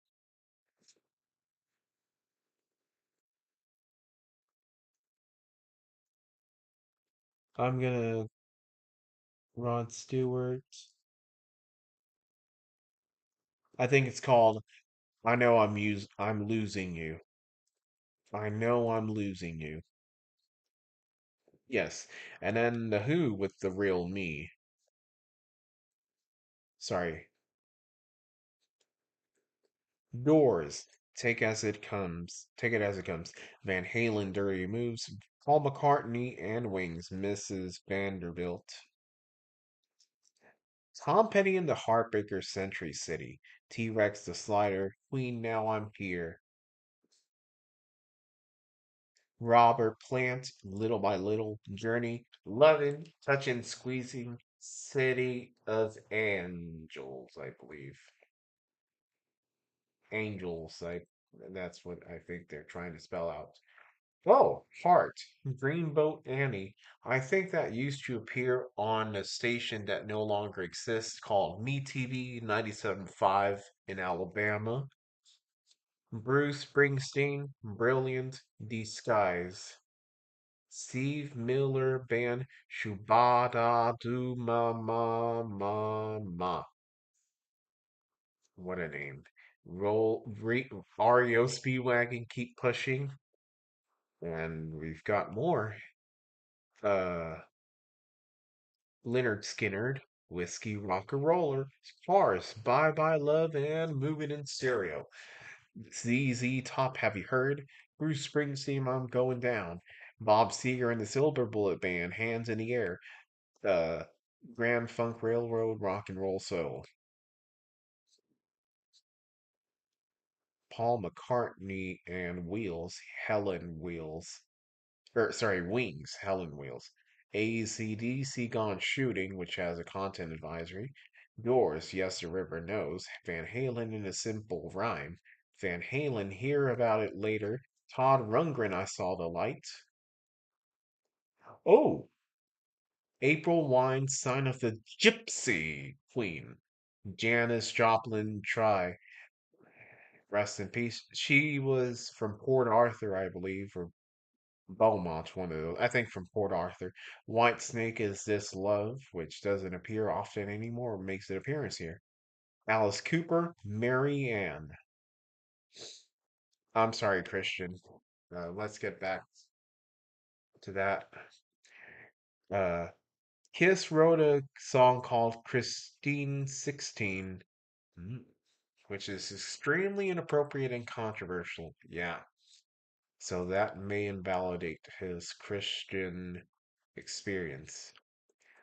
[SPEAKER 1] I'm gonna Rod Stewart. I think it's called I'm losing you. I know I'm losing you. Yes. And then the Who with the real me. Sorry. Doors. Take it as it comes. Van Halen Dirty Moves. Paul McCartney and Wings. Mrs. Vanderbilt. Tom Petty and the Heartbreakers Century City. T Rex the Slider. Queen Now I'm Here. Robert Plant, Little by Little, Journey, Lovin', Touching, Squeezing, City of Angels, I believe. Angels, that's what I think they're trying to spell out. Oh, Heart, Dreamboat Annie. I think that used to appear on a station that no longer exists called MeTV 97.5 in Alabama. Bruce Springsteen, Brilliant Disguise. Steve Miller Band, Shubada Do Ma Ma Ma Ma. What a name. REO Speedwagon, Keep Pushing. And we've got more. Uh, Leonard Skinner, Whiskey Rock and Roller, Cars, Bye Bye Love, and Moving in Stereo. ZZ Top, have you heard? Bruce Springsteen, I'm going down. Bob Seger and the Silver Bullet Band, Hands in the Air. uh Grand Funk Railroad Rock and Roll Soul. Paul McCartney and Wheels, Helen Wheels. Wings, Helen Wheels. AC/DC Gone Shooting, which has a content advisory. Doors, Yes the River Knows. Van Halen in a Simple Rhyme. Van Halen, Hear About It Later. Todd Rundgren, I Saw the Light. Oh, April Wine, Sign of the Gypsy Queen. Janis Joplin, Try. Rest in peace. She was from Port Arthur, I believe, or Beaumont, one of those. I think from Port Arthur. White Snake is This Love, which doesn't appear often anymore, makes an appearance here. Alice Cooper, Mary Ann. I'm sorry, Christian. Let's get back to that. Uh, Kiss wrote a song called Christine 16, mm, which is extremely inappropriate and controversial. Yeah. So that may invalidate his Christian experience.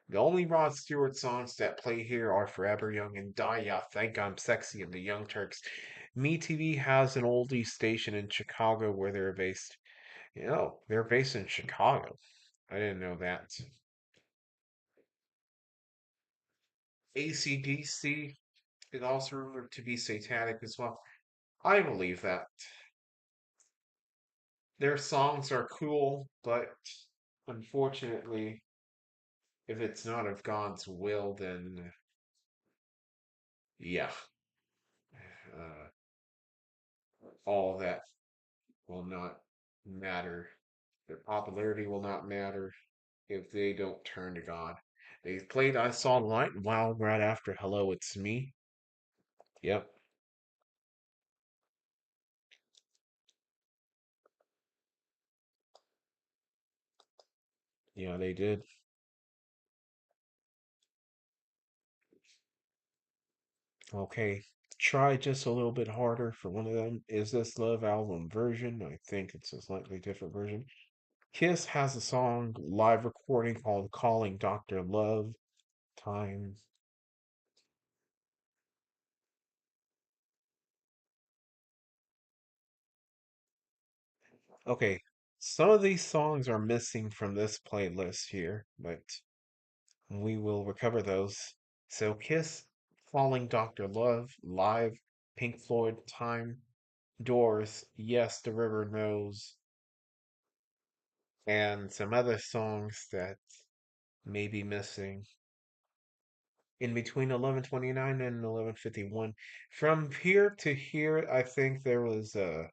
[SPEAKER 1] The only Rod Stewart songs that play here are Forever Young and Die Ya, Think I'm Sexy, and The Young Turks. MeTV has an oldie station in Chicago where they're based. They're based in Chicago. I didn't know that. AC/DC is also rumored to be satanic as well. I believe that. Their songs are cool, but unfortunately, if it's not of God's will, then yeah, uh, all that will not matter. Their popularity will not matter if they don't turn to God. They played I Saw the Light wow right after Hello It's Me. Yep. Yeah, they did. Okay. Try just a little bit harder for one of them. Is This Love album version? I think it's a slightly different version. Kiss has a song live recording called Calling Dr. Love. Time. Okay. Some of these songs are missing from this playlist here, but we will recover those. So Kiss, Falling Dr. Love, Live, Pink Floyd, Time, Doors, Yes, the River Knows, and some other songs that may be missing in between 11:29 and 11:51. From here to here, I think there was a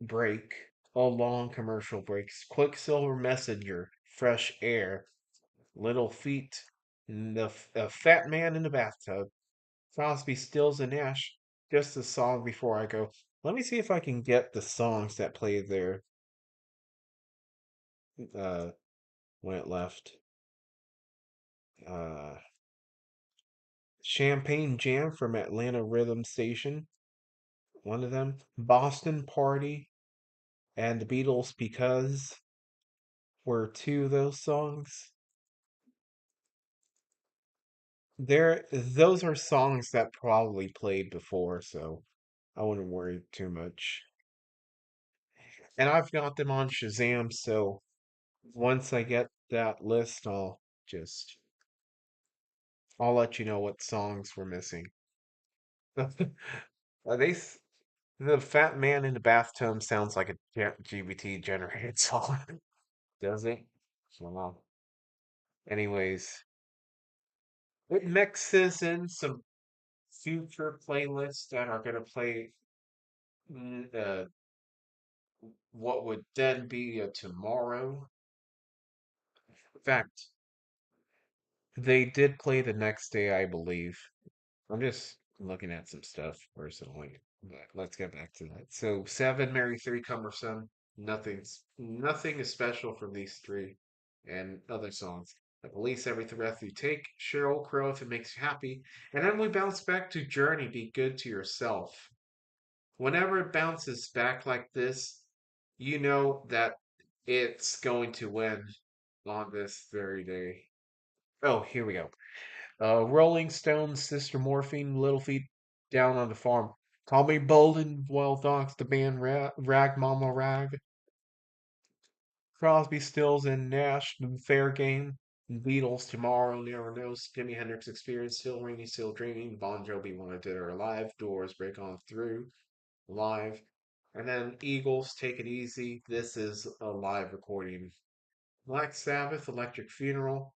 [SPEAKER 1] break, a long commercial break. Quicksilver Messenger, Fresh Air, Little Feat, a Fat Man in the Bathtub, Crosby, Stills, and Nash. Just a song before I go. Let me see if I can get the songs that played there uh, when it left. Uh, Champagne Jam from Atlanta Rhythm Station, one of them. Boston Party and the Beatles Because were two of those songs. Those are songs that probably played before, so I wouldn't worry too much. And I've got them on Shazam, so once I get that list, just I'll let you know what songs we're missing. Are they the Fat Man in the Bathtub sounds like a GBT generated song, does it? Well, anyways, it mixes in some future playlists that are gonna play what would then be a tomorrow. In fact, they did play the next day, I believe. I'm just looking at some stuff personally. But let's get back to that. So seven, Mary three, cumbersome. Nothing is special from these three and other songs. The Police, Every Breath You Take, Sheryl Crow, If It Makes You Happy, and then we bounce back to Journey, Be Good to Yourself. Whenever it bounces back like this, you know that it's going to win on this very day. Oh, here we go. Rolling Stones, Sister Morphine, Little Feet, Down on the Farm. Call me Bolden, Wild Dogs, the band Rag Mama Rag. Crosby, Stills, and Nash, Fair Game. Beatles, Tomorrow, Never Knows, Jimi Hendrix Experience, Still Rainy, Still Dreaming, Bon Jovi, Wanna Dead or Alive, Doors, Break On Through, Live. And then Eagles, Take It Easy. This is a live recording. Black Sabbath, Electric Funeral,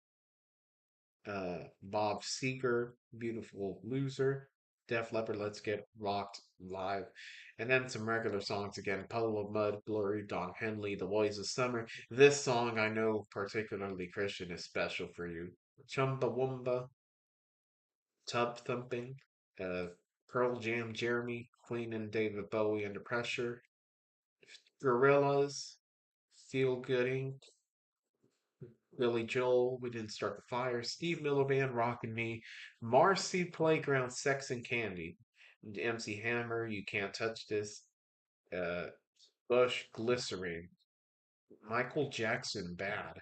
[SPEAKER 1] Bob Seger, Beautiful Loser, Def Leppard, Let's Get Rocked Live, and then some regular songs again. Puddle of Mud, Blurry, Don Henley, The Boys of Summer. This song I know particularly Christian is special for you. Chumbawamba, Tub Thumping, uh, Pearl Jam, Jeremy, Queen and David Bowie Under Pressure, Gorillaz, Feel Gooding, Billy Joel, We Didn't Start the Fire, Steve Miller Band, Rockin' Me, Marcy Playground, Sex and Candy, MC Hammer, You Can't Touch This, uh, Bush, Glycerine, Michael Jackson, Bad,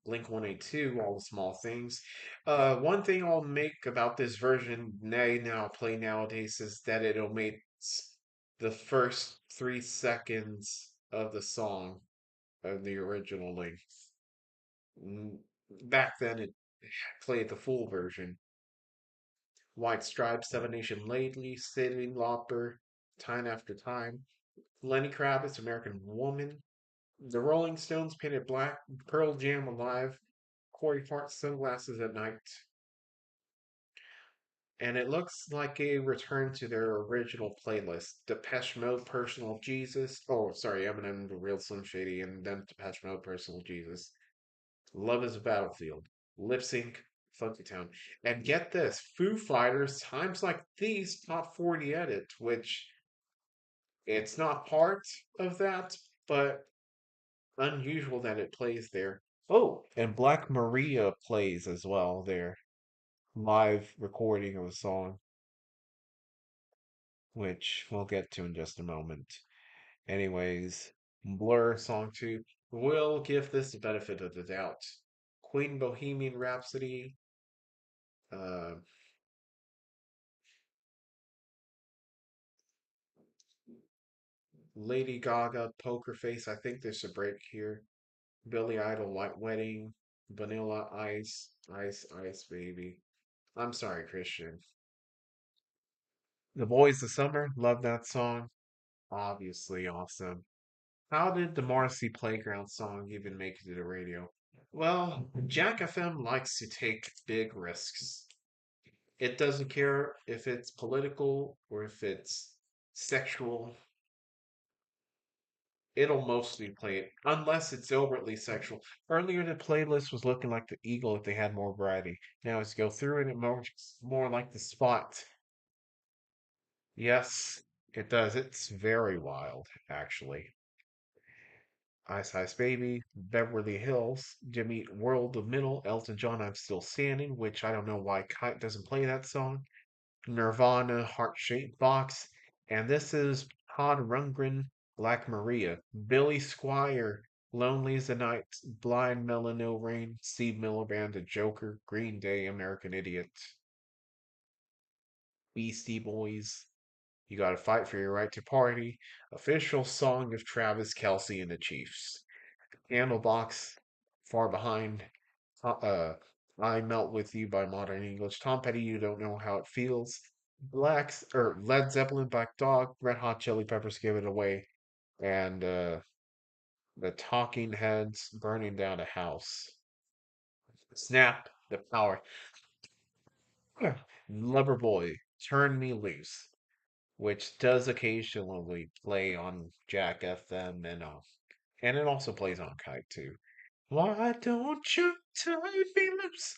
[SPEAKER 1] Blink 182, All the Small Things. One thing I'll make about this version they now play nowadays is that it omits the first 3 seconds of the song of the original length. Mm, Back then, it played the full version. White Stripes, Seven Nation Lately, Cyndi Lauper, Time After Time, Lenny Kravitz, American Woman, The Rolling Stones, Painted Black, Pearl Jam, Alive, Corey Hart, Sunglasses at Night, and it looks like a return to their original playlist. Depeche Mode, Personal Jesus. Oh, sorry, Eminem, The Real Slim Shady, and then Depeche Mode, Personal Jesus. Love is a Battlefield. Lip Sync, Funky Town. And get this, Foo Fighters, Times Like These, Top 40 Edit, which it's not part of that, but unusual that it plays there. Oh, and Black Maria plays as well there. Live recording of a song, which we'll get to in just a moment. Anyways, Blur song 2. We'll give this the benefit of the doubt. Queen Bohemian Rhapsody, uh, Lady Gaga, Poker Face. I think there's a break here. Billy Idol, White Wedding, Vanilla Ice, Ice, Ice Baby. I'm sorry, Christian. The Boys of Summer, love that song. Obviously awesome. How did the Marcy Playground song even make it to the radio? Well, Jack FM likes to take big risks. It doesn't care if it's political or if it's sexual. It'll mostly play it, unless it's overtly sexual. Earlier, the playlist was looking like the Eagle if they had more variety. Now, as you go through it, it more like the Spot. Yes, it does. It's very wild, actually. Ice Ice Baby, Beverly Hills, Jimmy World of Middle, Elton John, I'm Still Standing, which I don't know why Kite doesn't play that song. Nirvana, Heart Shaped Box, and this is Todd Rundgren, Black Maria, Billy Squire, Lonely as the Night, Blind Melon No Rain, Steve Miller Band, The Joker, Green Day, American Idiot, Beastie Boys, You Gotta Fight for Your Right to Party, official song of Travis Kelce and the Chiefs. Candlebox, Far Behind, uh, I Melt With You by Modern English, Tom Petty, You Don't Know How It Feels, Blacks or Led Zeppelin, Black Dog, Red Hot Chili Peppers, Give It Away, and the Talking Heads, Burning Down a House. Snap, The Power, Loverboy, Turn Me Loose, which does occasionally play on Jack FM and it also plays on Kite too. Why don't you turn me loose?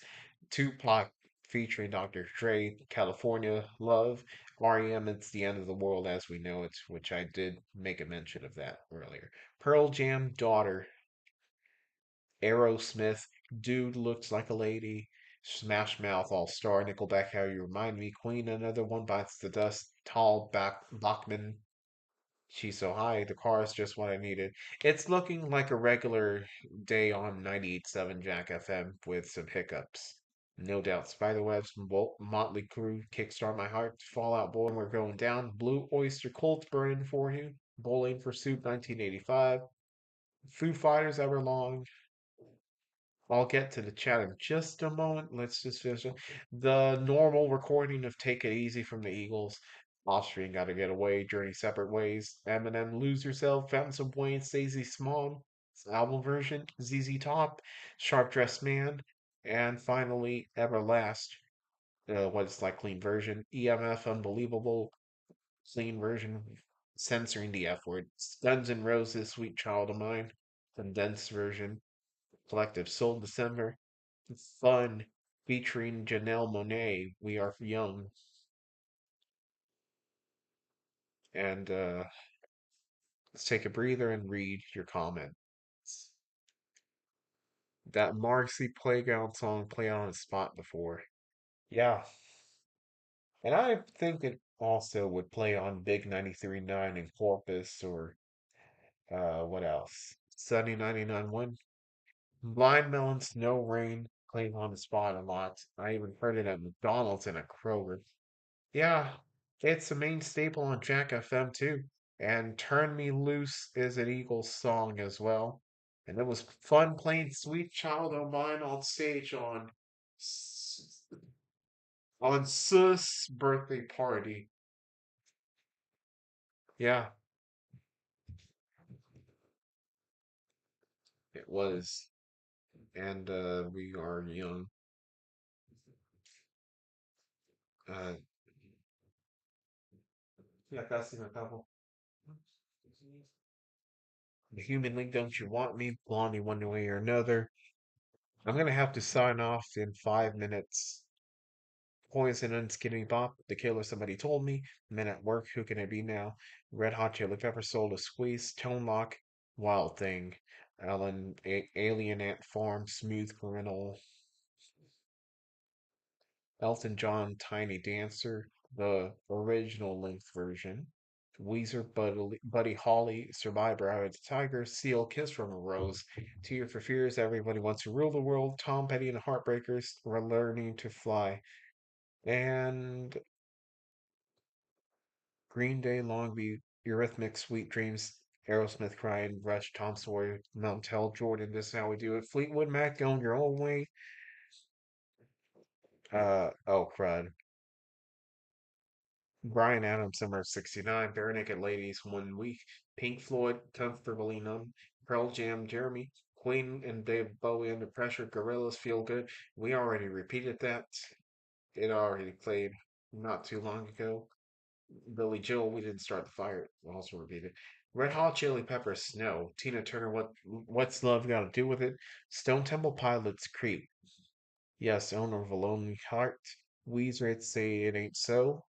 [SPEAKER 1] Tupac featuring Dr. Dre, California Love, REM, It's the End of the World as We Know It, which I did make a mention of that earlier. Pearl Jam, Daughter, Aerosmith, Dude Looks Like a Lady, Smash Mouth, All Star, Nickelback, How You Remind Me, Queen, Another One Bites the Dust, Tall Bachman, She's So High, the car is just what I needed. It's looking like a regular day on 98.7 Jack FM with some hiccups. No doubt. Spiderwebs, Motley Crue, Kickstart My Heart, Fallout Boy, We're Going Down, Blue Oyster Cult burning for you, Bowling for Soup 1985, Foo Fighters Everlong. I'll get to the chat in just a moment. Let's just finish it. The normal recording of Take It Easy from the Eagles. Austrian Gotta Get Away, Journey Separate Ways, Eminem Lose Yourself, Fountains of Wayne, Stacey Small, album version, ZZ Top, Sharp Dressed Man, and finally Everlast, what it's like clean version, EMF Unbelievable, clean version, censoring the F word, Guns N' Roses, Sweet Child of Mine, condensed version, Collective Soul December, fun featuring Janelle Monae. We are young, and let's take a breather and read your comment. That Marcy Playground song played on a spot before. Yeah, and I think it also would play on Big 93.9 in Corpus or what else? Sunny 99.1. Blind Melon Snow Rain playing on the spot a lot. I even heard it at McDonald's and at Kroger. Yeah, it's a main staple on Jack FM too. And Turn Me Loose is an Eagles song as well. And it was fun playing Sweet Child O' Mine on stage S- on Sus' birthday party. Yeah, it was. And we are young. Uh, yeah, that's in a couple. The Human League, Don't You Want Me? Blondie, one way or another. I'm gonna have to sign off in 5 minutes. Poison and Skinny Bop, The Killer Somebody Told Me, Men at Work, Who Can I Be Now? Red Hot Chili Pepper, Soul to Squeeze, Tone Lock, Wild Thing, Alien Ant Farm, Smooth Criminal, Elton John, Tiny Dancer, the original length version. Weezer, Buddy Holly, Survivor, Eye of the Tiger, Seal, Kiss from a Rose, Tear for Fears, Everybody Wants to Rule the World, Tom Petty and the Heartbreakers, We're Learning to Fly, and Green Day, Longview, Eurythmics, Sweet Dreams, Aerosmith, Crying, Rush, Tom Sawyer, Tell, Jordan, This Is How We Do It, Fleetwood Mac, Going Your Own Way, oh crud, Brian Adams, Summer of '69, Bare Naked Ladies, One Week, Pink Floyd, Comfortably Numb, Pearl Jam, Jeremy, Queen and Dave Bowie, Under Pressure, Gorillaz, Feel Good. We already repeated that. It already played not too long ago. Billy Joel, We Didn't Start the Fire. We'll also repeat it. Red Hot Chili Peppers, Snow. Tina Turner, What's Love Got to Do with It? Stone Temple Pilots, Creep. Yes, Owner of a Lonely Heart. Weezer, Say It Ain't So.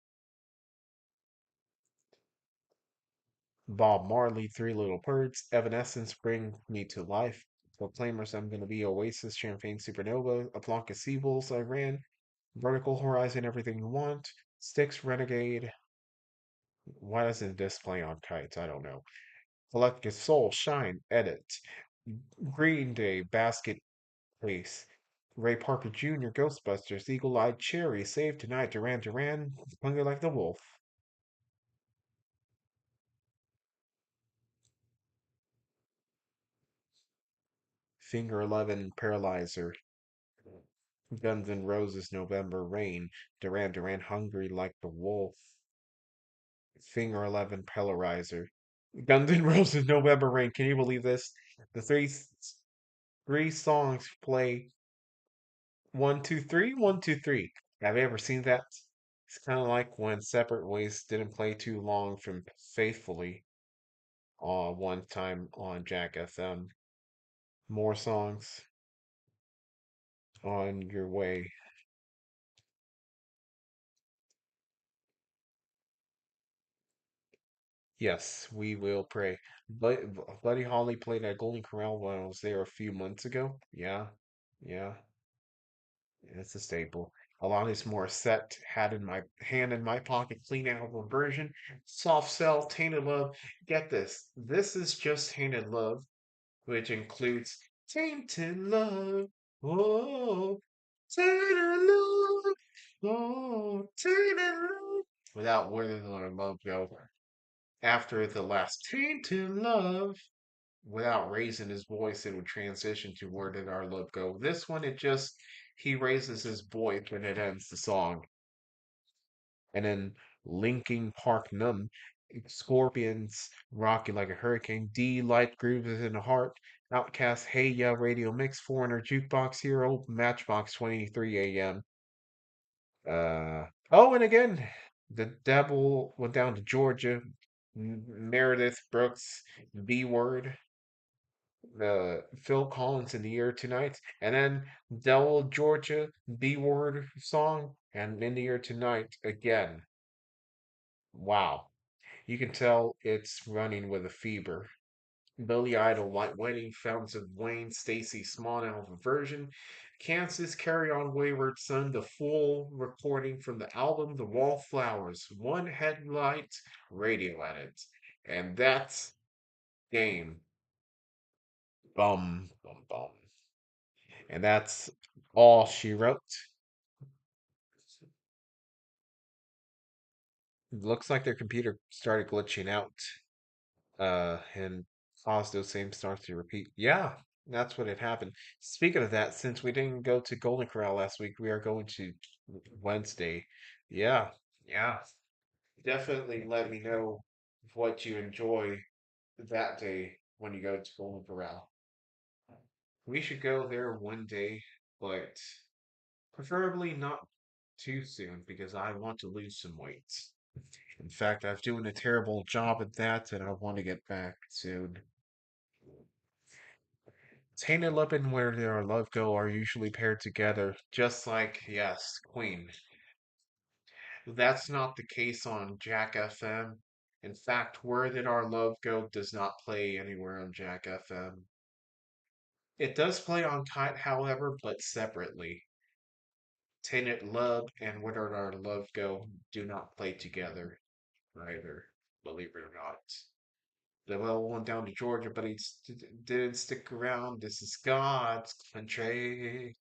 [SPEAKER 1] Bob Marley, Three Little Birds, Evanescence, Bring Me to Life, Proclaimers, I'm Gonna Be Oasis, Champagne Supernova, A Flock of Seagulls, I Ran, Vertical Horizon, Everything You Want, Styx, Renegade. Why doesn't it display on kites? I don't know. Collective Soul, Shine, Edit, Green Day, Basket Case, Ray Parker Jr., Ghostbusters, Eagle Eyed Cherry, Save Tonight, Duran Duran, Hungry Like the Wolf, Finger 11, Paralyzer, Guns N' Roses, November Rain, Duran Duran, Hungry Like the Wolf, Finger 11, Paralyzer, Guns N' Roses, November Rain. Can you believe this? The three songs play one, two, three, one, two, three. Have you ever seen that? It's kind of like when Separate Ways didn't play too long from Faithfully one time on Jack FM. More songs on your way. Yes, we will pray. Buddy Holly played at Golden Corral when I was there a few months ago. Yeah, yeah, it's a staple. Alanis Morissette had in my hand in my pocket, clean album version, soft cell, tainted love. Get this. This is just tainted love, which includes tainted love. Oh, tainted love. Oh, tainted love. Without where did our love go? After the last tainted love, without raising his voice, it would transition to where did our love go. This one, it just he raises his voice when it ends the song. And then Linking Park Numb, Scorpions, Rocky Like a Hurricane, D Light Grooves in the Heart, Outcast, Hey Ya Radio Mix, Foreigner, Jukebox Hero, Matchbox 23 AM. Oh, and again, the devil went down to Georgia. Meredith Brooks, B Word. Phil Collins in the Air Tonight, and then Del Georgia B Word song, and in the Air Tonight again. Wow, you can tell it's running with a fever. Billy Idol, White Wedding, Fountains of Wayne, Stacy Small album version, Kansas, Carry On Wayward Son, the full recording from the album The Wallflowers, one headlight radio edit. And that's game. Bum, bum, bum. And that's all she wrote. Looks like their computer started glitching out, and caused those same stars to repeat. Yeah, that's what had happened. Speaking of that, since we didn't go to Golden Corral last week, we are going to Wednesday. Yeah, yeah. Definitely let me know what you enjoy that day when you go to Golden Corral. We should go there one day, but preferably not too soon because I want to lose some weight. In fact, I'm doing a terrible job at that and I want to get back soon. Tainted Love and Where Did Our Love Go are usually paired together, just like, yes, Queen. That's not the case on Jack FM. In fact, Where Did Our Love Go does not play anywhere on Jack FM. It does play on Kite, however, but separately. Tainted Love and Where Did Our Love Go do not play together either, believe it or not. The well went down to Georgia, but he didn't stick around. This is God's country.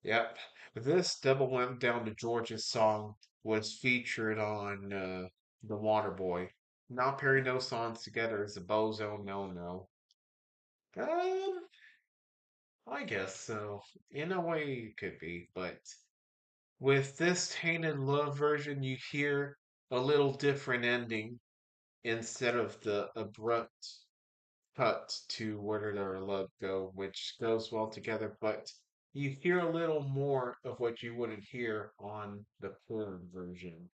[SPEAKER 1] Yep. This Double Went Down to Georgia song was featured on The Waterboy. Not pairing those songs together is a bozo no. Um, I guess so. In a way, it could be, but with this Tainted Love version, you hear a little different ending instead of the abrupt cut to Where Did Our Love Go, which goes well together, but you hear a little more of what you wouldn't hear on the porn version.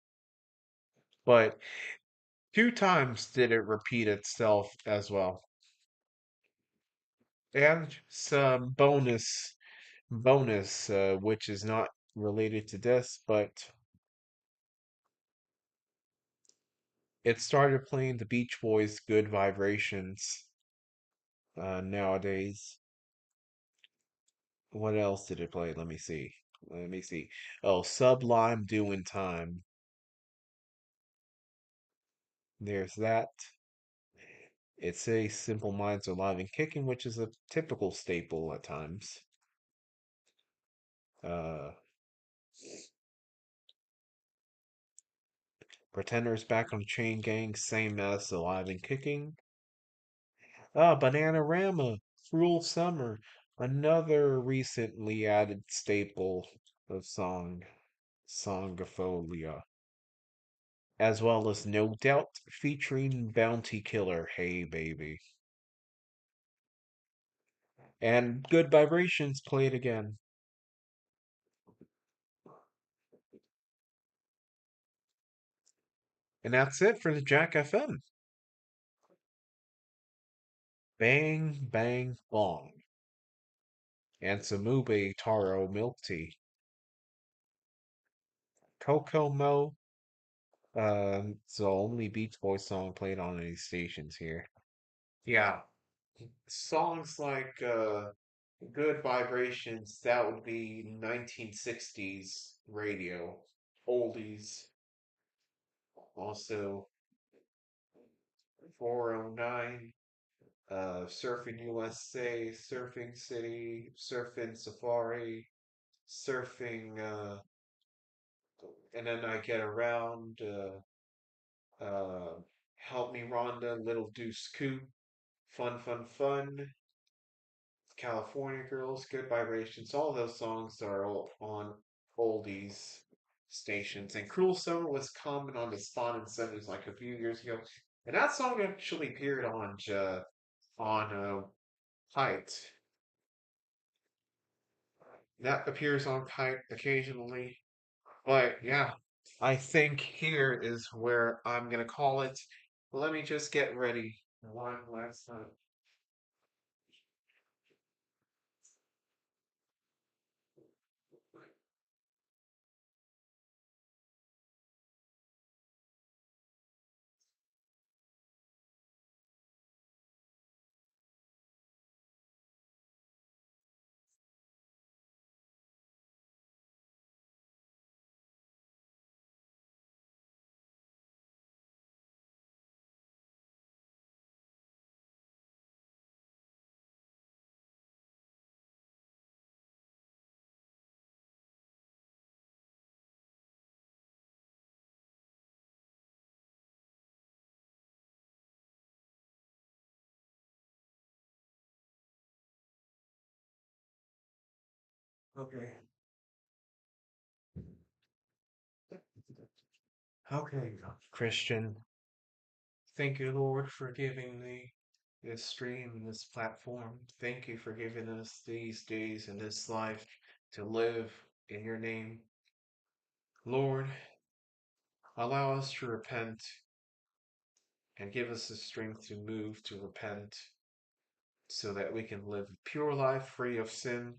[SPEAKER 1] But two times did it repeat itself as well. And some bonus, which is not related to this, but it started playing the Beach Boys' Good Vibrations nowadays. What else did it play? Let me see. Let me see. Oh, Sublime Doing Time. There's that. It's a Simple Minds Are Alive and Kicking, which is a typical staple at times. Uh, Pretenders Back on Chain Gang, same as Alive and Kicking. Bananarama, Cruel Summer, another recently added staple of Songopholia, as well as No Doubt featuring Bounty Killer, Hey Baby. And Good Vibrations played again. And that's it for the Jack FM. Bang, bang, bong. And Samube Taro Milk Tea. Kokomo, it's the only Beach Boys song played on any stations here. Yeah, songs like Good Vibrations, that would be 1960s radio. Oldies, also 409, Surfing USA, Surfing City, Surfing Safari, Surfing, and then I Get Around, Help Me Rhonda, Little Deuce Coupe, Fun, California Girls, Good Vibrations. All those songs are all on oldies stations. And Cruel Summer was common on the Spot and Centers like a few years ago. And that song actually appeared on Kite. That appears on Kite occasionally. But yeah, I think here is where I'm gonna call it. Let me just get ready one last time. Okay. Okay, Christian. Thank you, Lord, for giving me this stream and this platform. Thank you for giving us these days and this life to live in your name. Lord, allow us to repent and give us the strength to move to repent so that we can live a pure life free of sin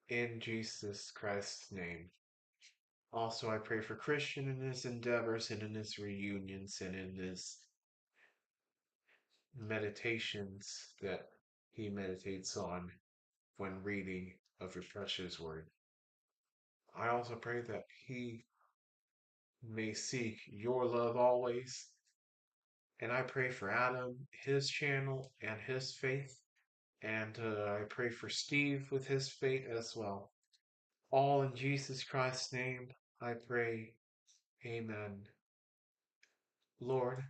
[SPEAKER 1] in Jesus Christ's name. Also, I pray for Christian in his endeavors and in his reunions and in his meditations that he meditates on when reading of your precious word. I also pray that he may seek your love always. And I pray for Adam, his channel, and his faith. And I pray for Steve with his faith as well. All in Jesus Christ's name, I pray. Amen. Lord,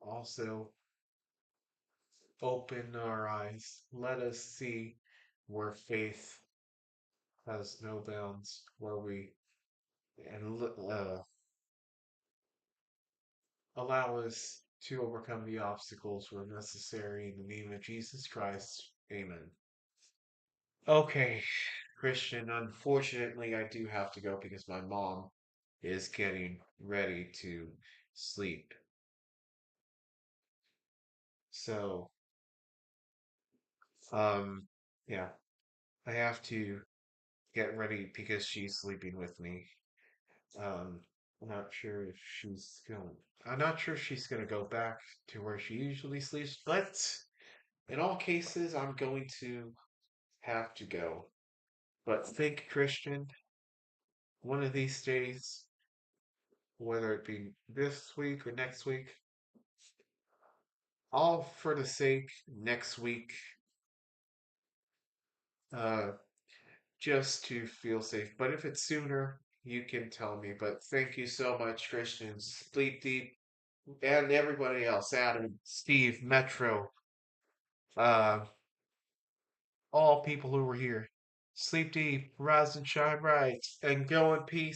[SPEAKER 1] also open our eyes. Let us see where faith has no bounds, where we and allow us to overcome the obstacles where necessary in the name of Jesus Christ. Amen. Okay, Christian, unfortunately, I do have to go because my mom is getting ready to sleep. So, um, yeah, I have to get ready because she's sleeping with me. Um, I'm not sure if she's going. I'm not sure if she's going to go back to where she usually sleeps, but in all cases, I'm going to have to go. But think, Christian, one of these days, whether it be this week or next week, all for the sake next week, uh, just to feel safe. But if it's sooner, you can tell me. But thank you so much, Christian. Sleep deep, and everybody else, Adam, Steve, Metro, uh, all people who were here. Sleep deep, rise and shine bright, and go in peace.